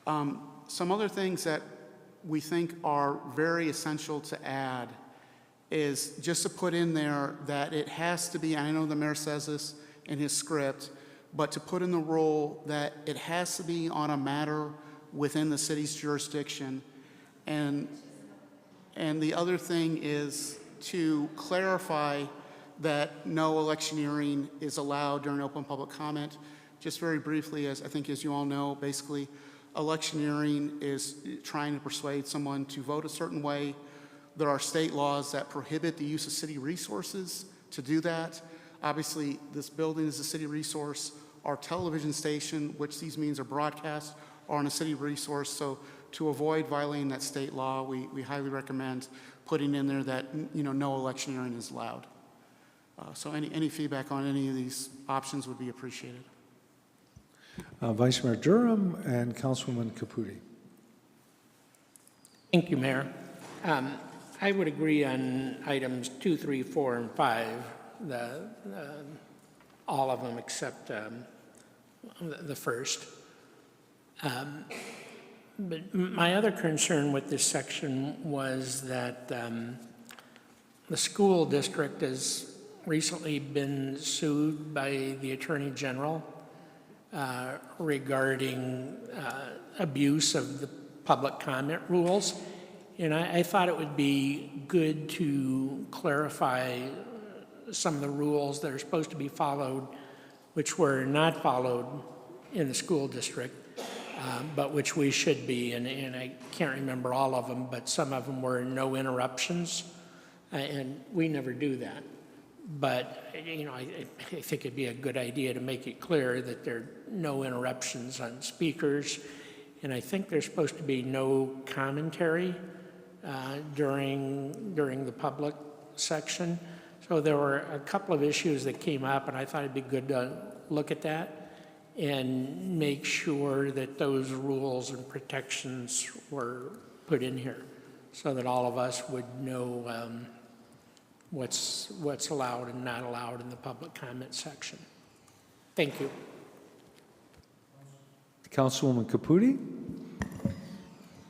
Some other things that we think are very essential to add is just to put in there that it has to be, and I know the mayor says this in his script, but to put in the rule that it has to be on a matter within the city's jurisdiction. And the other thing is to clarify that no electioneering is allowed during open public comment. Just very briefly, as I think as you all know, basically electioneering is trying to persuade someone to vote a certain way. There are state laws that prohibit the use of city resources to do that. Obviously, this building is a city resource. Our television station, which these means are broadcast, are on a city resource. So to avoid violating that state law, we highly recommend putting in there that no electioneering is allowed. So any feedback on any of these options would be appreciated. Vice Mayor Durham and Councilwoman Caputi. Thank you, Mayor. I would agree on items 2, 3, 4, and 5, all of them except the first. But my other concern with this section was that the school district has recently been sued by the Attorney General regarding abuse of the public comment rules. And I thought it would be good to clarify some of the rules that are supposed to be followed, which were not followed in the school district, but which we should be. And I can't remember all of them, but some of them were no interruptions, and we never do that. But, I think it'd be a good idea to make it clear that there are no interruptions on speakers. And I think there's supposed to be no commentary during the public section. So there were a couple of issues that came up, and I thought it'd be good to look at that and make sure that those rules and protections were put in here so that all of us would know what's allowed and not allowed in the public comment section. Thank you. Councilwoman Caputi.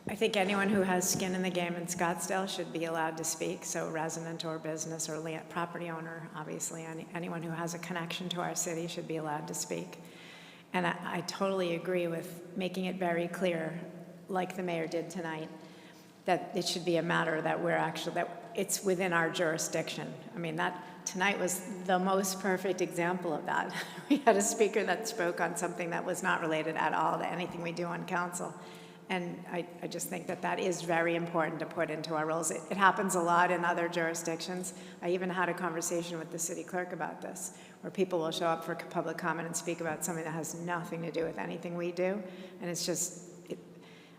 I think anyone who has skin in the game in Scottsdale should be allowed to speak, so resident or business or property owner, obviously, anyone who has a connection to our city should be allowed to speak. And I totally agree with making it very clear, like the mayor did tonight, that it should be a matter that that it's within our jurisdiction. I mean, that tonight was the most perfect example of that. We had a speaker that spoke on something that was not related at all to anything we do on council. And I just think that is very important to put into our rules. It happens a lot in other jurisdictions. I even had a conversation with the city clerk about this, where people will show up for public comment and speak about something that has nothing to do with anything we do. And it's just,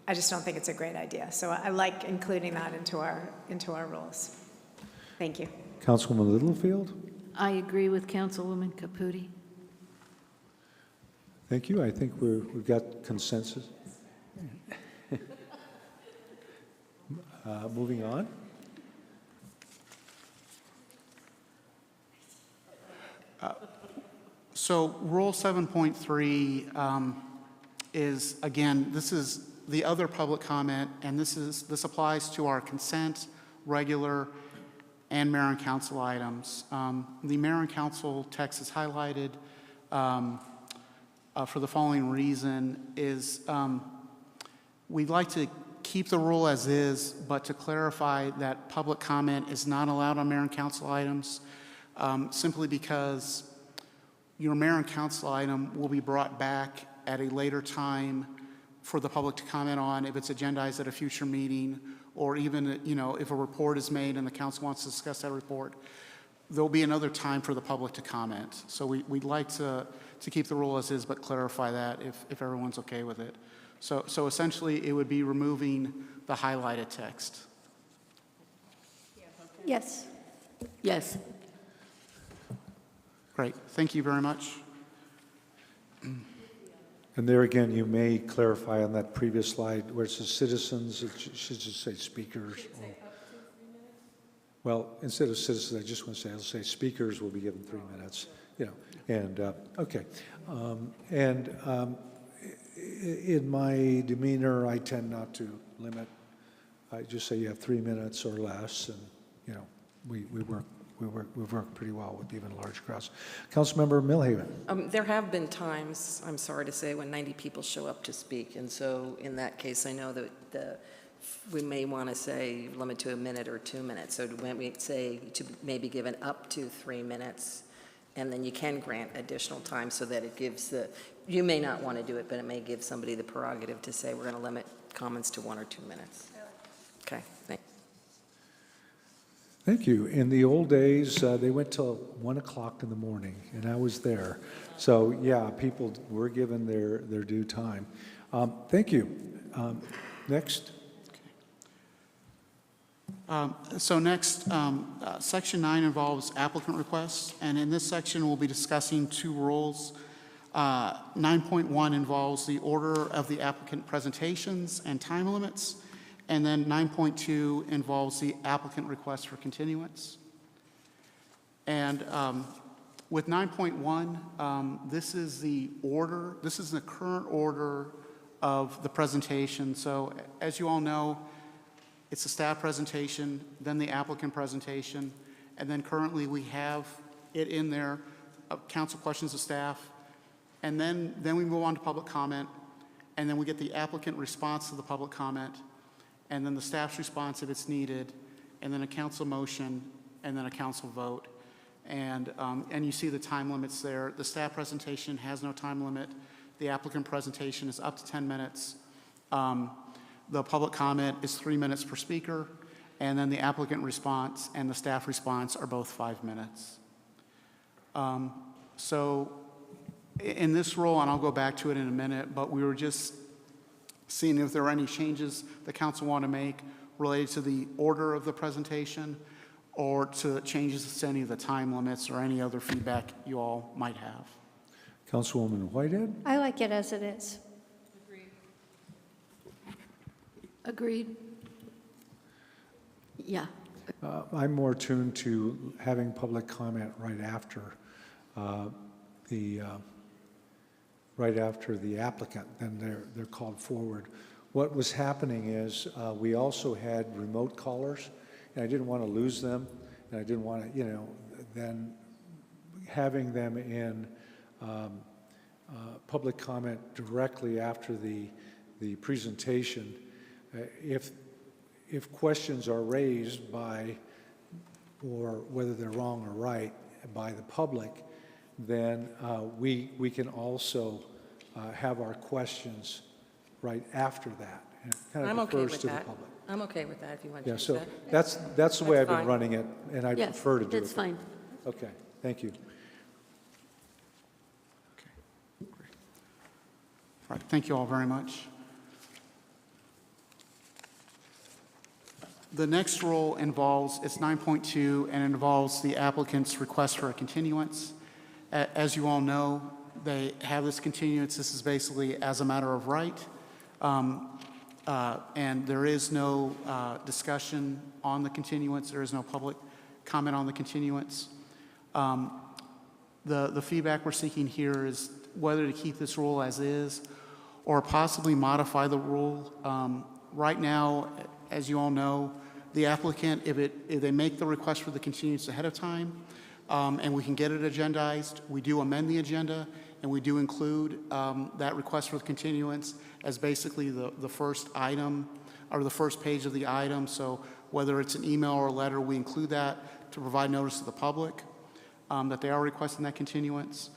I just don't think it's a great idea. So I like including that into our rules. Thank you. Councilwoman Littlefield. I agree with Councilwoman Caputi. Thank you. I think we've got consensus. Moving on. So Rule 7.3 is, again, this is the other public comment, and this applies to our consent, regular, and mayor and council items. The mayor and council text is highlighted for the following reason is we'd like to keep the rule as is, but to clarify that public comment is not allowed on mayor and council items, simply because your mayor and council item will be brought back at a later time for the public to comment on if it's agendized at a future meeting, or even, if a report is made and the council wants to discuss that report, there'll be another time for the public to comment. So we'd like to keep the rule as is, but clarify that if everyone's okay with it. So essentially, it would be removing the highlighted text. Yes. Yes. Great. Thank you very much. And there again, you may clarify on that previous slide where it says citizens, it should just say speakers. Well, instead of citizens, I just want to say, I'll say speakers will be given 3 minutes, you know, and, okay. In my demeanor, I tend not to limit. I just say you have 3 minutes or less, and, you know, we've worked pretty well with even large crowds. Councilmember Milhaven. There have been times, I'm sorry to say, when 90 people show up to speak, and so in that case, I know that we may want to say limit to a minute or 2 minutes. So when we say to maybe given up to 3 minutes, and then you can grant additional time so that it gives you may not want to do it, but it may give somebody the prerogative to say we're going to limit comments to 1 or 2 minutes. Okay, thanks. Thank you. In the old days, they went till 1 o'clock in the morning, and I was there. So yeah, people were given their due time. Thank you. Next. So next, Section 9 involves applicant requests, and in this section, we'll be discussing 2 rules. 9.1 involves the order of the applicant presentations and time limits, and then 9.2 involves the applicant request for continuance. And with 9.1, this is the order, this is the current order of the presentation. So as you all know, it's the staff presentation, then the applicant presentation, and then currently we have it in there, council questions of staff, and then we move on to public comment, and then we get the applicant response to the public comment, and then the staff's response if it's needed, and then a council motion, and then a council vote. And you see the time limits there. The staff presentation has no time limit. The applicant presentation is up to 10 minutes. The public comment is 3 minutes per speaker, and then the applicant response and the staff response are both 5 minutes. So in this role, and I'll go back to it in a minute, but we were just seeing if there are any changes the council want to make related to the order of the presentation or to changes to any of the time limits or any other feedback you all might have. Councilwoman Whitehead? I like it as it is. Agreed. Yeah. I'm more tuned to having public comment right after the applicant, then they're called forward. What was happening is we also had remote callers, and I didn't want to lose them, and I didn't want to, you know, then having them in public comment directly after the presentation. If questions are raised by, or whether they're wrong or right, by the public, then we can also have our questions right after that. And it kind I'm of okay refers with to the that. public. I'm okay with that if you want to Yeah, do so that. that's the way I've been fine. running it, and I Yes, prefer to do it. that's fine. Okay, thank you. All right, thank you all very much. The next rule involves, it's 9.2, and involves the applicant's request for a continuance. As you all know, they have this continuance. This is basically as a matter of right. And there is no discussion on the continuance. There is no public comment on the continuance. The feedback we're seeking here is whether to keep this rule as is or possibly modify the rule. Right now, as you all know, the applicant, if they make the request for the continuance ahead of time, and we can get it agendized, we do amend the agenda, and we do include that request for the continuance as basically the first item or the first page of the item. So whether it's an email or a letter, we include that to provide notice to the public that they are requesting that continuance.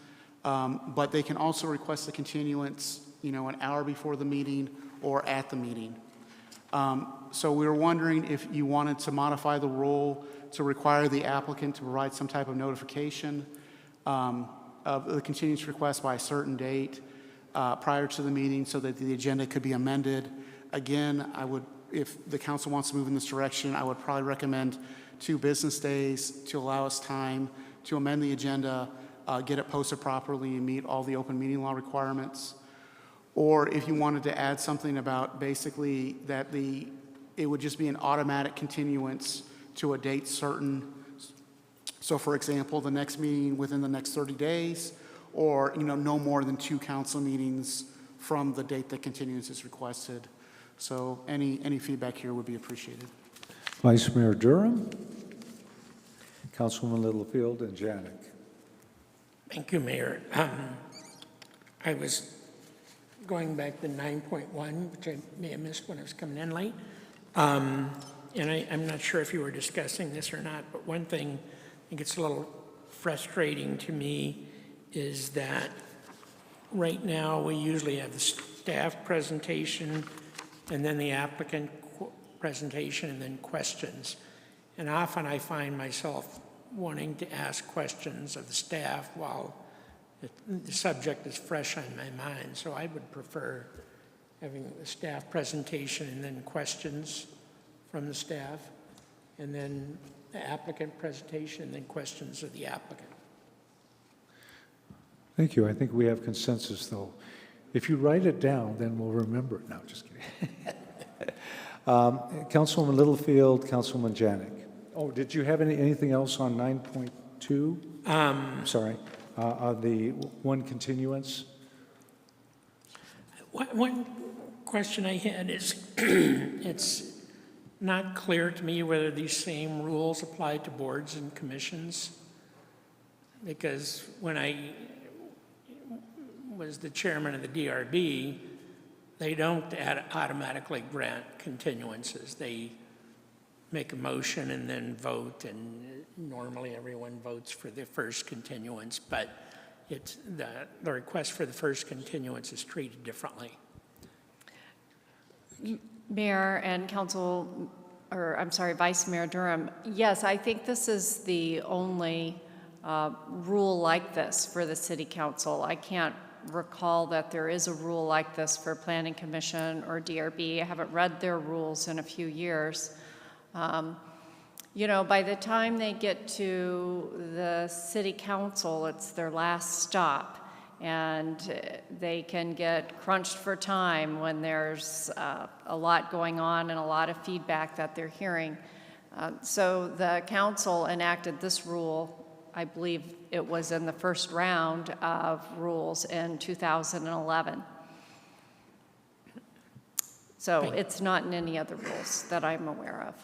But they can also request the continuance, you know, an hour before the meeting or at the meeting. So we were wondering if you wanted to modify the rule to require the applicant to provide some type of notification of the continuance request by a certain date prior to the meeting so that the agenda could be amended. Again, if the council wants to move in this direction, I would probably recommend 2 business days to allow us time to amend the agenda, get it posted properly, and meet all the open meeting law requirements. Or if you wanted to add something about basically that it would just be an automatic continuance to a date certain. So for example, the next meeting within the next 30 days, or, no more than 2 council meetings from the date that continuance is requested. So any feedback here would be appreciated. Vice Mayor Durham, Councilwoman Littlefield, and Janik. Thank you, Mayor. I was going back to 9.1, which I may have missed when I was coming in late. And I'm not sure if you were discussing this or not, but one thing I think it's a little frustrating to me is that right now we usually have the staff presentation and then the applicant presentation and then questions. And often I find myself wanting to ask questions of the staff while the subject is fresh on my mind. So I would prefer having the staff presentation and then questions from the staff, and then the applicant presentation, and then questions of the applicant. Thank you. I think we have consensus, though. If you write it down, then we'll remember it. No, just kidding. Councilwoman Littlefield, Councilwoman Janik. Oh, did you have anything else on 9.2? Sorry, the one continuance? One question I had is, it's not clear to me whether these same rules apply to boards and commissions, because when I was the chairman of the DRB, they don't automatically grant continuances. They make a motion and then vote, and normally everyone votes for the first continuance, but it's the request for the first continuance is treated differently. Mayor and Vice Mayor Durham, yes, I think this is the only rule like this for the City Council. I can't recall that there is a rule like this for Planning Commission or DRB. I haven't read their rules in a few years. By the time they get to the City Council, it's their last stop, and they can get crunched for time when there's a lot going on and a lot of feedback that they're hearing. So the council enacted this rule, I believe it was in the first round of rules in 2011. So it's not in any other rules that I'm aware of.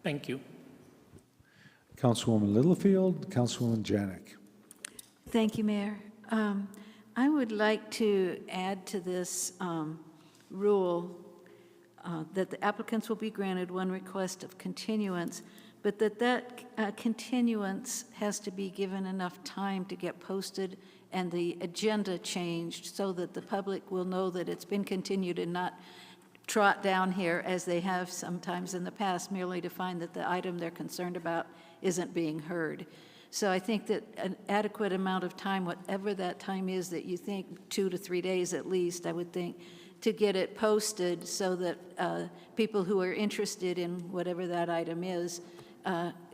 Thank you. Councilwoman Littlefield, Councilwoman Janik. Thank you, Mayor. I would like to add to this rule that the applicants will be granted one request of continuance, but that continuance has to be given enough time to get posted and the agenda changed so that the public will know that it's been continued and not trot down here as they have sometimes in the past merely to find that the item they're concerned about isn't being heard. So I think that an adequate amount of time, whatever that time is that you think, 2 to 3 days at least, I would think, to get it posted so that people who are interested in whatever that item is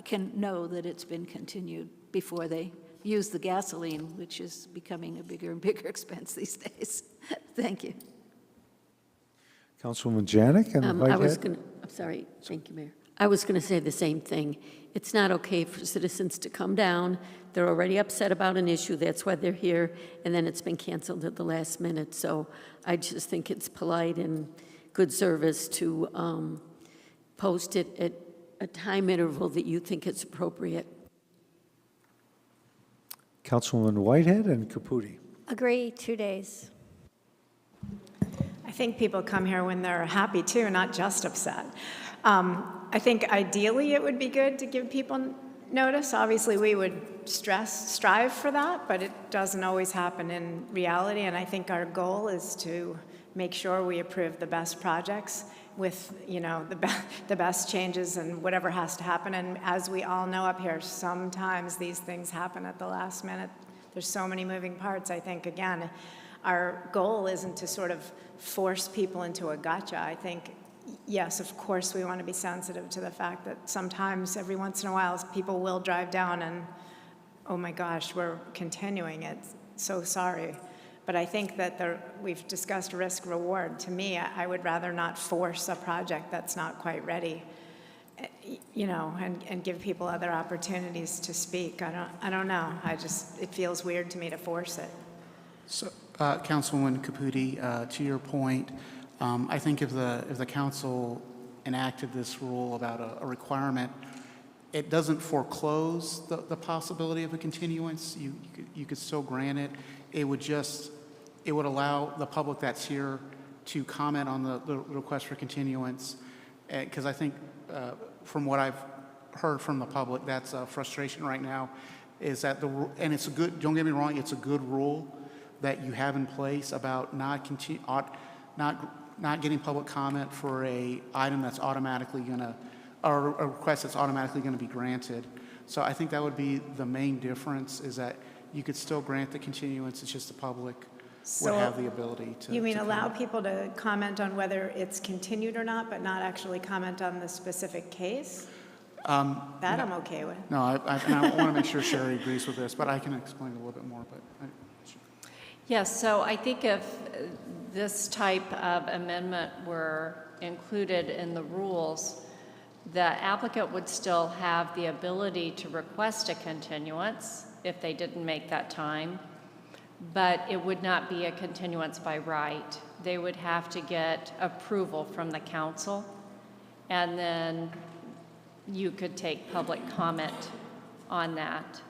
can know that it's been continued before they use the gasoline, which is becoming a bigger and bigger expense these days. Thank you. Councilwoman Janik and I'm sorry, thank you, Mayor. I was going to say the same thing. It's not okay for citizens to come down. They're already upset about an issue. That's why they're here. And then it's been canceled at the last minute. So I just think it's polite and good service to post it at a time interval that you think is appropriate. Councilwoman Whitehead and Caputi. Agree, 2 days. I think people come here when they're happy too, not just upset. I think ideally it would be good to give people notice. Obviously, we would strive for that, but it doesn't always happen in reality. And I think our goal is to make sure we approve the best projects with, the best changes and whatever has to happen. And as we all know up here, sometimes these things happen at the last minute. There's so many moving parts. I think, again, our goal isn't to sort of force people into a gotcha. I think, yes, of course, we want to be sensitive to the fact that sometimes, every once in a while, people will drive down and, oh my gosh, we're continuing it. So sorry. But I think that we've discussed risk reward. To me, I would rather not force a project that's not quite ready. you know, and give people other opportunities to speak. I don't know. It feels weird to me to force it. So, Councilwoman Caputi, to your point, I think if the council enacted this rule about a requirement, it doesn't foreclose the possibility of a continuance. You could still grant it. It would allow the public that's here to comment on the request for continuance, because I think from what I've heard from the public, that's a frustration right now, is that and it's a good, don't get me wrong, it's a good rule that you have in place about not getting public comment for a item that's automatically gonna, or a request that's automatically gonna be granted. So I think that would be the main difference, is that you could still grant the continuance, it's just the public would have the ability to. You mean to allow comment. people to comment on whether it's continued or not, but not actually comment on the specific case? That I'm okay with. No, I want to make sure Sherry agrees with this, but I can explain a little bit more. Yes, so I think if this type of amendment were included in the rules, the applicant would still have the ability to request a continuance if they didn't make that time, but it would not be a continuance by right. They would have to get approval from the council, and then you could take public comment on that.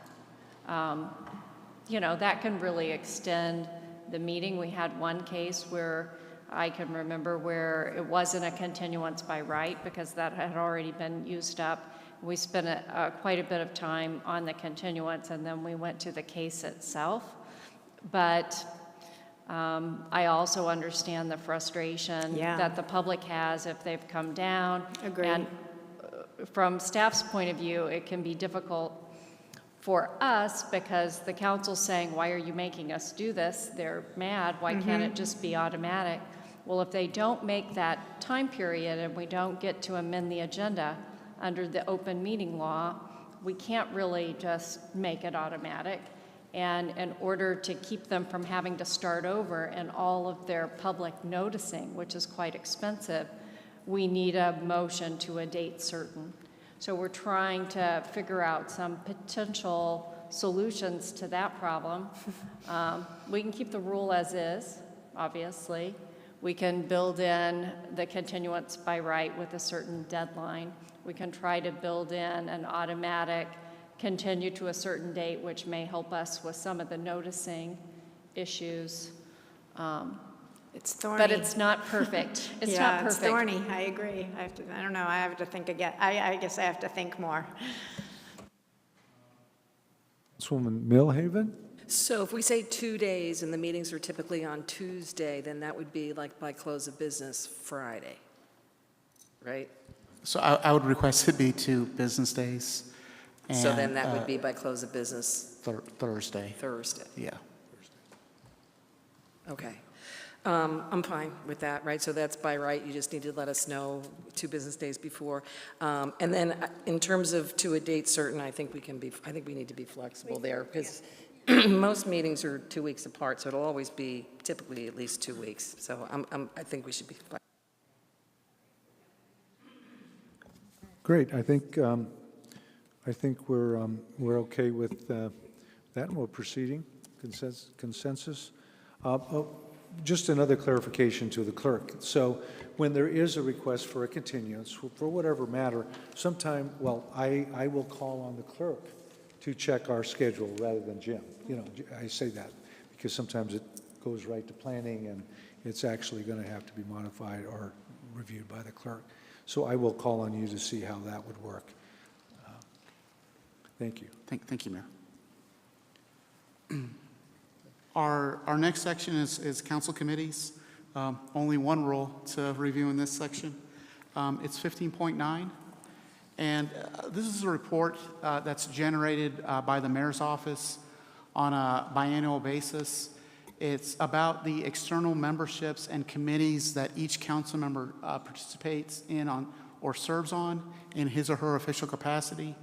You know, that can really extend the meeting. We had one case where I can remember where it wasn't a continuance by right because that had already been used up. We spent quite a bit of time on the continuance, and then we went to the case itself. But I also understand the frustration that the public has if they've come down. Agreed. And from staff's point of view, it can be difficult for us because the council's saying, why are you making us do this? They're mad. Why can't it just be automatic? Well, if they don't make that time period and we don't get to amend the agenda under the open meeting law, we can't really just make it automatic. And in order to keep them from having to start over and all of their public noticing, which is quite expensive, we need a motion to a date certain. So we're trying to figure out some potential solutions to that problem. We can keep the rule as is, obviously. We can build in the continuance by right with a certain deadline. We can try to build in an automatic continue to a certain date, which may help us with some of the noticing issues. It's thorny. But it's not perfect. It's not perfect. It's thorny. I agree. I don't know. I have to think again. I guess I have to think more. Councilwoman Millhaven? So if we say 2 days and the meetings are typically on Tuesday, then that would be like by close of business Friday, right? So I would request it be 2 business days. And, So then that would be by close of business Thursday. Thursday. Yeah. Okay. I'm fine with that, right? So that's by right, you just need to let us know 2 business days before. And then in terms of to a date certain, I think we need to be flexible there, because most meetings are 2 weeks apart, so it'll always be typically at least 2 weeks. So I think we should be flexible. Great. I think we're okay with that, and we're proceeding. Consensus. Just another clarification to the clerk. So when there is a request for a continuance, for whatever matter, I will call on the clerk to check our schedule rather than Jim. You know, I say that because sometimes it goes right to planning and it's actually going to have to be modified or reviewed by the clerk. So I will call on you to see how that would work. Thank you. Thank you, Mayor. Our next section is council committees. Only one rule to review in this section. It's 15.9. And this is a report that's generated by the mayor's office on a biannual basis. It's about the external memberships and committees that each council member participates in or serves on in his or her official capacity.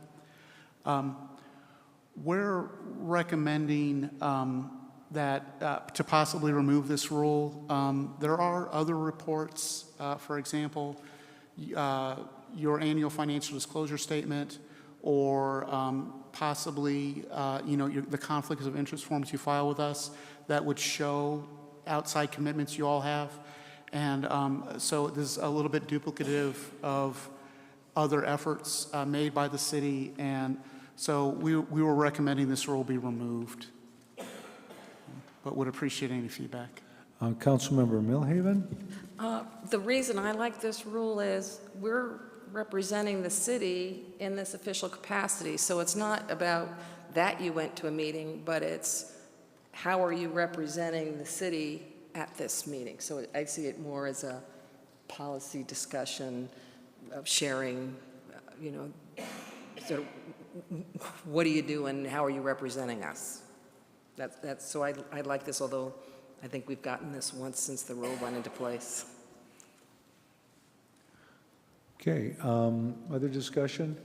We're recommending that to possibly remove this rule. There are other reports, for example, your annual financial disclosure statement, or possibly, the conflicts of interest forms you file with us that would show outside commitments you all have. And so this is a little bit duplicative of other efforts made by the city, and so we were recommending this rule be removed, but would appreciate any feedback. Councilmember Millhaven? The reason I like this rule is we're representing the city in this official capacity, so it's not about that you went to a meeting, but it's how are you representing the city at this meeting. So I see it more as a policy discussion of sharing, sort of what do you do and how are you representing us? So I like this, although I think we've gotten this once since the rule went into place. Okay, other discussion?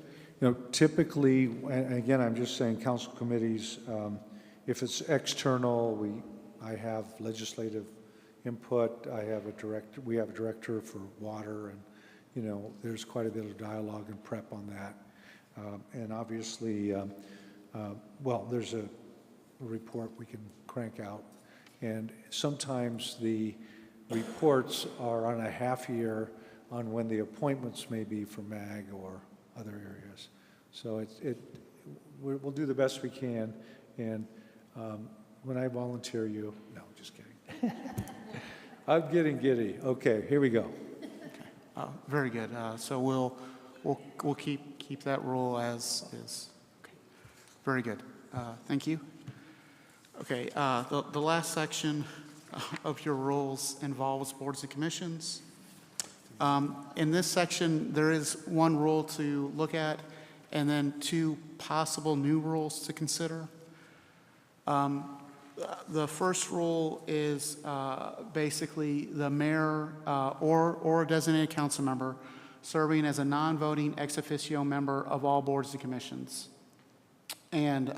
Typically, and again, I'm just saying council committees, if it's external, I have legislative input, we have a director for water, and there's quite a bit of dialogue and prep on that. And obviously, there's a report we can crank out. And sometimes the reports are on a half year on when the appointments may be for MAG or other areas. So we'll do the best we can. And when I volunteer you, no, just kidding. I'm getting giddy. Okay, here we go. Okay. Very good. So we'll keep that rule as is. Okay. Very good. Thank you. Okay. The last section of your rules involves boards and commissions. In this section, there is one rule to look at, and then two possible new rules to consider. The first rule is basically the mayor or a designated council member serving as a non-voting ex officio member of all boards and commissions. And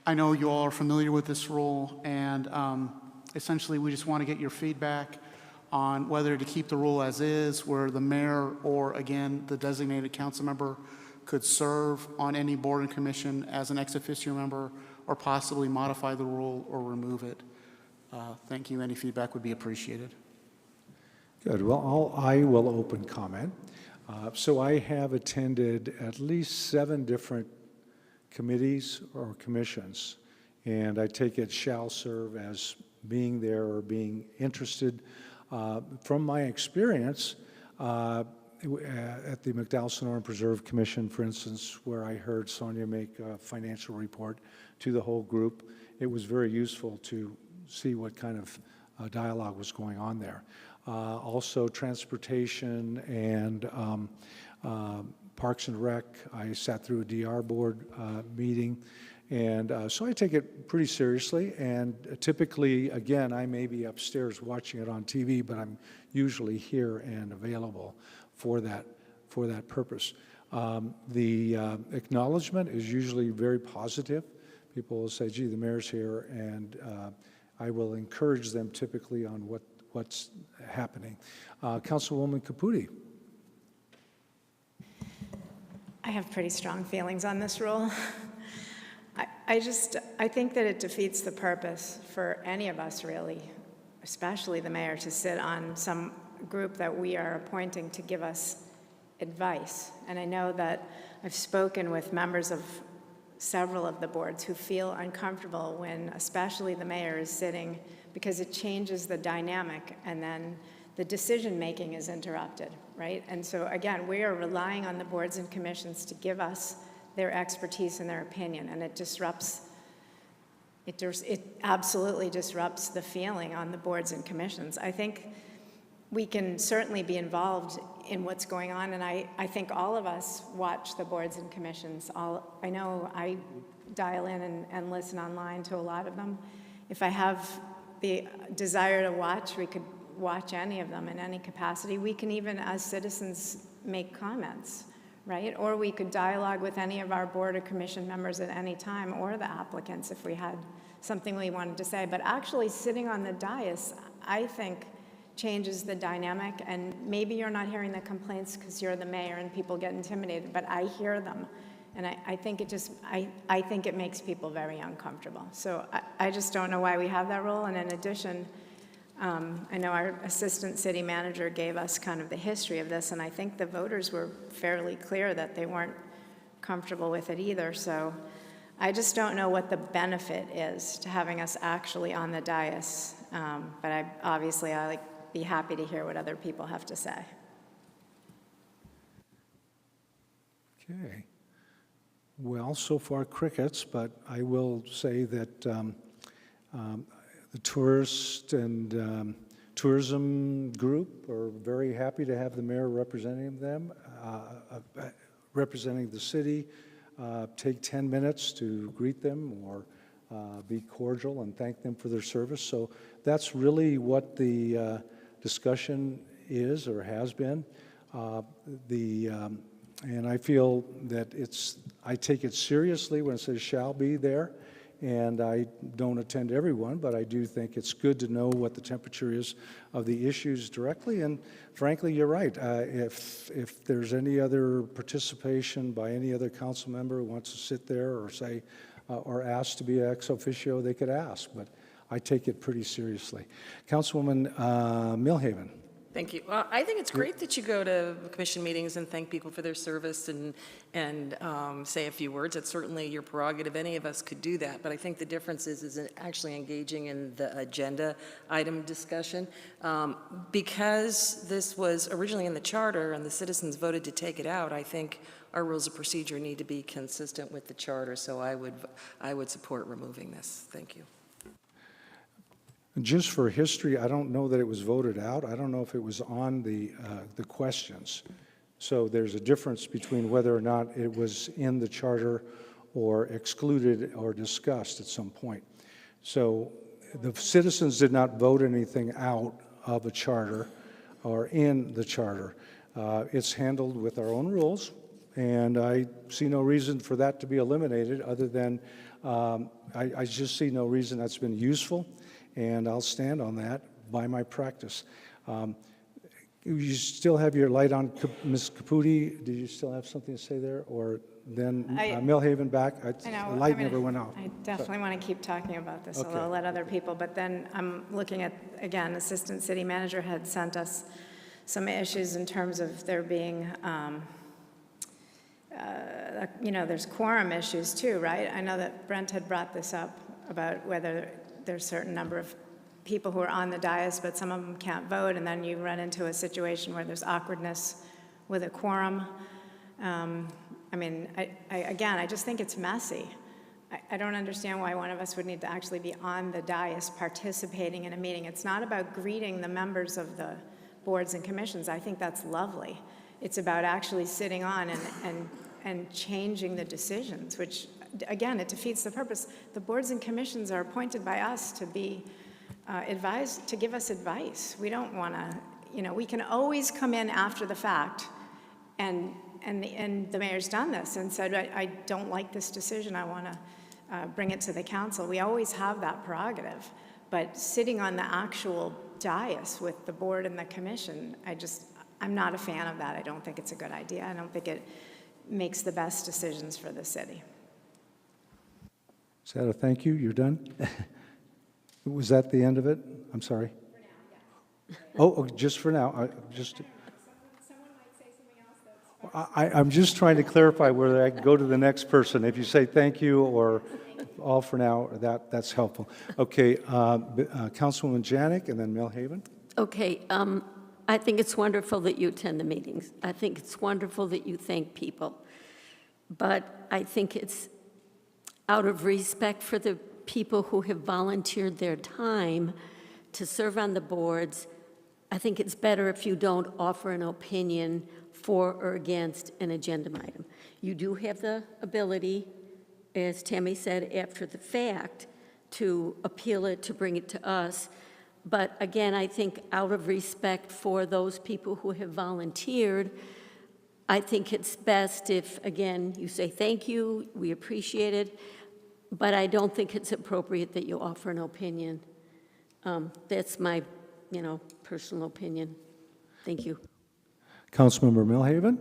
I know you all are familiar with this rule, and essentially we just want to get your feedback on whether to keep the rule as is, where the mayor or, again, the designated council member could serve on any board and commission as an ex officio member, or possibly modify the rule or remove it. Thank you. Any feedback would be appreciated. Good. Well, I will open comment. So I have attended at least 7 different committees or commissions, and I take it shall serve as being there or being interested. From my experience, at the McDowell-Sonoran Preserve Commission, for instance, where I heard Sonia make a financial report to the whole group, it was very useful to see what kind of dialogue was going on there. Also, transportation and Parks and Rec, I sat through a DR board meeting, and so I take it pretty seriously, and typically, again, I may be upstairs watching it on TV, but I'm usually here and available for that purpose. The acknowledgement is usually very positive. People will say, gee, the mayor's here, and I will encourage them typically on what's happening. Councilwoman Caputi. I have pretty strong feelings on this rule. I think that it defeats the purpose for any of us, really, especially the mayor, to sit on some group that we are appointing to give us advice. And I know that I've spoken with members of several of the boards who feel uncomfortable when especially the mayor is sitting, because it changes the dynamic and then the decision-making is interrupted, right? And so again, we are relying on the boards and commissions to give us their expertise and their opinion, and it absolutely disrupts the feeling on the boards and commissions. I think we can certainly be involved in what's going on, and I think all of us watch the boards and commissions. I know I dial in and listen online to a lot of them. If I have the desire to watch, we could watch any of them in any capacity. We can even, as citizens, make comments, right? Or we could dialogue with any of our board or commission members at any time, or the applicants if we had something we wanted to say. But actually sitting on the dais, I think, changes the dynamic, and maybe you're not hearing the complaints because you're the mayor and people get intimidated, but I hear them. And I think it just, I think it makes people very uncomfortable. So I just don't know why we have that rule. And in addition, I know our assistant city manager gave us kind of the history of this, and I think the voters were fairly clear that they weren't comfortable with it either. So I just don't know what the benefit is to having us actually on the dais. But I'd be happy to hear what other people have to say. Okay. Well, so far crickets, but I will say that the tourist and tourism group are very happy to have the mayor representing them, representing the city. Take 10 minutes to greet them or be cordial and thank them for their service. So that's really what the discussion is or has been. And I feel that I take it seriously when it says shall be there, and I don't attend every one, but I do think it's good to know what the temperature is of the issues directly. And frankly, you're right. If there's any other participation by any other council member who wants to sit there or say, or ask to be ex officio, they could ask, but I take it pretty seriously. Councilwoman Milhaven. Thank you. Well, I think it's great that you go to commission meetings and thank people for their service and say a few words. It's certainly your prerogative. Any of us could do that. But I think the difference is actually engaging in the agenda item discussion. Because this was originally in the charter and the citizens voted to take it out, I think our rules of procedure need to be consistent with the charter. So I would support removing this. Thank you. Just for history, I don't know that it was voted out. I don't know if it was on the questions. So there's a difference between whether or not it was in the charter or excluded or discussed at some point. So the citizens did not vote anything out of a charter or in the charter. It's handled with our own rules, and I see no reason for that to be eliminated other than I just see no reason that's been useful. And I'll stand on that by my practice. You still have your light on, Ms. Caputi. Do you still have something to say there? Or then Milhaven back? The light never went off. I definitely want to keep talking about this, Okay. although I'll let other people. But then I'm looking at, again, Assistant City Manager had sent us some issues in terms of there being, there's quorum issues too, right? I know that Brent had brought this up about whether there's a certain number of people who are on the dais, but some of them can't vote, and then you run into a situation where there's awkwardness with a quorum. I just think it's messy. I don't understand why one of us would need to actually be on the dais participating in a meeting. It's not about greeting the members of the boards and commissions. I think that's lovely. It's about actually sitting on and changing the decisions, which again, it defeats the purpose. The boards and commissions are appointed by us to be advised, to give us advice. We don't want to, we can always come in after the fact, and the mayor's done this and said, I don't like this decision, I want to bring it to the council. We always have that prerogative, but sitting on the actual dais with the board and the commission, I'm not a fan of that. I don't think it's a good idea. I don't think it makes the best decisions for the city. Is that a thank you? You're done? Was that the end of it? I'm sorry. For now, yeah. Oh, just for now. Someone might say something else that's I'm just trying to clarify whether I can go to the next person. If you say thank you or all for now, that's helpful. Okay, Councilwoman Janik and then Milhaven. Okay, I think it's wonderful that you attend the meetings. I think it's wonderful that you thank people. But I think it's out of respect for the people who have volunteered their time to serve on the boards, I think it's better if you don't offer an opinion for or against an agenda item. You do have the ability, as Tammy said, after the fact, to appeal it, to bring it to us. But again, I think out of respect for those people who have volunteered, I think it's best if, again, you say thank you, we appreciate it, but I don't think it's appropriate that you offer an opinion. That's my personal opinion. Thank you. Councilmember Milhaven?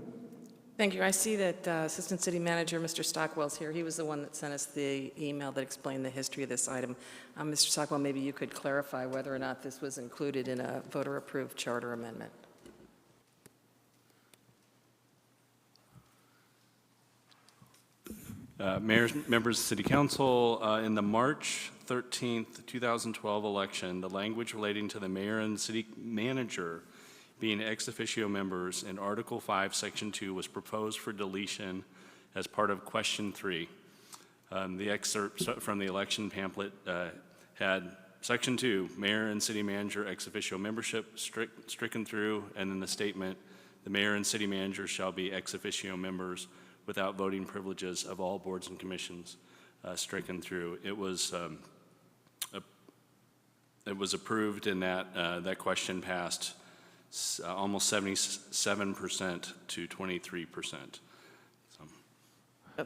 Thank you. I see that Assistant City Manager Mr. Stockwell's here. He was the one that sent us the email that explained the history of this item. Mr. Stockwell, maybe you could clarify whether or not this was included in a voter-approved charter amendment. Mayor, members of City Council, in the March 13th, 2012 election, the language relating to the mayor and city manager being ex officio members in Article 5, Section 2 was proposed for deletion as part of Question 3. The excerpt from the election pamphlet had Section 2, mayor and city manager ex officio membership stricken through, and then the statement, the mayor and city manager shall be ex officio members without voting privileges of all boards and commissions, stricken through. It was approved, and that question passed almost 77% to 23%.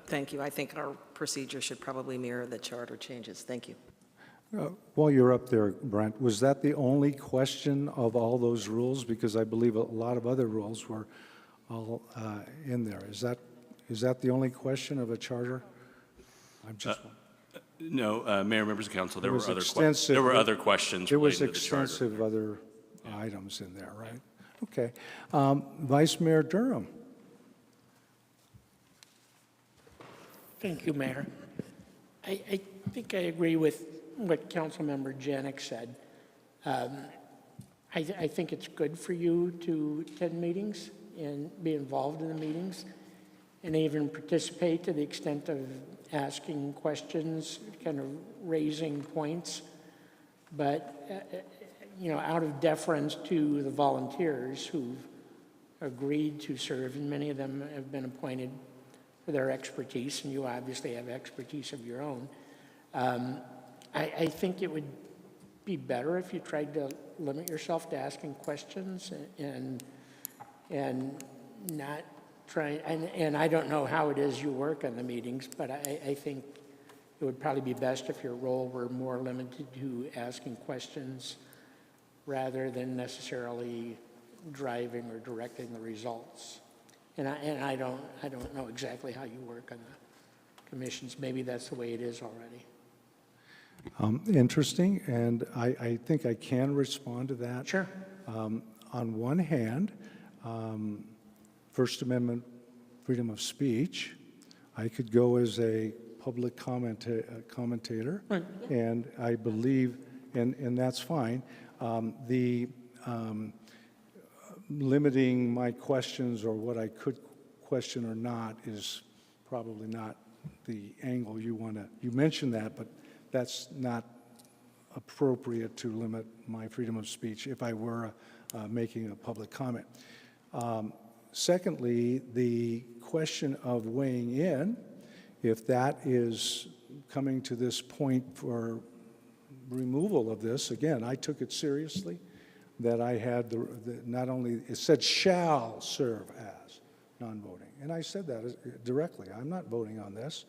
Thank you. I think our procedure should probably mirror the charter changes. Thank you. While you're up there, Brent, was that the only question of all those rules? Because I believe a lot of other rules were all in there. Is that the only question of a charter? I'm just No, Mayor, members of council, there were other questions. There was related to the charter. extensive other items in there, right? Okay. Vice Mayor Durham. Thank you, Mayor. I think I agree with what Councilmember Janik said. I think it's good for you to attend meetings and be involved in the meetings and even participate to the extent of asking questions, kind of raising points. But, out of deference to the volunteers who've agreed to serve, and many of them have been appointed for their expertise, and you obviously have expertise of your own, I think it would be better if you tried to limit yourself to asking questions and not trying, and I don't know how it is you work on the meetings, but I think it would probably be best if your role were more limited to asking questions rather than necessarily driving or directing the results. And I don't know exactly how you work on the commissions. Maybe that's the way it is already. Interesting, and I think I can respond to that. Sure. On one hand, First Amendment freedom of speech, I could go as a public commentator, Right. and I believe, and that's fine. Limiting my questions or what I could question or not is probably not the angle you want to, you mentioned that, but that's not appropriate to limit my freedom of speech if I were making a public comment. Secondly, the question of weighing in, if that is coming to this point for removal of this, again, I took it seriously that I had not only, it said shall serve as non-voting, and I said that directly. I'm not voting on this.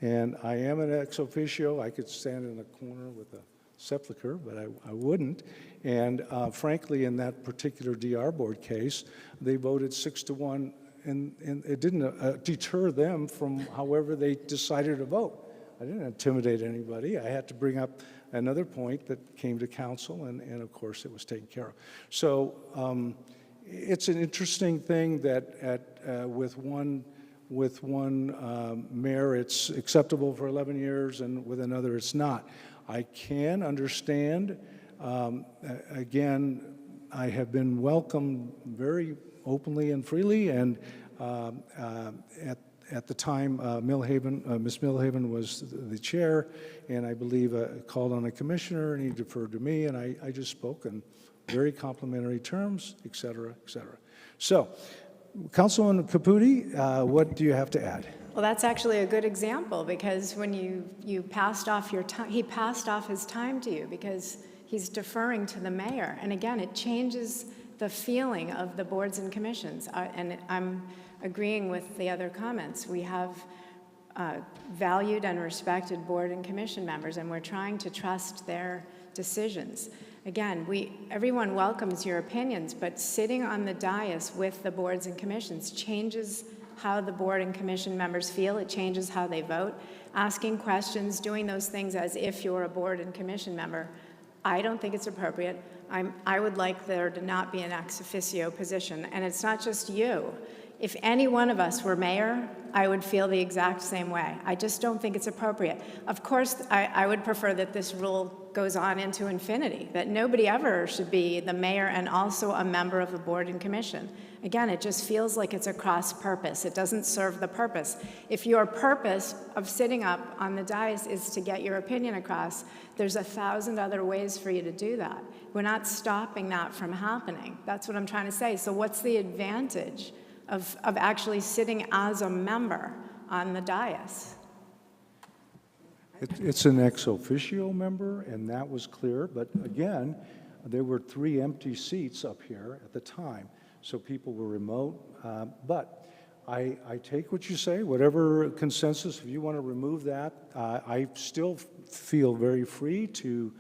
And I am an ex officio. I could stand in a corner with a sepulcher, but I wouldn't. And frankly, in that particular DR board case, they voted 6-1, and it didn't deter them from however they decided to vote. I didn't intimidate anybody. I had to bring up another point that came to council, and of course it was taken care of. So it's an interesting thing that with one mayor it's acceptable for 11 years, and with another it's not. I can understand, again, I have been welcomed very openly and freely, and at the time, Ms. Milhaven was the chair, and I believe called on a commissioner, and he deferred to me, and I just spoke in very complimentary terms, et cetera, et cetera. So, Councilman Caputi, what do you have to add? Well, that's actually a good example, because when you passed off your time, he passed off his time to you because he's deferring to the mayor. And again, it changes the feeling of the boards and commissions. And I'm agreeing with the other comments. We have valued and respected board and commission members, and we're trying to trust their decisions. Again, everyone welcomes your opinions, but sitting on the dais with the boards and commissions changes how the board and commission members feel. It changes how they vote. Asking questions, doing those things as if you're a board and commission member, I don't think it's appropriate. I would like there to not be an ex officio position, and it's not just you. If any one of us were mayor, I would feel the exact same way. I just don't think it's appropriate. Of course, I would prefer that this rule goes on into infinity, that nobody ever should be the mayor and also a member of the board and commission. Again, it just feels like it's a cross purpose. It doesn't serve the purpose. If your purpose of sitting up on the dais is to get your opinion across, there's 1,000 other ways for you to do that. We're not stopping that from happening. That's what I'm trying to say. So what's the advantage of actually sitting as a member on the dais? It's an ex officio member, and that was clear. But again, there were 3 empty seats up here at the time, so people were remote. But I take what you say, whatever consensus, if you want to remove that, I still feel very free to,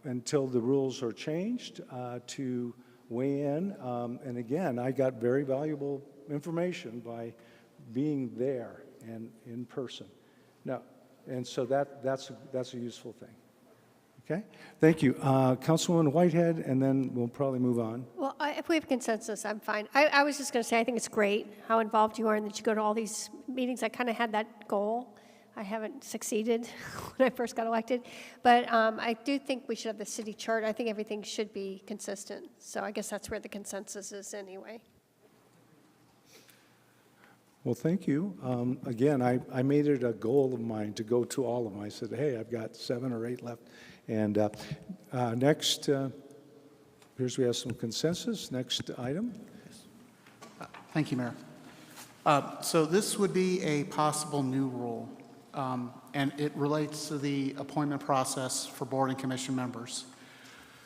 until the rules are changed, to weigh in. And again, I got very valuable information by being there and in person. No, and so that's a useful thing. Okay, thank you. Councilwoman Whitehead, and then we'll probably move on. Well, if we have consensus, I'm fine. I was just going to say, I think it's great how involved you are and that you go to all these meetings. I kind of had that goal. I haven't succeeded when I first got elected. But I do think we should have the city chart. I think everything should be consistent. So I guess that's where the consensus is anyway. Well, thank you. Again, I made it a goal of mine to go to all of them. I said, hey, I've got 7 or 8 left. And next, here's we have some consensus. Next item. Thank you, Mayor. So this would be a possible new rule, and it relates to the appointment process for board and commission members.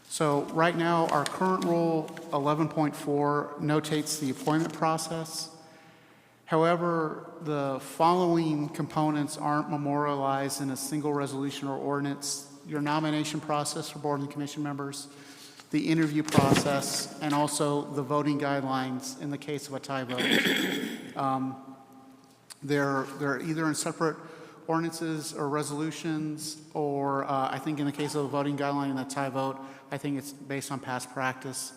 So right now, our current rule 11.4 notates the appointment process. However, the following components aren't memorialized in a single resolution or ordinance: your nomination process for board and commission members, the interview process, and also the voting guidelines in the case of a tie vote. They're either in separate ordinances or resolutions, or I think in the case of the voting guideline and the tie vote, I think it's based on past practice.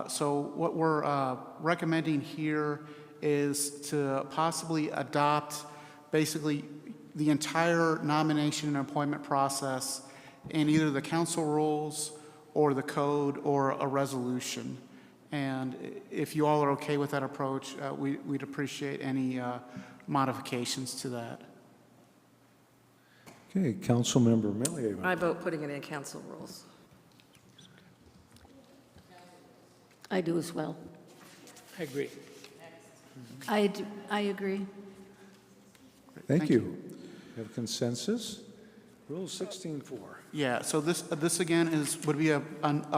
So what we're recommending here is to possibly adopt basically the entire nomination and appointment process in either the council rules or the code or a resolution. And if you all are okay with that approach, we'd appreciate any modifications to that. Okay, Councilmember Millhaven. I vote putting it in council rules. I do as well. I agree. I agree. Thank you. We have consensus. Rule 16.4. Yeah, so this again would be a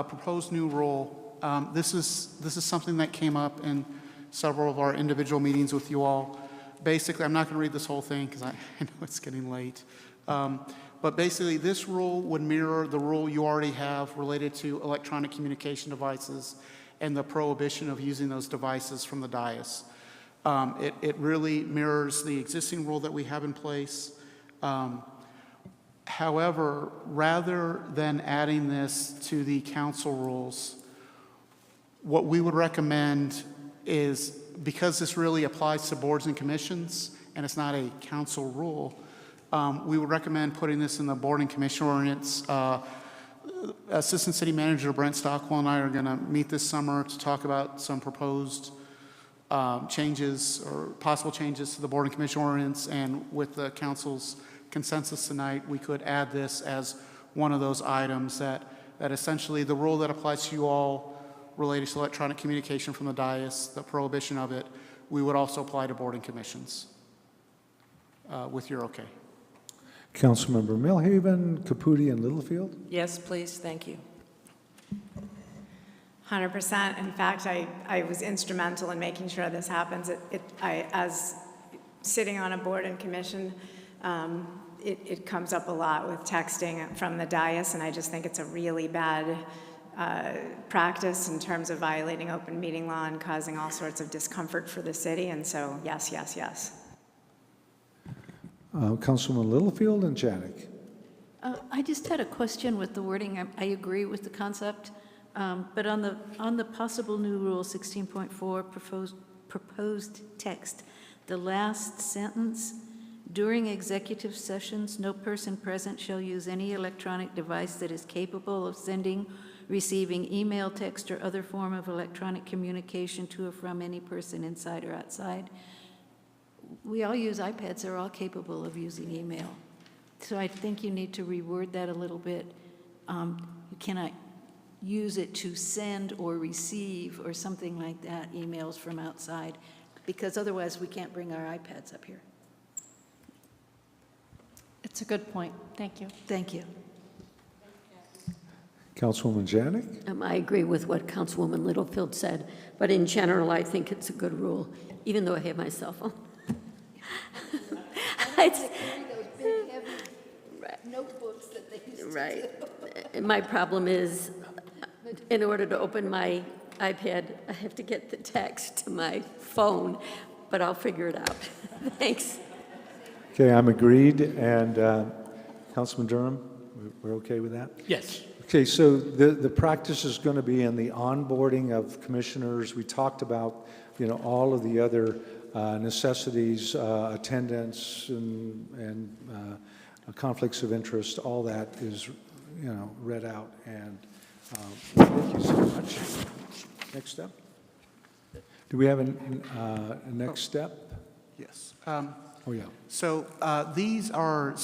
proposed new rule. This is something that came up in several of our individual meetings with you all. Basically, I'm not going to read this whole thing because I know it's getting late. But basically, this rule would mirror the rule you already have related to electronic communication devices and the prohibition of using those devices from the dais. It really mirrors the existing rule that we have in place. However, rather than adding this to the council rules, what we would recommend is, because this really applies to boards and commissions and it's not a council rule, we would recommend putting this in the board and commission ordinance. Assistant City Manager Brent Stockwell and I are going to meet this summer to talk about some proposed changes or possible changes to the board and commission ordinance, and with the council's consensus tonight, we could add this as one of those items that essentially the rule that applies to you all related to electronic communication from the dais, the prohibition of it, we would also apply to board and commissions with your okay. Councilmember Millhaven, Caputi, and Littlefield. Yes, please, thank you. 100%. In fact, I was instrumental in making sure this happens. As sitting on a board and commission, it comes up a lot with texting from the dais, and I just think it's a really bad practice in terms of violating open meeting law and causing all sorts of discomfort for the city, and so yes, yes, yes. Councilman Littlefield and Janik. I just had a question with the wording. I agree with the concept, but on the possible new rule 16.4 proposed text, the last sentence, during executive sessions, no person present shall use any electronic device that is capable of sending, receiving email, text, or other form of electronic communication to or from any person inside or outside. We all use iPads. They're all capable of using email. So I think you need to reword that a little bit. You cannot use it to send or receive or something like that, emails from outside, because otherwise we can't bring our iPads up here. It's a good point. Thank you. Thank you. Councilwoman Janik? I agree with what Councilwoman Littlefield said, but in general, I think it's a good rule, even though I have my cell phone. Notebooks that they used to Right. And my problem is, in order to open my iPad, I have to get the text to my phone, but I'll figure it out. Thanks. Okay, I'm agreed. And Councilman Durham, we're okay with that? Yes. Okay, so the practice is going to be in the onboarding of commissioners. We talked about, all of the other necessities, attendance, and conflicts of interest. All that is, read out. And thank you so much. Next step. Do we have a next step? Yes. Oh, yeah. So these are,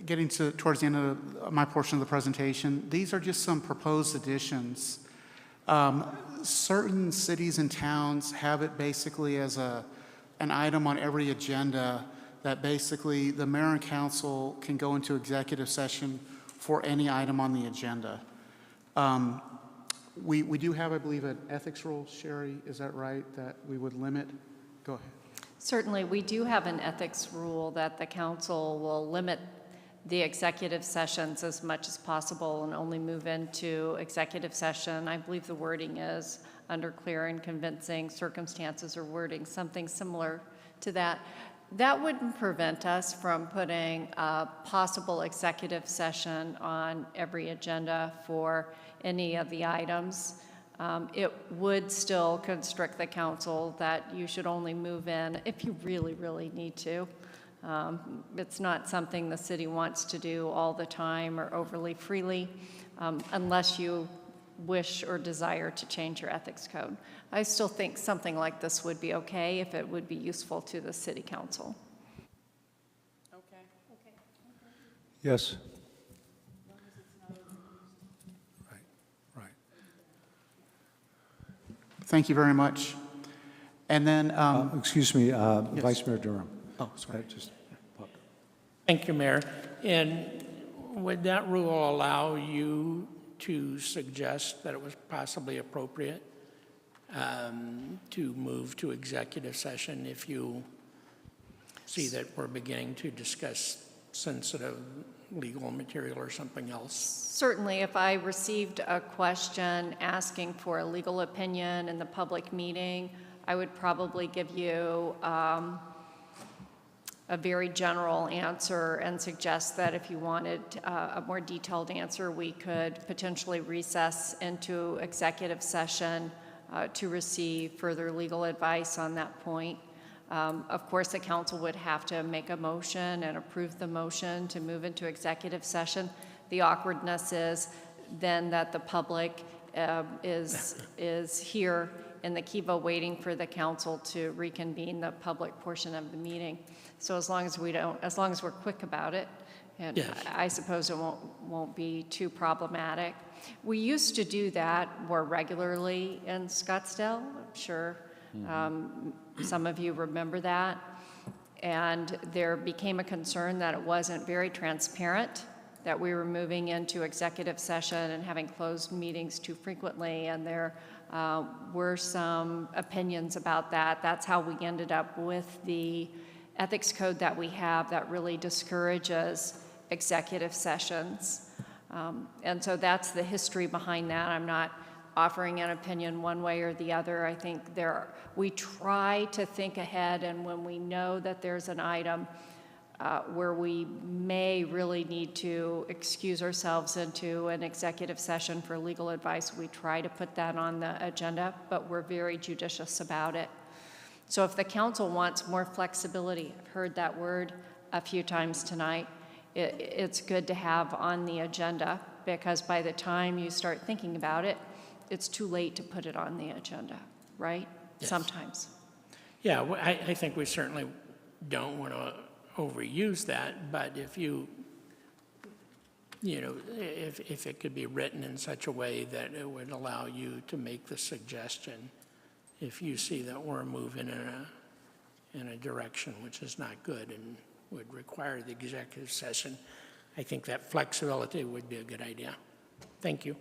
getting towards the end of my portion of the presentation, these are just some proposed additions. Certain cities and towns have it basically as an item on every agenda that basically the mayor and council can go into executive session for any item on the agenda. We do have, I believe, an ethics rule, Sherry, is that right, that we would limit? Go ahead. Certainly, we do have an ethics rule that the council will limit the executive sessions as much as possible and only move into executive session. I believe the wording is under clear and convincing circumstances or wording, something similar to that. That wouldn't prevent us from putting a possible executive session on every agenda for any of the items. It would still constrict the council that you should only move in if you really, really need to. It's not something the city wants to do all the time or overly freely, unless you wish or desire to change your ethics code. I still think something like this would be okay if it would be useful to the city council. Okay. Yes. Thank you very much. And then, excuse me, yes. Vice Mayor Durham. Oh, sorry. Thank you, Mayor. And would that rule allow you to suggest that it was possibly appropriate to move to executive session if you see that we're beginning to discuss sensitive legal material or something else? Certainly, if I received a question asking for a legal opinion in the public meeting, I would probably give you a very general answer and suggest that if you wanted a more detailed answer, we could potentially recess into executive session to receive further legal advice on that point. Of course, the council would have to make a motion and approve the motion to move into executive session. The awkwardness is then that the public is here in the Kiva waiting for the council to reconvene the public portion of the meeting. So as long as we're quick about it, and yes. I suppose it won't be too problematic. We used to do that more regularly in Scottsdale. I'm sure some of you remember that. And there became a concern that it wasn't very transparent, that we were moving into executive session and having closed meetings too frequently, and there were some opinions about that. That's how we ended up with the ethics code that we have that really discourages executive sessions. And so that's the history behind that. I'm not offering an opinion one way or the other. I think we try to think ahead, and when we know that there's an item where we may really need to excuse ourselves into an executive session for legal advice, we try to put that on the agenda, but we're very judicious about it. So if the council wants more flexibility, I've heard that word a few times tonight, it's good to have on the agenda, because by the time you start thinking about it, it's too late to put it on the agenda, right? Yes. Sometimes. Yeah, well, I think we certainly don't want to overuse that, but if if it could be written in such a way that it would allow you to make the suggestion, if you see that we're moving in a direction which is not good and would require the executive session, I think that flexibility would be a good idea. Thank you.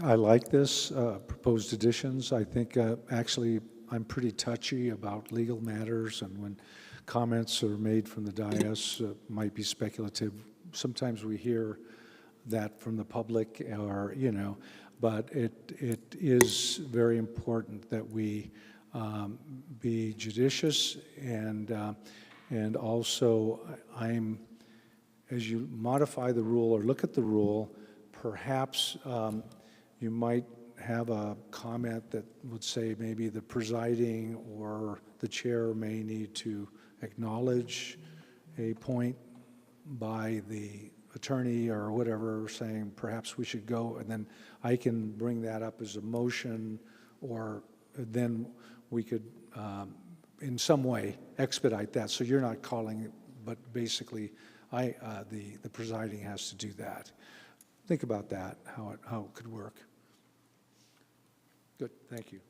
I like this, proposed additions. I think actually I'm pretty touchy about legal matters, and when comments are made from the dais might be speculative. Sometimes we hear that from the public, or, but it is very important that we be judicious, and also as you modify the rule or look at the rule, perhaps you might have a comment that would say maybe the presiding or the chair may need to acknowledge a point by the attorney or whatever, saying perhaps we should go, and then I can bring that up as a motion, or then we could in some way expedite that. So you're not calling it, but basically the presiding has to do that. Think about that, how it could work. Good, thank you.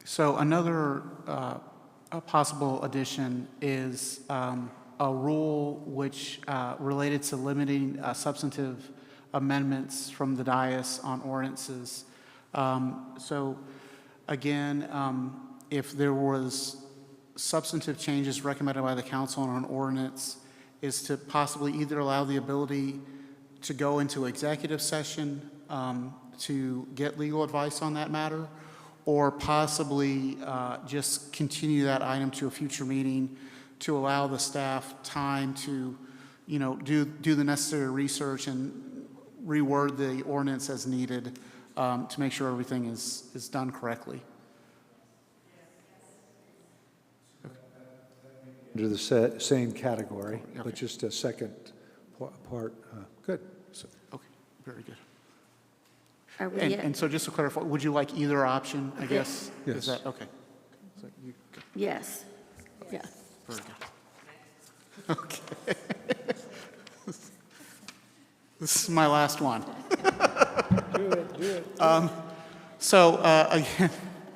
So another a possible addition is a rule which related to limiting substantive amendments from the dais on ordinances. So again, if there was substantive changes recommended by the council on an ordinance, is to possibly either allow the ability to go into executive session to get legal advice on that matter, or possibly just continue that item to a future meeting to allow the staff time to, do the necessary research and reword the ordinance as needed to make sure everything is done correctly. Under the same category, Okay. but just a second part. Good. So, okay, very good. Are we And so just to clarify, would you like either option, I guess? Yes. Is that, okay. So you, Yes, yeah. very good. Okay. This is my last one. Do it. So again,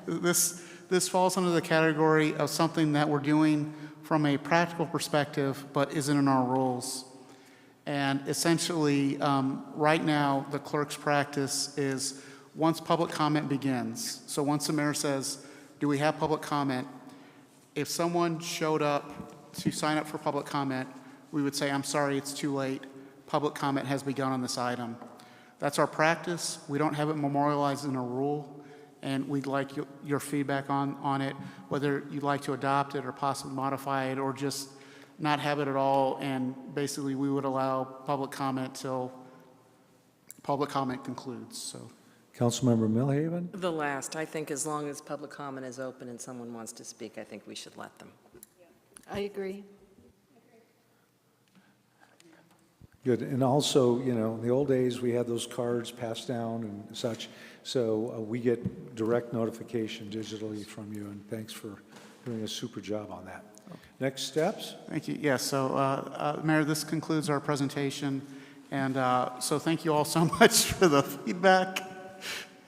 this falls under the category of something that we're doing from a practical perspective, but isn't in our rules. And essentially, right now, the clerk's practice is once public comment begins, so once the mayor says, do we have public comment? If someone showed up to sign up for public comment, we would say, I'm sorry, it's too late. Public comment has begun on this item. That's our practice. We don't have it memorialized in a rule, and we'd like your feedback on it, whether you'd like to adopt it or possibly modify it, or just not have it at all, and basically we would allow public comment till public comment concludes. So, Councilmember Millhaven? The last, I think as long as public comment is open and someone wants to speak, I think we should let them. I agree. Good, and also, in the old days, we had those cards passed down and such, so we get direct notification digitally from you, and thanks for doing a super job on that. Next steps? thank you. Yes, so Mayor, this concludes our presentation, and so thank you all so much for the feedback.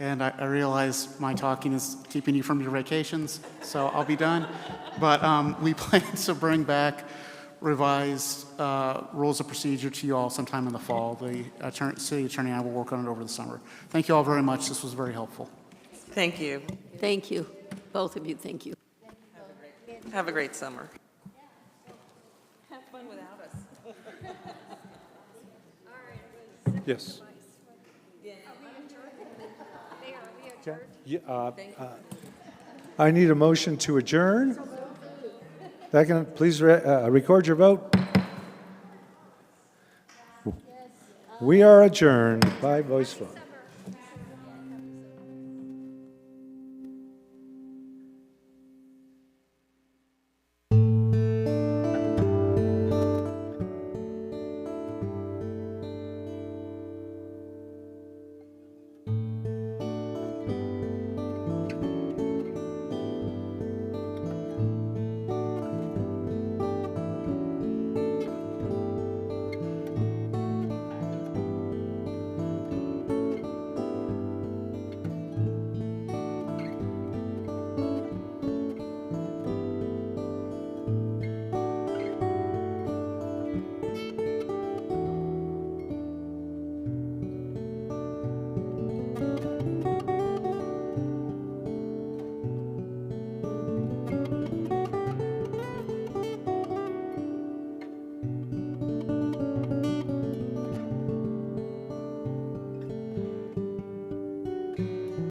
And I realize my talking is keeping you from your vacations, so I'll be done. But we plan to bring back revised rules of procedure to you all sometime in the fall. The city attorney and I will work on it over the summer. Thank you all very much. This was very helpful. Thank you. Thank you. Both of you, thank you. Have a great summer. Have fun without us. Yes. I need a motion to adjourn. Second, please record your vote. We are adjourned by voice vote.